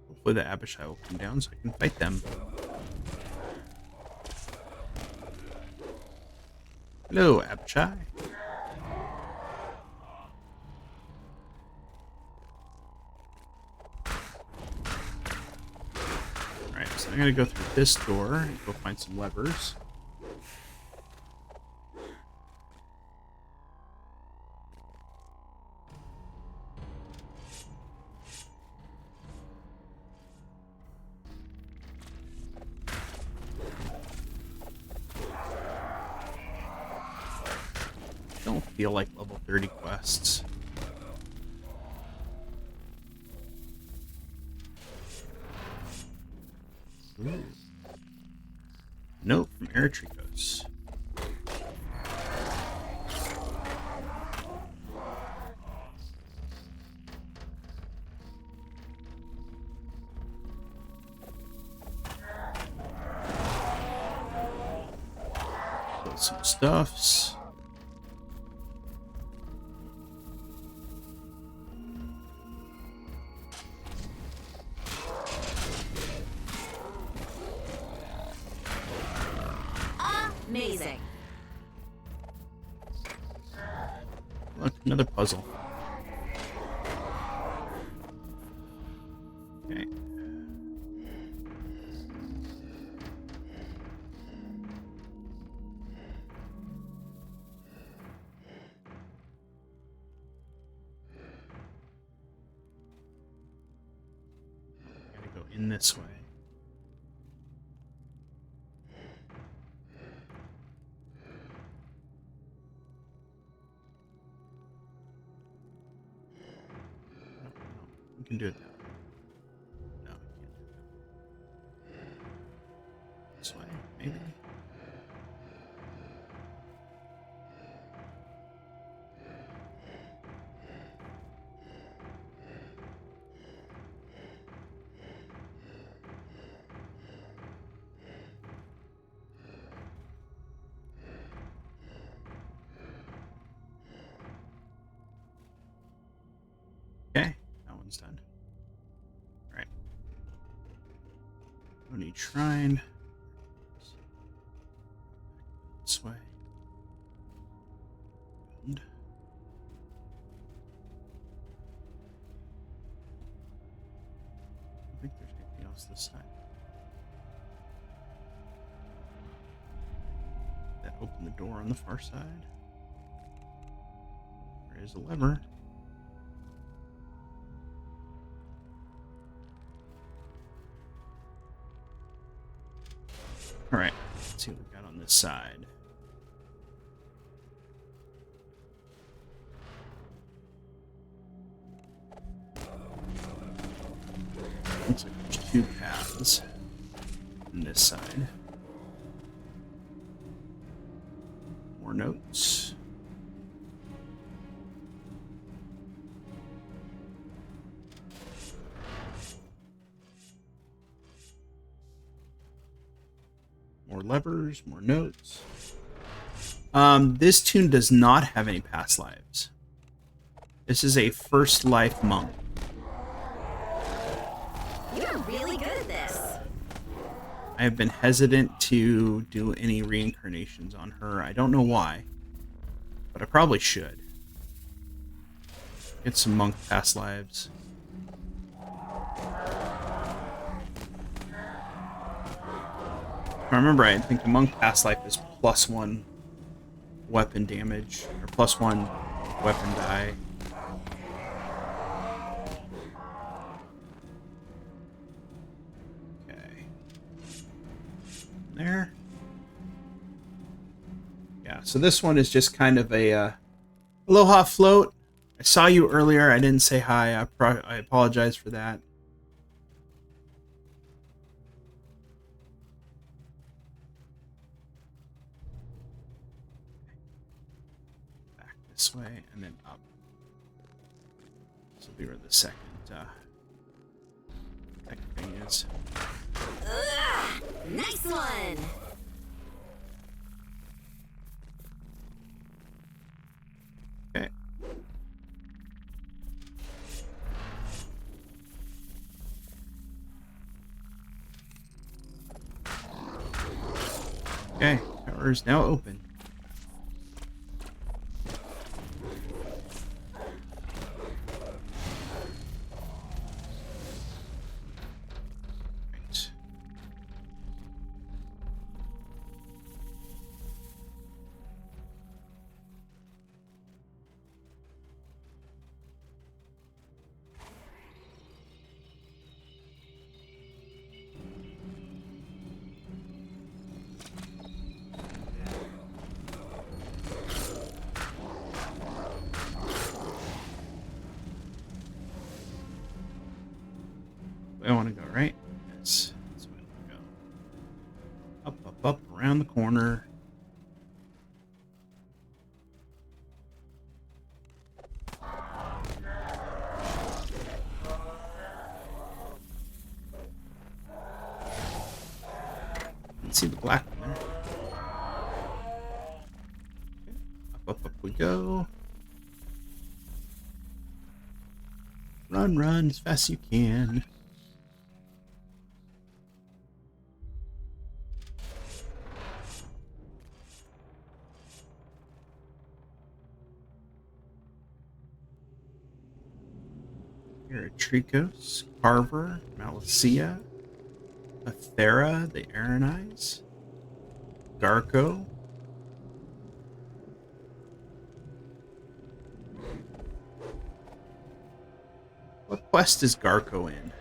[SPEAKER 1] hopefully the Abishai will come down so I can fight them. Hello, Abishai. Alright, so I'm going to go through this door and go find some levers. feel like level 30 quests. Ooh. Note from Eritricos. Some stuffs.
[SPEAKER 2] Amazing.
[SPEAKER 1] Look, another puzzle. Okay. Gotta go in this way. We can do it that way. No, we can't do it. This way, maybe. Okay, that one's done. All right. No need shrine. This way. And I don't think there's anything else this side. That opened the door on the far side. There is a lever. All right, let's see what we got on this side. Looks like there's two paths on this side. More notes. More levers, more notes. This tune does not have any past lives. This is a first life monk.
[SPEAKER 2] You're really good at this.
[SPEAKER 1] I have been hesitant to do any reincarnations on her. I don't know why, but I probably should. Get some monk past lives. If I remember right, I think the monk past life is +1 weapon damage, or +1 weapon die. Okay. There. Yeah, so this one is just kind of a aloha float. I saw you earlier. I didn't say hi. I apologize for that. Back this way and then up. This will be where the second thing is.
[SPEAKER 2] Ugh, nice one.
[SPEAKER 1] Okay. Okay, tower is now open. Right. That's the way to go. Up, up, up, around the corner. Let's see the black one there. Up, up, up we go. Run, run as fast as you can. Here are Tricos, Carver, Malicia, Athera, the Aranize, Garco. What quest is Garco in?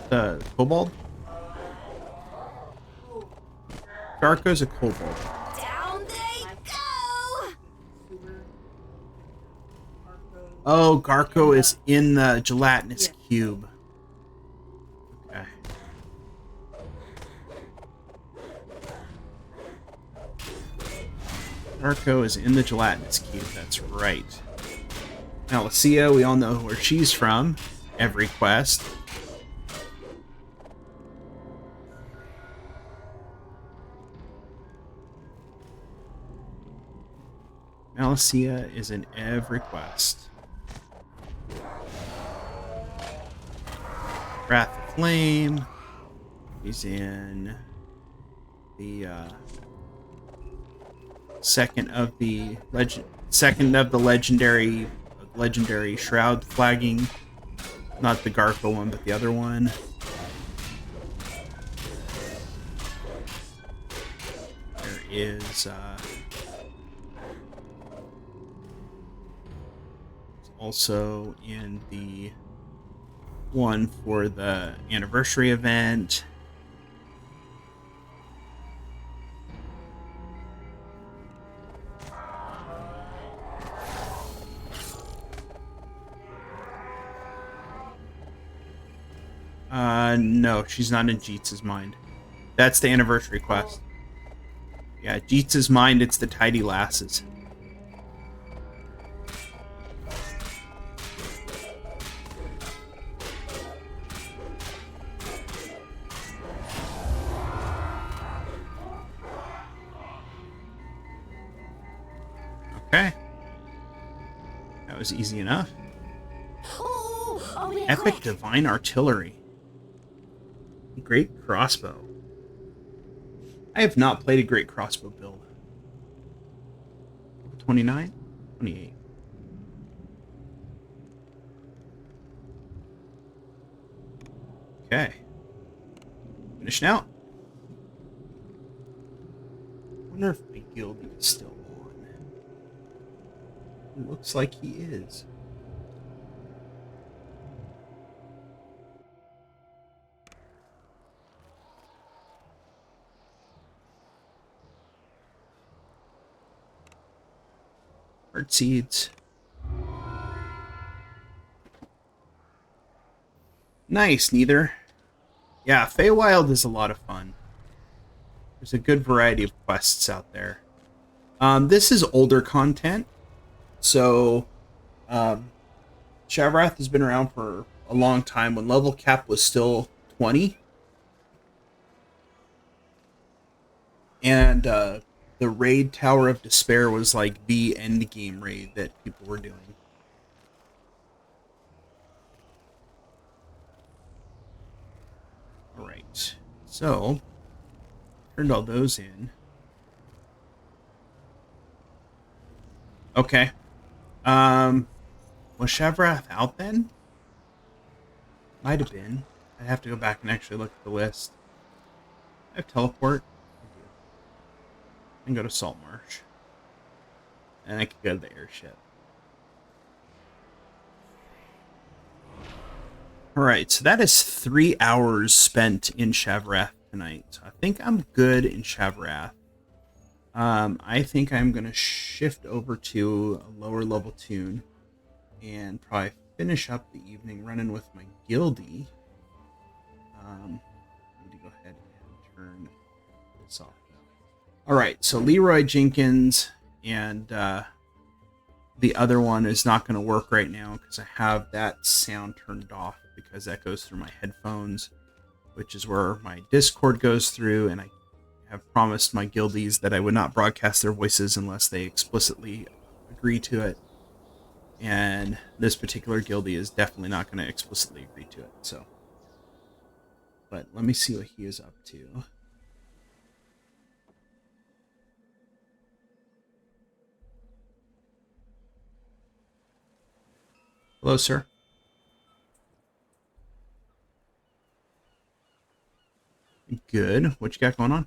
[SPEAKER 1] The Kobold? Garco's a Kobold.
[SPEAKER 2] Down they go!
[SPEAKER 1] Oh, Garco is in the gelatinous cube. Okay. Garco is in the gelatinous cube, that's right. Now, Lucia, we all know where she's from. Every quest. Malicia is in every quest. Wrath of Flame. He's in the second of the legendary shroud flagging. Not the Garco one, but the other one. There is also in the one for the anniversary event. No, she's not in Jeetz's mind. That's the anniversary quest. Yeah, Jeetz's mind, it's the tidy lasses. Okay. That was easy enough.
[SPEAKER 2] Oh, yeah,
[SPEAKER 1] Epic
[SPEAKER 2] quick.
[SPEAKER 1] Divine Artillery. Great Crossbow. I have not played a Great Crossbow build. 29? 28. Okay. Finishing out. Wonder if my guild is still on. It looks like he is. Heart seeds. Nice, neither. Yeah, Feywild is a lot of fun. There's a good variety of quests out there. This is older content. So, Shavarath has been around for a long time when level cap was still 20. And the raid Tower of Despair was like the end game raid that people were doing. Alright, so turned all those in. Okay. Was Shavarath out then? Might have been. I'd have to go back and actually look at the list. I have teleport. And go to Salt Marsh. And I could go to the airship. Alright, so that is 3 hours spent in Shavarath tonight. So I think I'm good in Shavarath. I think I'm going to shift over to a lower level tune and probably finish up the evening running with my guildie. I need to go ahead and turn this off now. All right, so Leroy Jenkins and the other one is not going to work right now because I have that sound turned off because that goes through my headphones, which is where my Discord goes through, and I have promised my guildies that I would not broadcast their voices unless they explicitly agree to it. And this particular guildie is definitely not going to explicitly agree to it. So, but let me see what he is up to. Hello, sir. Good. What you got going on?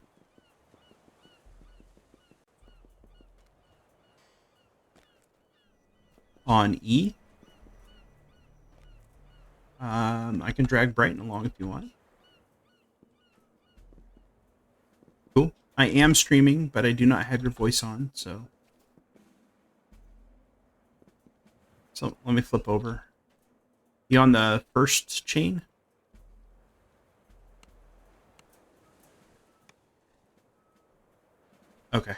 [SPEAKER 1] On E? I can drag Brighton along if you want. Cool. I am streaming, but I do not have your voice on, so... So, let me flip over. You on the first chain? Okay.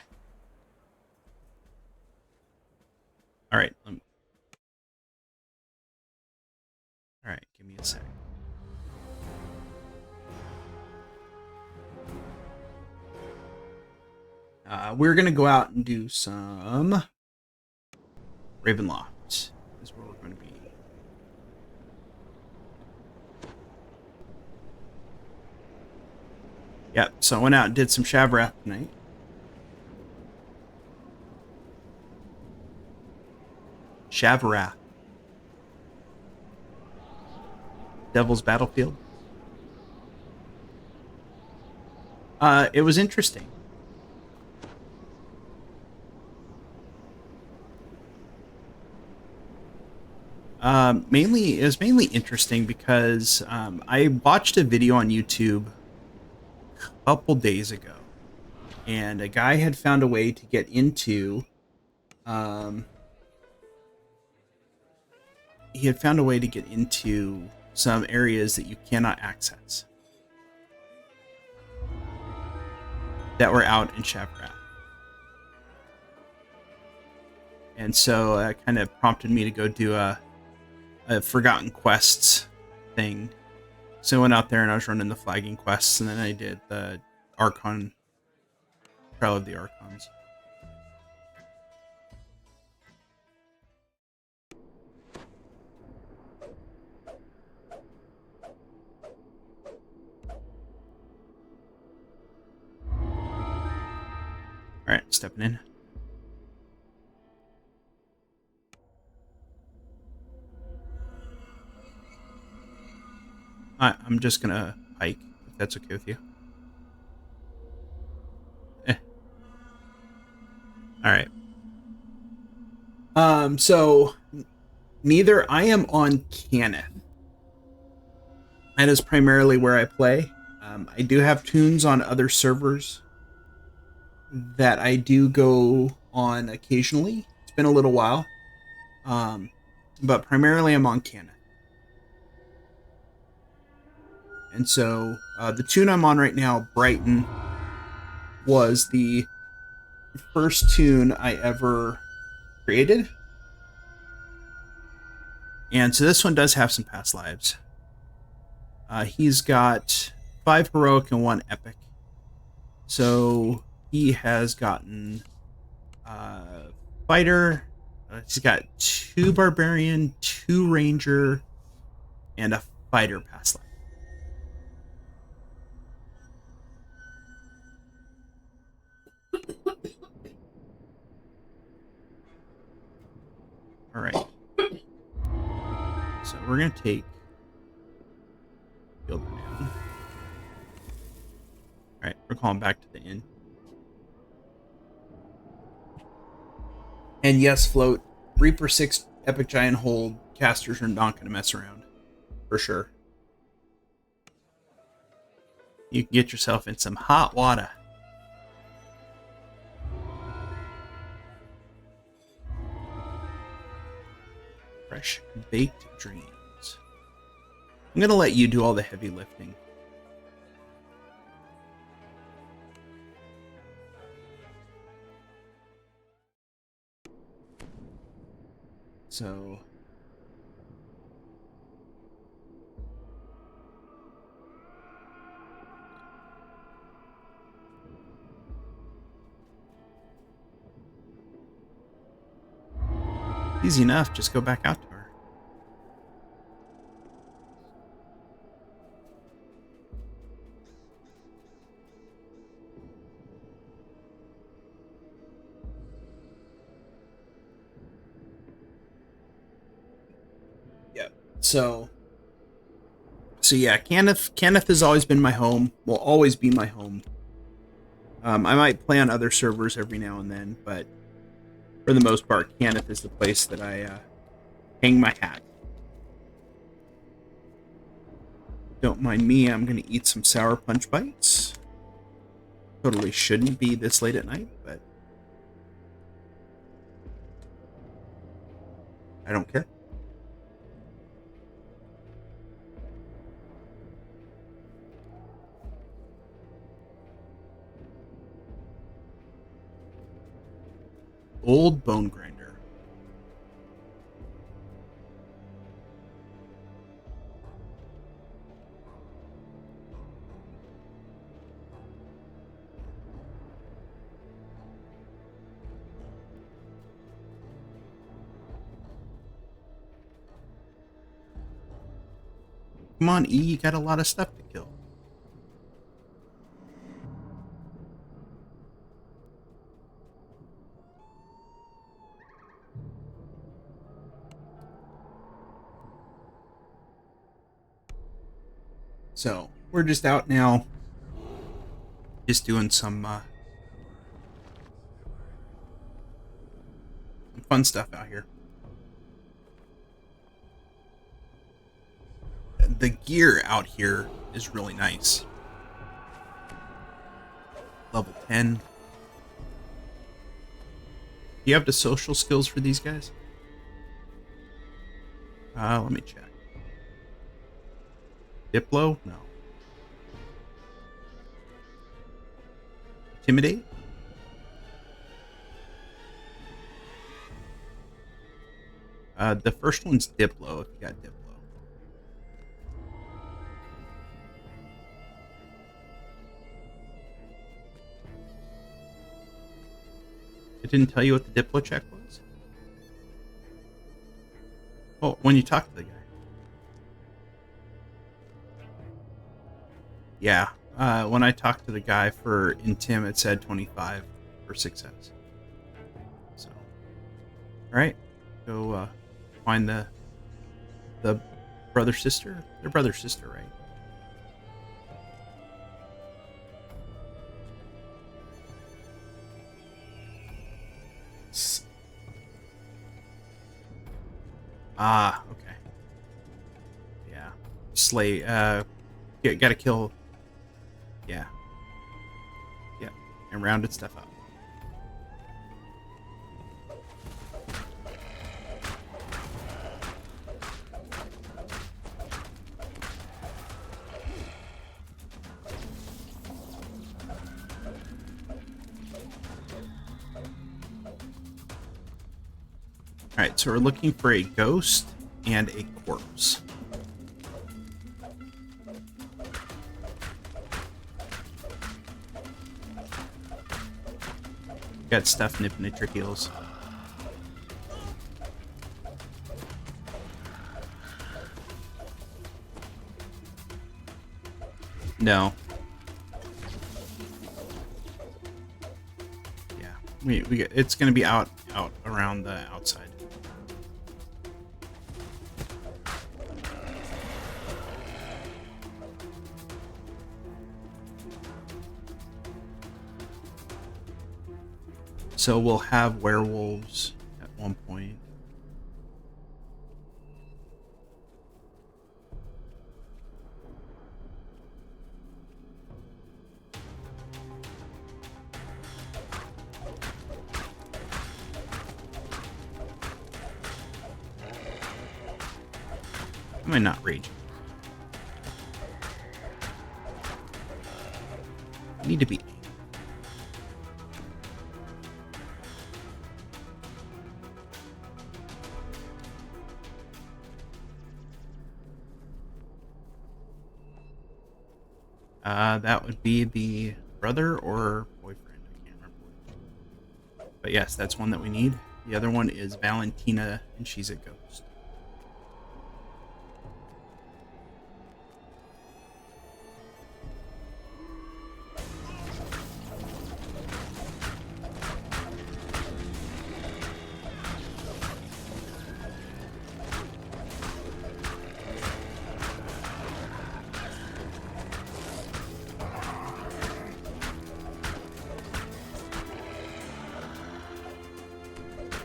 [SPEAKER 1] Alright. Alright, give me a sec. We're going to go out and do some Ravenloft is where we're going to be. Yep, so I went out and did some Shavarath tonight. Shavarath. Devil's Battlefield. It was interesting. It was mainly interesting because I watched a video on YouTube a couple days ago, and a guy had found a way to get into some areas that you cannot access that were out in Shavarath. And so that kind of prompted me to go do a Forgotten Quests thing. So I went out there and I was running the flagging quests, and then I did the Archon, Trial of the Archons. Alright, stepping in. I'm just gonna hike, if that's okay with you. Alright. So neither I am on Cannith. That is primarily where I play. I do have tunes on other servers that I do go on occasionally. It's been a little while. But primarily I'm on Cannith. And so the tune I'm on right now, Brighton, was the first tune I ever created. And so this one does have some past lives. He's got 5 heroic and 1 epic. So he has gotten fighter. He's got 2 barbarian, 2 ranger, and a fighter past life. All right. So we're gonna take Guild down. All right, we're calling back to the inn. And yes, Float, Reaper 6 Epic Giant Hold casters are not going to mess around. For sure. You can get yourself in some hot water. Fresh baked dreams. I'm gonna let you do all the heavy lifting. So easy enough, just go back out to her. Yep. So yeah, Cannith has always been my home, will always be my home. I might play on other servers every now and then, but for the most part, Cannith is the place that I hang my hat. Don't mind me, I'm going to eat some sour punch bites. Totally shouldn't be this late at night, but I don't care. Old bone grinder. Come on, E, you got a lot of stuff to kill. So, we're just out now, just doing some fun stuff out here. The gear out here is really nice. Level 10. Do you have the social skills for these guys? Let me check. Diplo? No. Intimidate? The first one's Diplo, if you got Diplo. It didn't tell you what the Diplo check was? Oh, when you talk to the guy. Yeah, when I talked to the guy for Intim, it said 25 for success. So, all right, go find the brother sister. They're brother sister, right? Ah, okay. Yeah, slay. Gotta kill. Yeah. Yeah. And rounded stuff up. Alright, so we're looking for a ghost and a corpse. Got stuff nipping at your heels. No. Yeah, it's gonna be out around the outside. So we'll have werewolves at one point. Am I not raging? I need to be. That would be the brother or boyfriend. I can't remember which. But yes, that's one that we need. The other one is Valentina, and she's a ghost.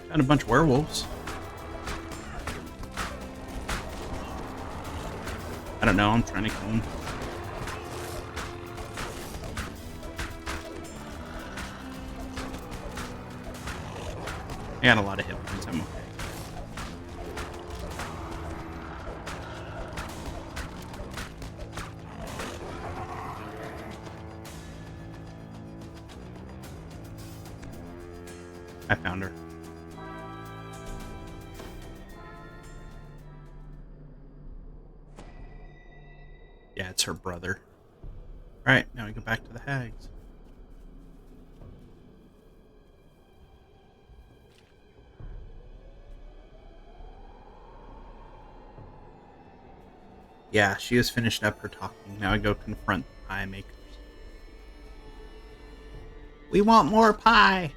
[SPEAKER 1] Found a bunch of werewolves. I don't know, I'm trying to kill them. I got a lot of hit points, I'm okay. I found her. Yeah, it's her brother. Alright, now we go back to the hags. Yeah, she has finished up her talking. Now I go confront the pie makers. We want more pie!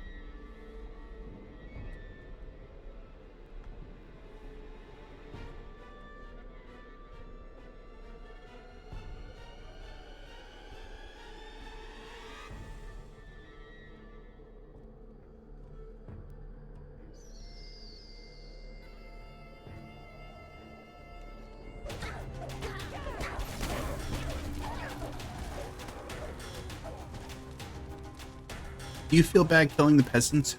[SPEAKER 1] Do you feel bad killing the peasants?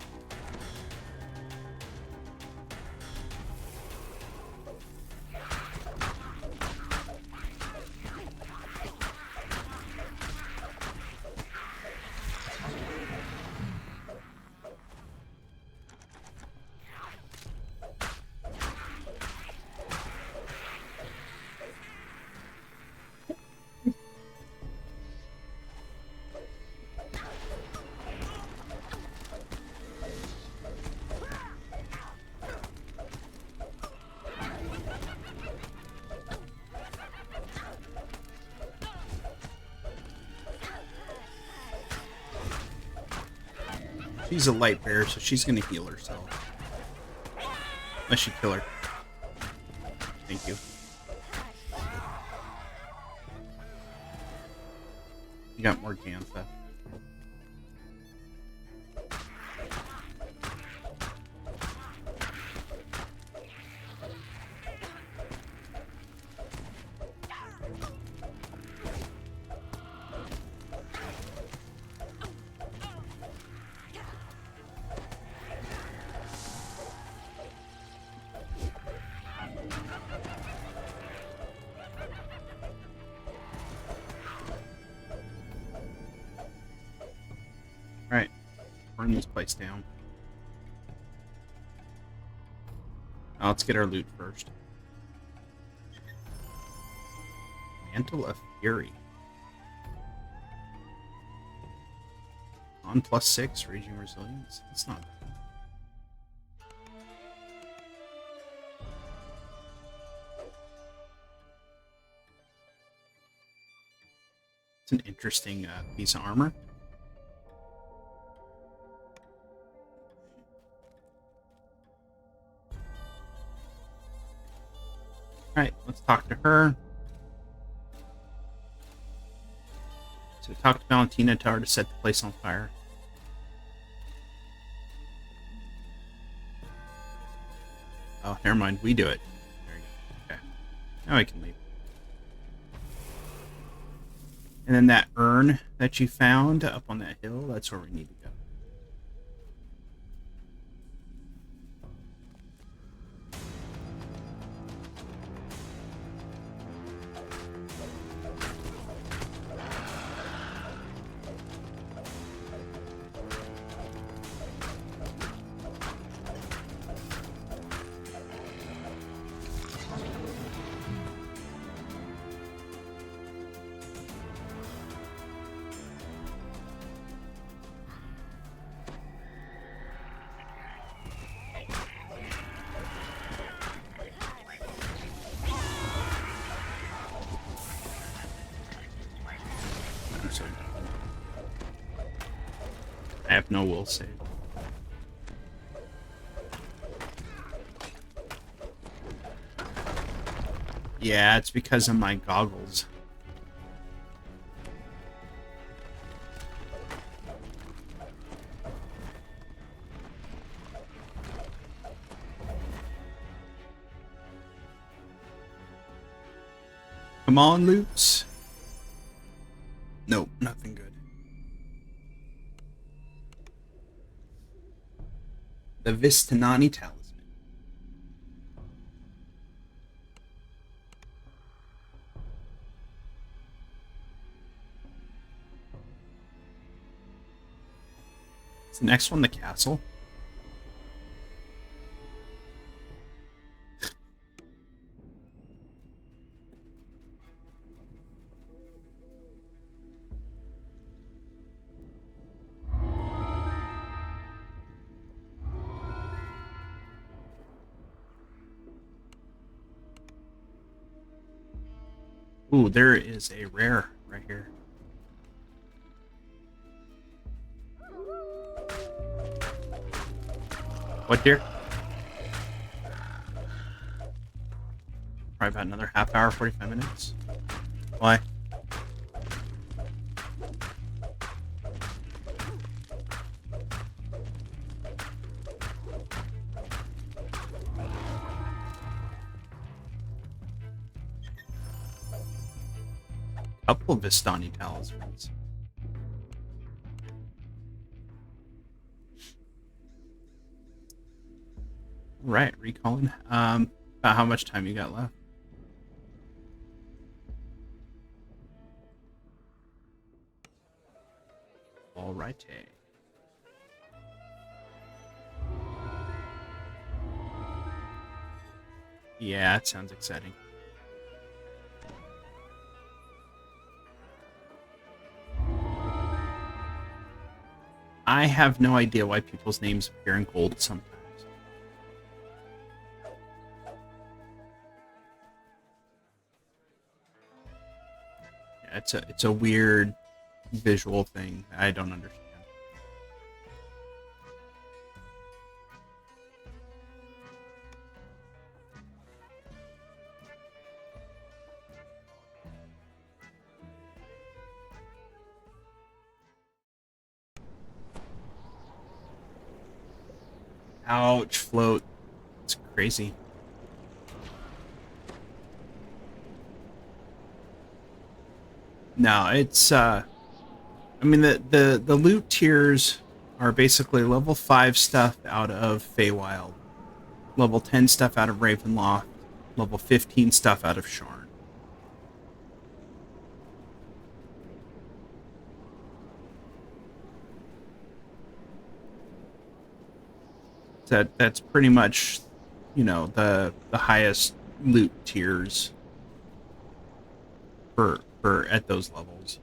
[SPEAKER 1] She's a light bearer, so she's gonna heal herself. Unless you kill her. Thank you. You got more Gantha. Alright, burn this place down. Now let's get our loot first. Mantle of Fury. On +6, Raging Resilience. That's not bad. It's an interesting piece of armor. Alright, let's talk to her. So talk to Valentina, tell her to set the place on fire. Oh, never mind, we do it. There you go. Okay. Now I can leave. And then that urn that you found up on that hill, that's where we need to go. so I have no will save. Yeah, it's because of my goggles. Come on, loops. Nope, nothing good. The Vistanani Talisman. Is the next one the castle? Ooh, there is a rare right here. What, dear? Probably about another half hour, 45 minutes. Why? Couple of Vistani talismans. Right, recalling. About how much time you got left? Alrighty. Yeah, it sounds exciting. I have no idea why people's names appear in gold sometimes. Yeah, it's a weird visual thing I don't understand. Ouch, float. It's crazy. No, it's I mean the loot tiers are basically level 5 stuff out of Feywild, level 10 stuff out of Ravenloft, level 15 stuff out of Sharn. That's pretty much, you know, the highest loot tiers for at those levels.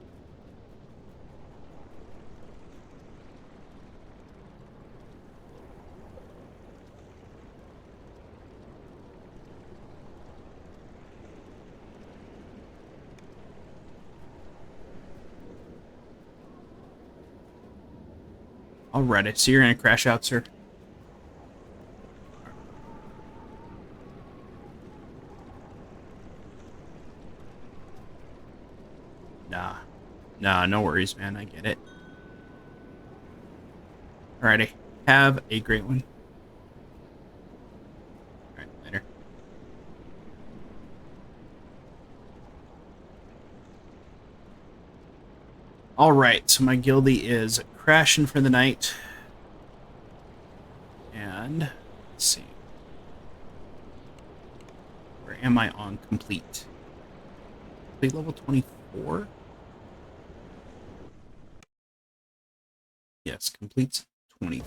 [SPEAKER 1] Alrighty, so you're gonna crash out, sir? Nah, no worries, man. I get it. Alrighty, have a great one. Alright, later. Alright, so my guildie is crashing for the night. And let's see. Where am I on complete? Complete level 24? Yes, completes 24.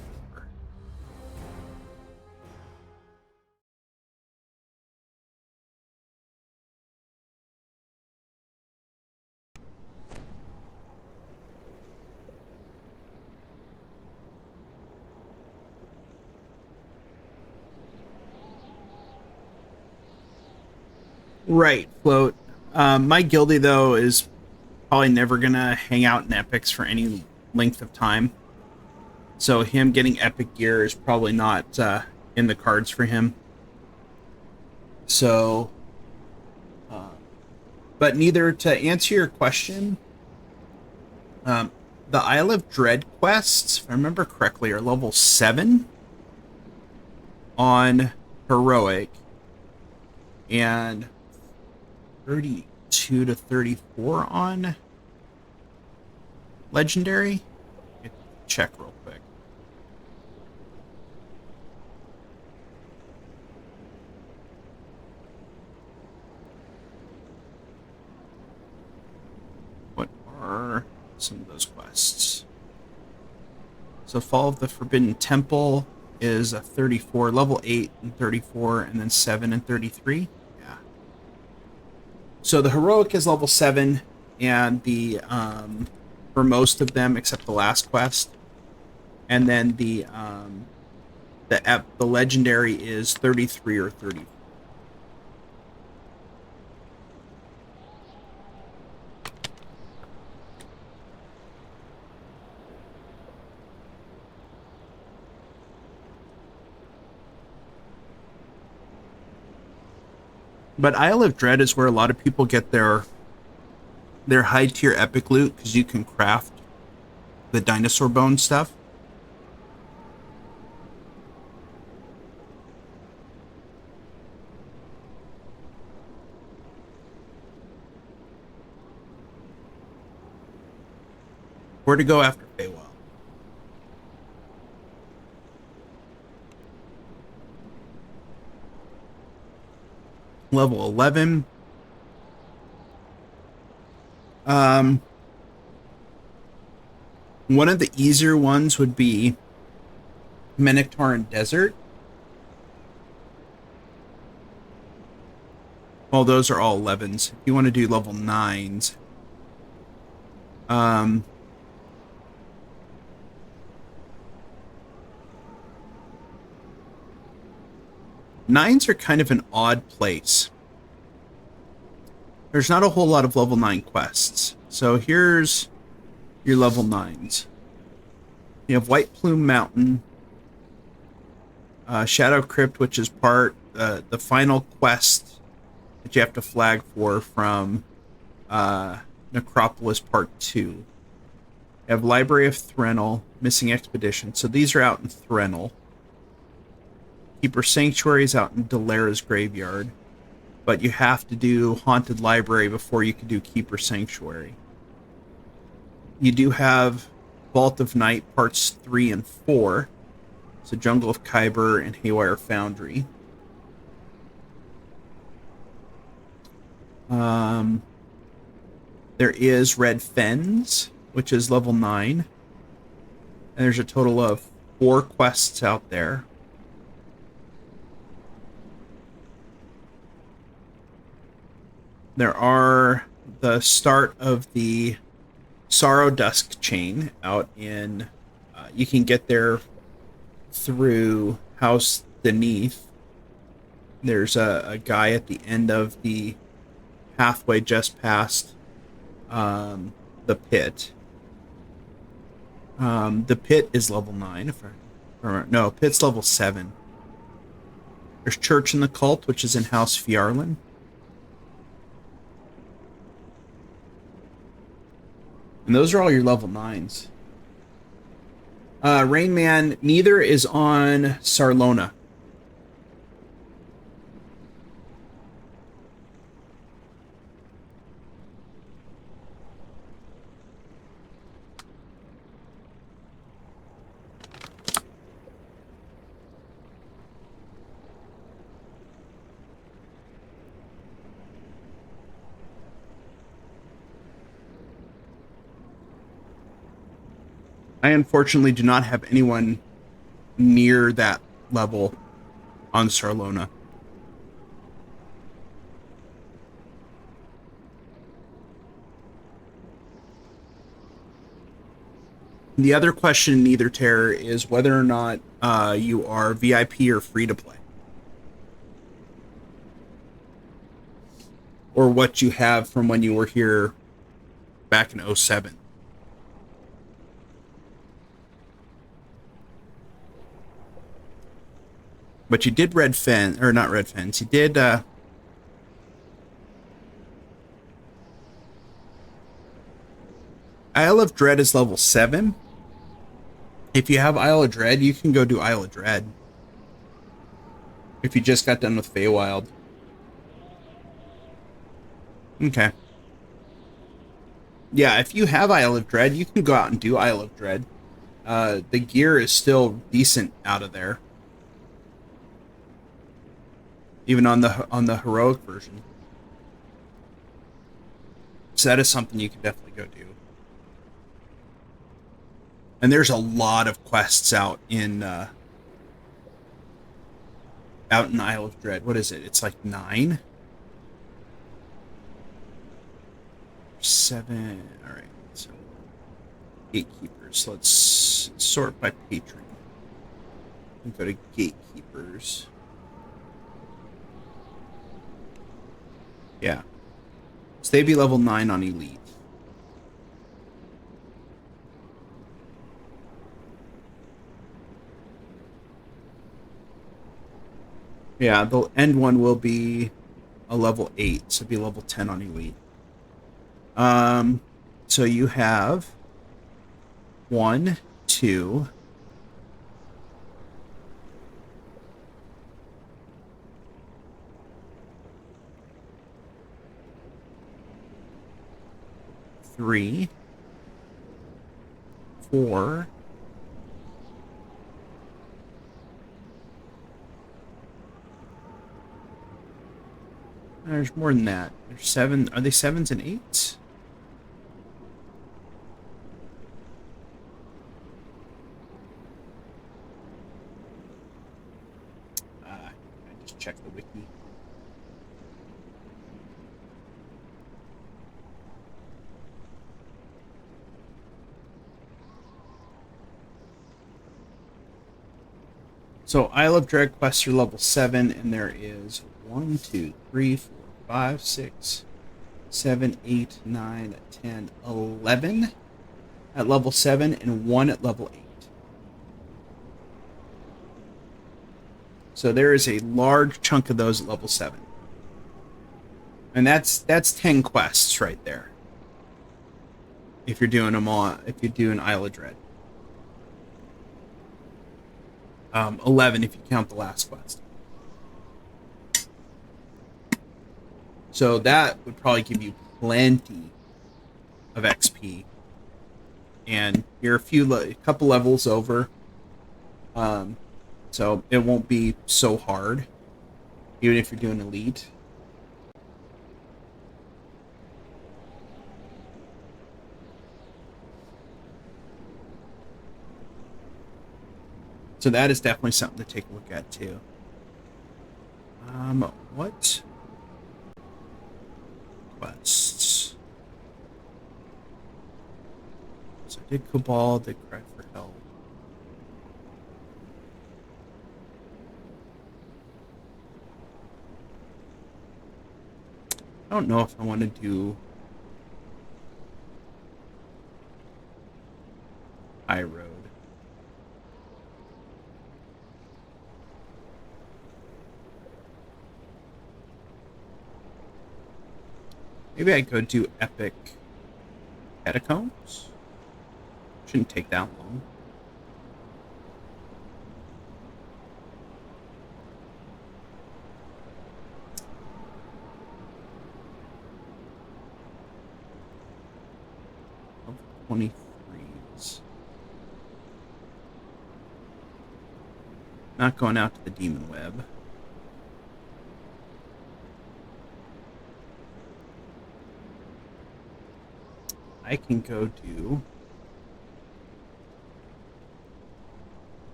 [SPEAKER 1] Right, float. My guildie though is probably never gonna hang out in epics for any length of time. So him getting epic gear is probably not in the cards for him. So, but neither, to answer your question, the Isle of Dread quests, if I remember correctly, are level 7 on heroic and 32 to 34 on legendary. Check real quick. What are some of those quests? So Fall of the Forbidden Temple is a 34, level 8 and 34, and then 7 and 33. Yeah. So the heroic is level 7, and the for most of them except the last quest, and then the legendary is 33 or 30. But Isle of Dread is where a lot of people get their high tier epic loot, because you can craft the dinosaur bone stuff. Where to go after Feywild? Level 11. One of the easier ones would be Menektar Desert. Well, those are all 11s. If you want to do level 9s, nines are kind of an odd place. There's not a whole lot of level 9 quests. So here's your level 9s. You have White Plume Mountain, Shadow Crypt, which is part the final quest that you have to flag for from Necropolis Part 2. You have Library of Threnel, Missing Expedition. So these are out in Threnel. Keeper Sanctuary is out in Dalera's Graveyard, but you have to do Haunted Library before you can do Keeper Sanctuary. You do have Vault of Night Parts 3 and 4, so Jungle of Kyber and Haywire Foundry. There is Red Fens, which is level 9. And there's a total of 4 quests out there. There are the start of the Sorrow Dusk chain out in... you can get there through House Beneath. There's a guy at the end of the pathway just past the pit. The pit is level 9. If I remember. No, pit's level 7. There's Church in the Cult, which is in House Fjarlin. And those are all your level 9s. Rain Man, neither is on Sarlona. I unfortunately do not have anyone near that level on Sarlona. The other question in Neither Terror is whether or not you are VIP or free to play. Or what you have from when you were here back in '07. But you did Red Fen, or not Red Fens. You did Isle of Dread is level 7. If you have Isle of Dread, you can go do Isle of Dread. If you just got done with Feywild. Okay. Yeah, if you have Isle of Dread, you can go out and do Isle of Dread. The gear is still decent out of there. Even on the heroic version. So that is something you can definitely go do. And there's a lot of quests out in Isle of Dread. What is it? It's like 9? 7. All right. So gatekeepers. Let's sort by patron. And go to gatekeepers. Yeah. So they'd be level 9 on elite. Yeah, the end one will be a level 8, so it'll be level 10 on elite. So you have 1, 2, 3, 4, 5. There's more than that. There's 7. Are they 7s and 8s? I just checked the wiki. So Isle of Dread quests are level 7, and there is 1, 2, 3, 4, 5, 6, 7, 8, 9, 10, 11 at level 7, and 1 at level 8. So there is a large chunk of those at level 7. And that's 10 quests right there. If you're doing them all, if you do an Isle of Dread. 11 if you count the last quest. So that would probably give you plenty of XP. And you're a couple levels over. So it won't be so hard. Even if you're doing elite. So that is definitely something to take a look at too. What quests? So I did Cabal, did Cry for Help. I don't know if I want to do High Road. Maybe I go do Epic Catacombs. Shouldn't take that long. Level 23s. Not going out to the Demon Web. I can go do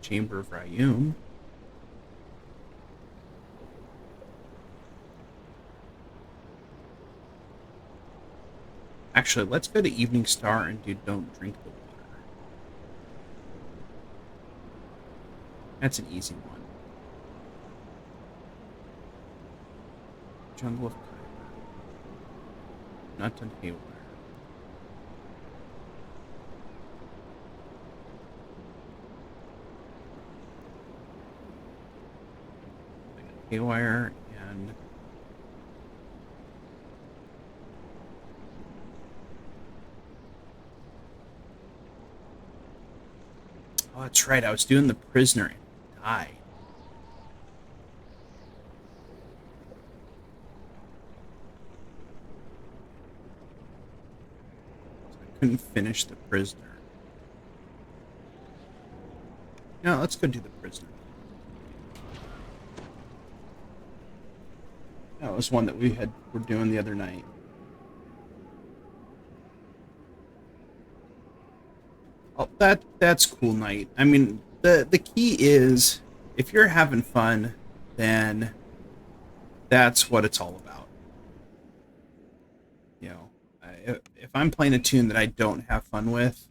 [SPEAKER 1] Chamber of Ryum. Actually, let's go to Evening Star and do Don't Drink the Water. That's an easy one. Jungle of Kyber. Not done Haywire. haywire and oh, that's right. I was doing the prisoner and died. So I couldn't finish the prisoner. No, let's go do the prisoner. That was one that were doing the other night. Oh, that's cool, Knight. I mean, the key is if you're having fun, then that's what it's all about. You know, if I'm playing a tune that I don't have fun with,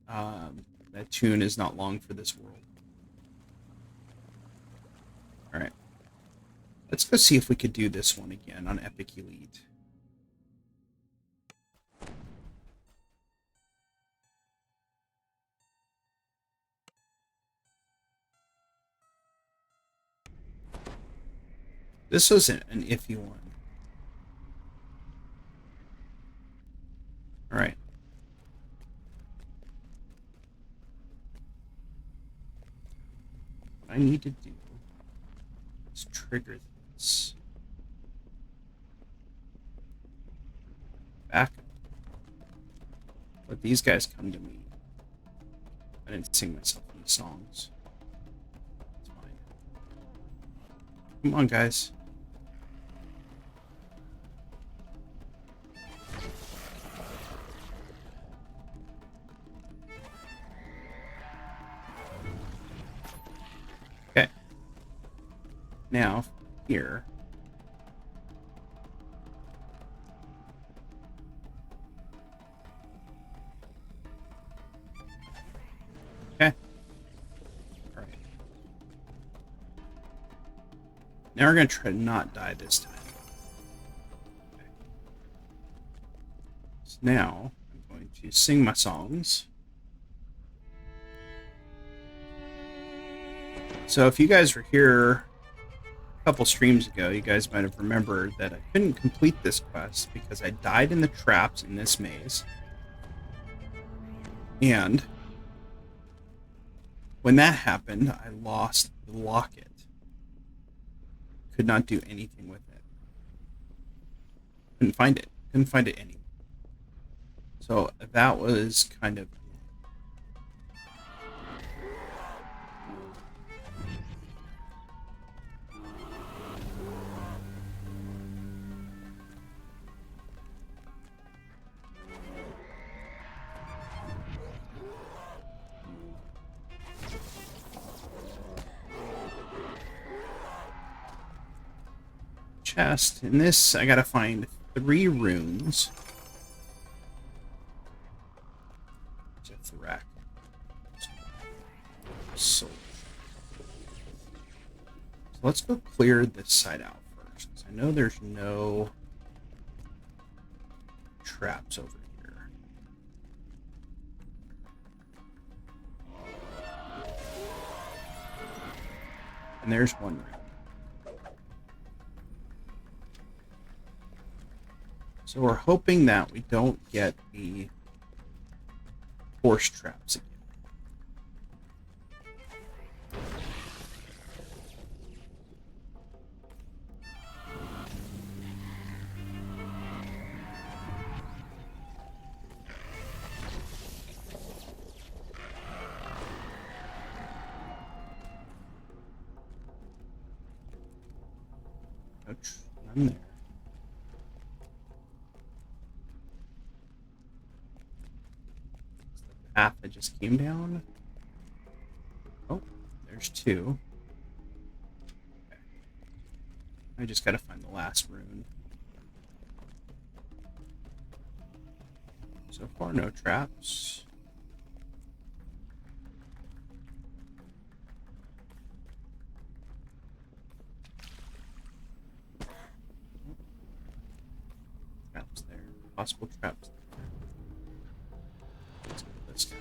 [SPEAKER 1] that tune is not long for this world. All right, let's go see if we could do this one again on Epic Elite. This was an iffy one. All right. What I need to do is trigger this. Back up. Let these guys come to me. I didn't sing myself any songs. It's fine. Come on, guys. Okay. Now, here. Okay. All right. Now we're going to try to not die this time. Okay. So now, I'm going to sing my songs. So if you guys were here a couple streams ago, you guys might have remembered that I couldn't complete this quest because I died in the traps in this maze. And when that happened, I lost the locket. Could not do anything with it. Couldn't find it. Couldn't find it anywhere. So that was kind of... chest. In this, I gotta find 3 runes. Rack. So let's go clear this side out first, because I know there's no traps over here. And there's one room. So we're hoping that we don't get the horse traps again. None there. Path that just came down. Oh, there's 2. Okay. I just gotta find the last rune. So far, no traps. Traps there. Possible traps there. Let's go with this guy.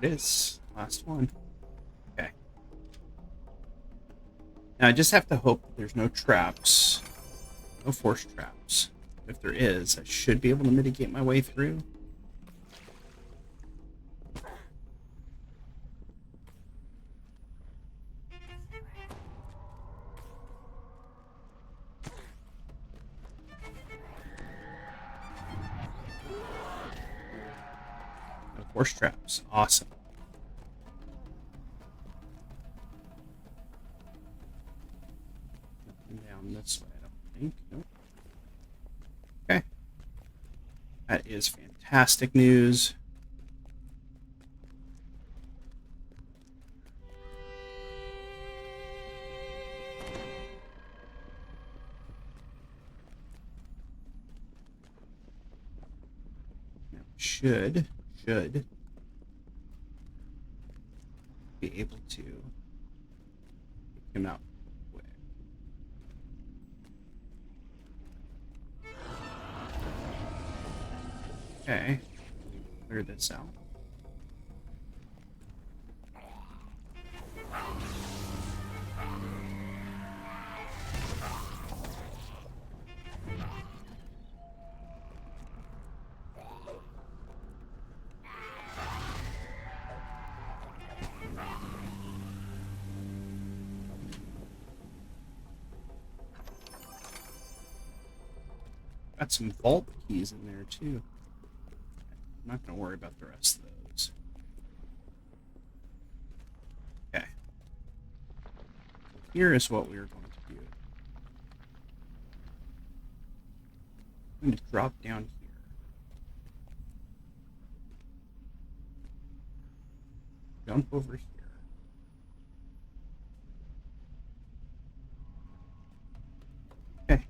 [SPEAKER 1] There it is. Last one. Okay. Now I just have to hope that there's no traps. No force traps. If there is, I should be able to mitigate my way through. No force traps. Awesome. Nothing down this way, I don't think. Nope. Okay. That is fantastic news. Now should be able to pick him out quick. Okay. Clear this out. Got some vault keys in there too. I'm not going to worry about the rest of those. Okay. Here is what we are going to do. I'm going to drop down here. Jump over here. Okay.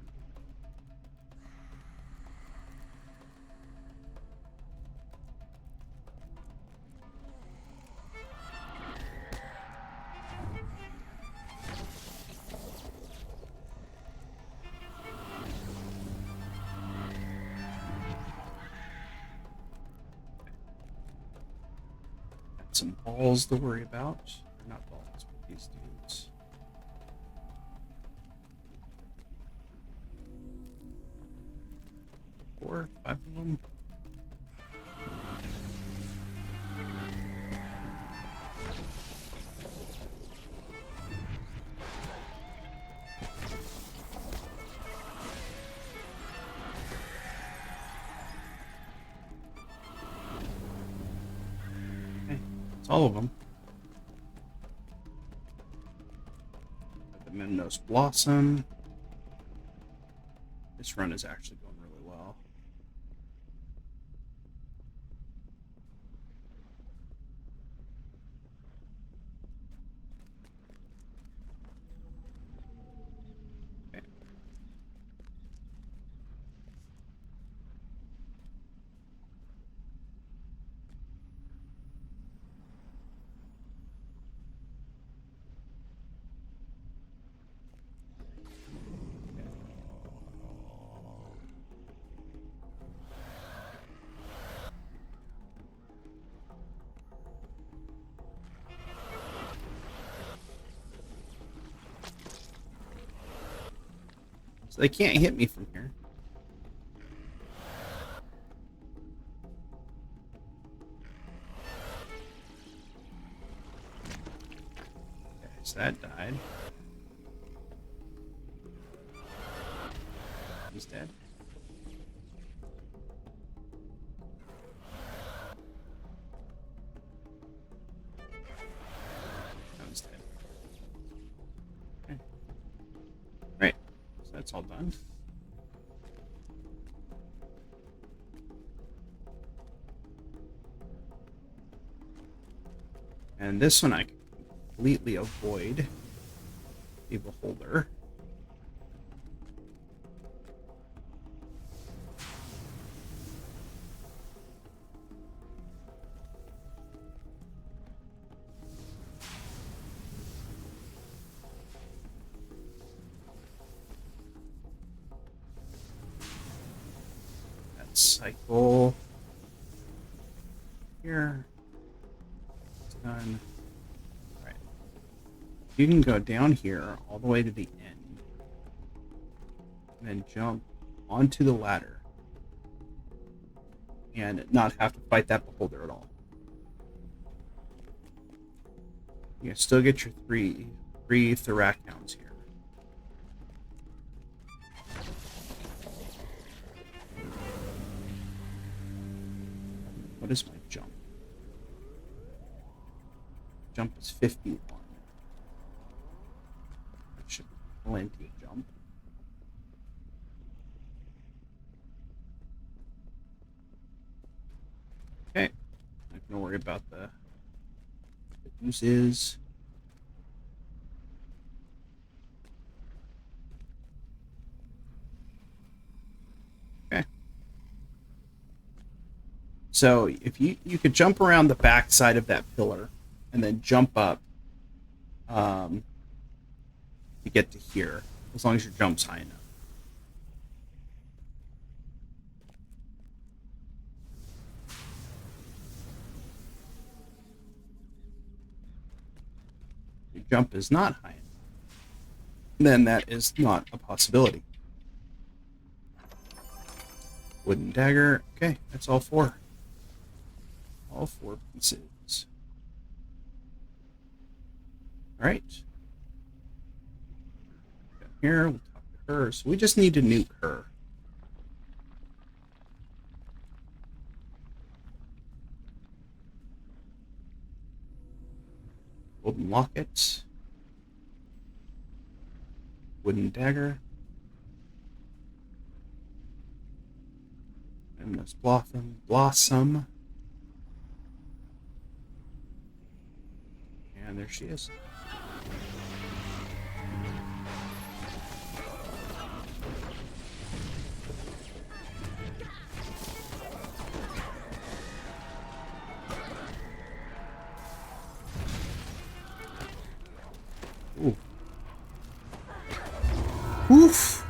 [SPEAKER 1] Some balls to worry about. Or not balls, but these dudes. Four, five of them. All of them. The Mennos Blossom. This run is actually going really well. Okay. So they can't hit me from here. Okay, so that died. He's dead. No, he's dead. Okay. Right. So that's all done. And this one I can completely avoid the beholder. That cycle here. done. All right. You can go down here all the way to the end, and then jump onto the ladder, and not have to fight that beholder at all. You can still get your three Thorac hounds here. What is my jump? Jump is 51. That should be plenty of jump. Okay. Not gonna worry about the uses. Okay. So if you could jump around the back side of that pillar and then jump up to get to here, as long as your jump's high enough. Your jump is not high enough, then that is not a possibility. Wooden dagger. Okay, that's all four. All four pieces. Alright. Here, we'll talk to her. So we just need to nuke her. Golden locket. Wooden dagger. And this blossom. And there she is. Ooh. Oof.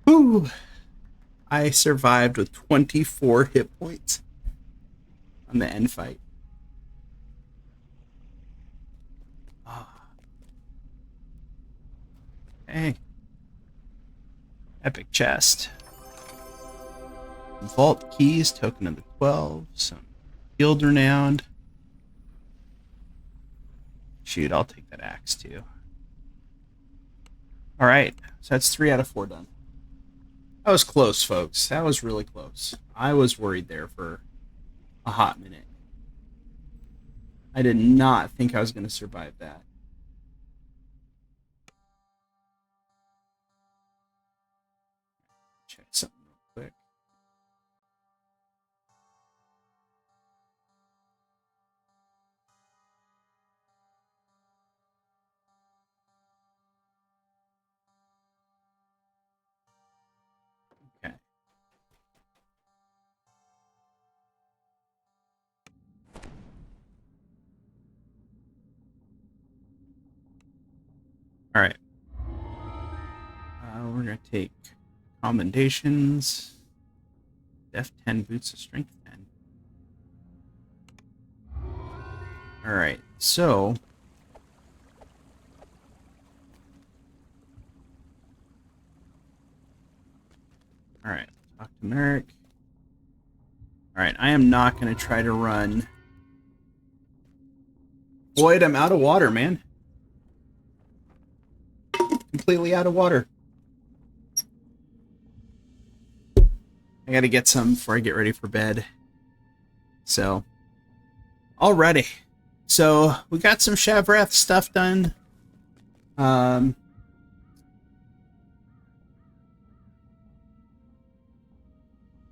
[SPEAKER 1] Ooh. I survived with 24 hit points on the end fight. Hey. Epic chest. Vault keys, token of the 12, some field renowned. Shoot, I'll take that axe too. Alright, so that's 3 out of 4 done. That was close, folks. That was really close. I was worried there for a hot minute. I did not think I was going to survive that. Check something real quick. Okay. All right. We're going to take commendations. Def 10 boots of strength 10. All right. So all right. Talk to Merrick. All right. I am not going to try to run. Boyd, I'm out of water, man. Completely out of water. I gotta get some before I get ready for bed. So, alrighty. So, we got some Shavarath stuff done. I'm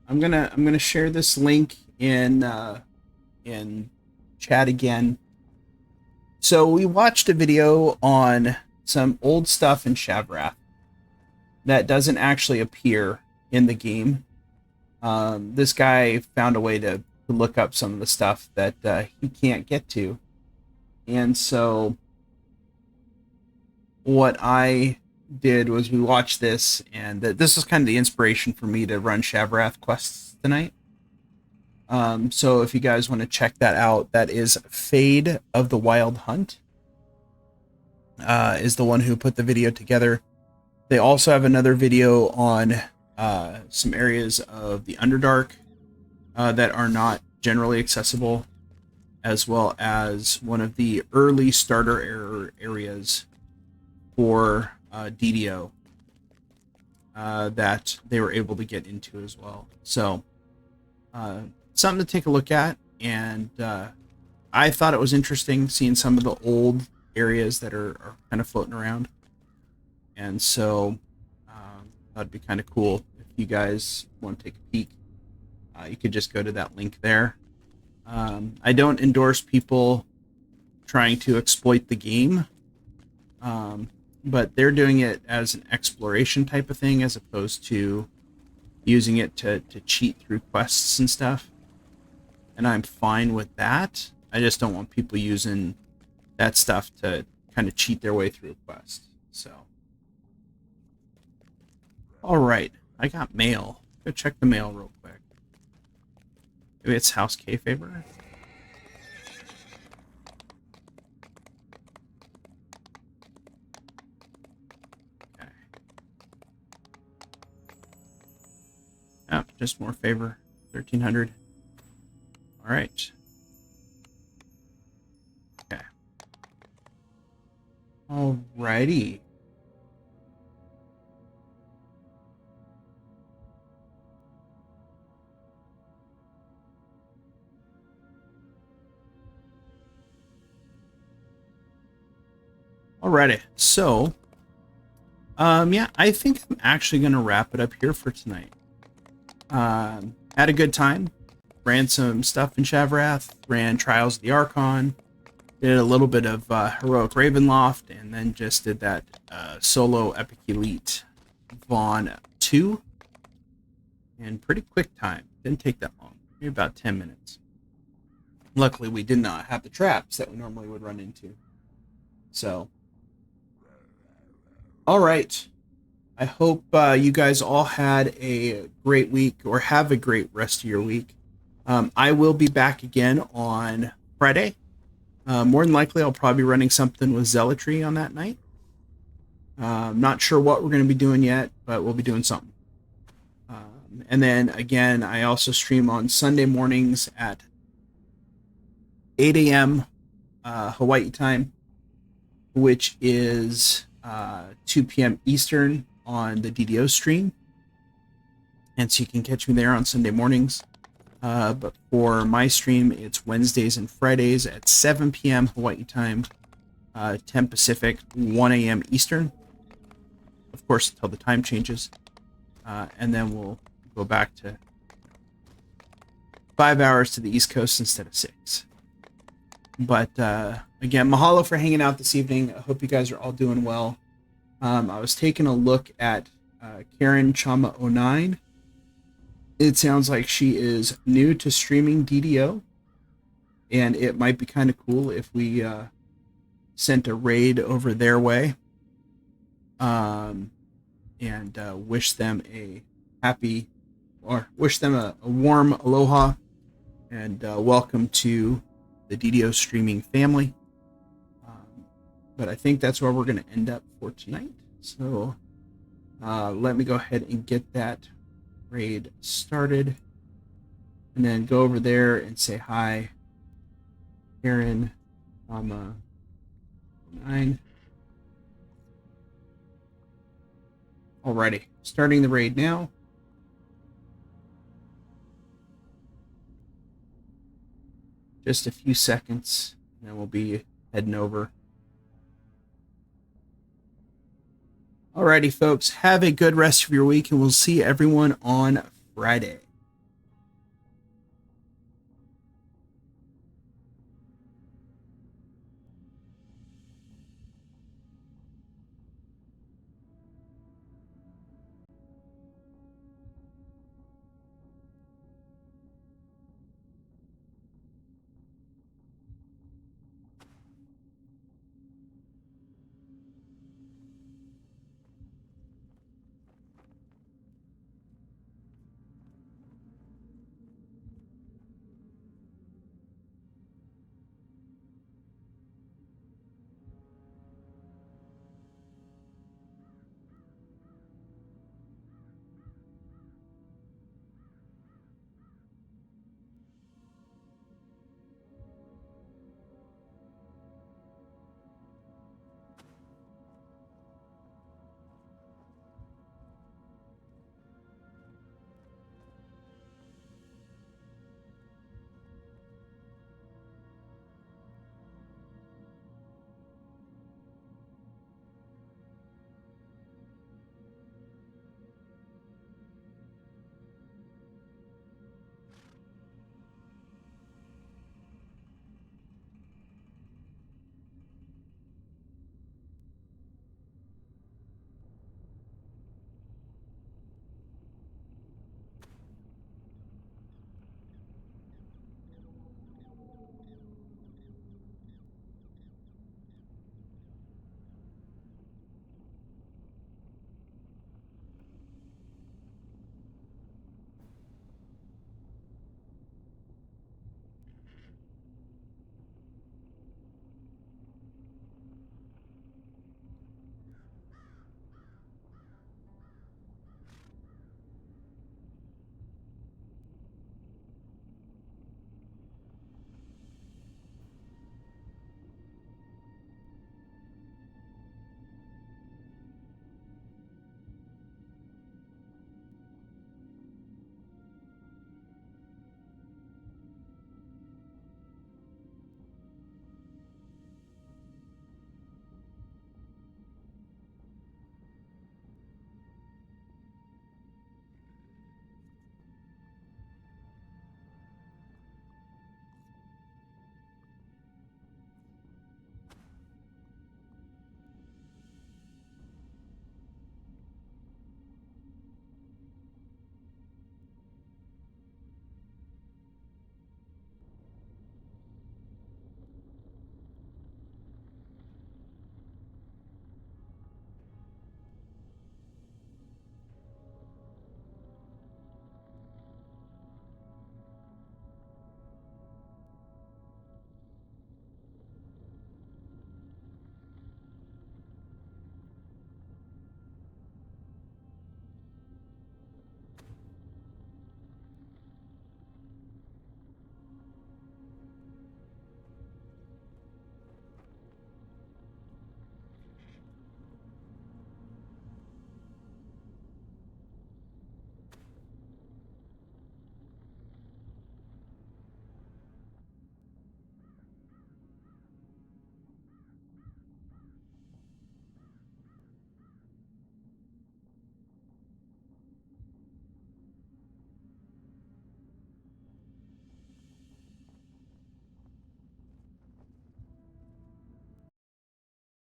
[SPEAKER 1] gonna share this link in chat again. So, we watched a video on some old stuff in Shavarath that doesn't actually appear in the game. This guy found a way to look up some of the stuff that he can't get to. And so what I did was we watched this, and this was kind of the inspiration for me to run Shavarath quests tonight. So if you guys want to check that out, that is Fade of the Wild Hunt. Is the one who put the video together. They also have another video on some areas of the Underdark that are not generally accessible, as well as one of the early starter areas for DDO that they were able to get into as well. So something to take a look at, and I thought it was interesting seeing some of the old areas that are kind of floating around, and so that'd be kind of cool. If you guys want to take a peek, you could just go to that link there. I don't endorse people trying to exploit the game, but they're doing it as an exploration type of thing as opposed to using it to cheat through quests and stuff. And I'm fine with that. I just don't want people using that stuff to kind of cheat their way through a quest. So, all right, I got mail. Go check the mail real quick. Maybe it's House K-Faber. Okay. Oh, just more favor. 1300. All right. Okay. Alrighty. Alrighty. So, yeah, I think I'm actually gonna wrap it up here for tonight. Had a good time. Ran some stuff in Shavarath, ran Trials of the Archon, did a little bit of Heroic Ravenloft, and then just did that solo Epic Elite Vaughn 2 in pretty quick time. Didn't take that long, maybe about 10 minutes. Luckily, we did not have the traps that we normally would run into. So, all right. I hope you guys all had a great week, or have a great rest of your week. I will be back again on Friday. More than likely, I'll probably be running something with Zealotry on that night. Not sure what we're going to be doing yet, but we'll be doing something. And then, again, I also stream on Sunday mornings at 8 a.m. Hawaii time, which is 2 p.m. Eastern on the DDO stream. And so you can catch me there on Sunday mornings. But for my stream, it's Wednesdays and Fridays at 7 p.m. Hawaii time, 10 Pacific, 1 a.m. Eastern. Of course, until the time changes. And then we'll go back to 5 hours to the East Coast instead of 6. But again, mahalo for hanging out this evening. I hope you guys are all doing well. I was taking a look at Karen Chama 09. It sounds like she is new to streaming DDO, and it might be kind of cool if we sent a raid over their way, and wish them a happy, or wish them a warm aloha, and welcome to the DDO streaming family. But I think that's where we're going to end up for tonight. So let me go ahead and get that raid started, and then go over there and say hi, Karen, 9. Alrighty, starting the raid now. Just a few seconds, and then we'll be heading over. Alrighty, folks, have a good rest of your week, and we'll see everyone on Friday.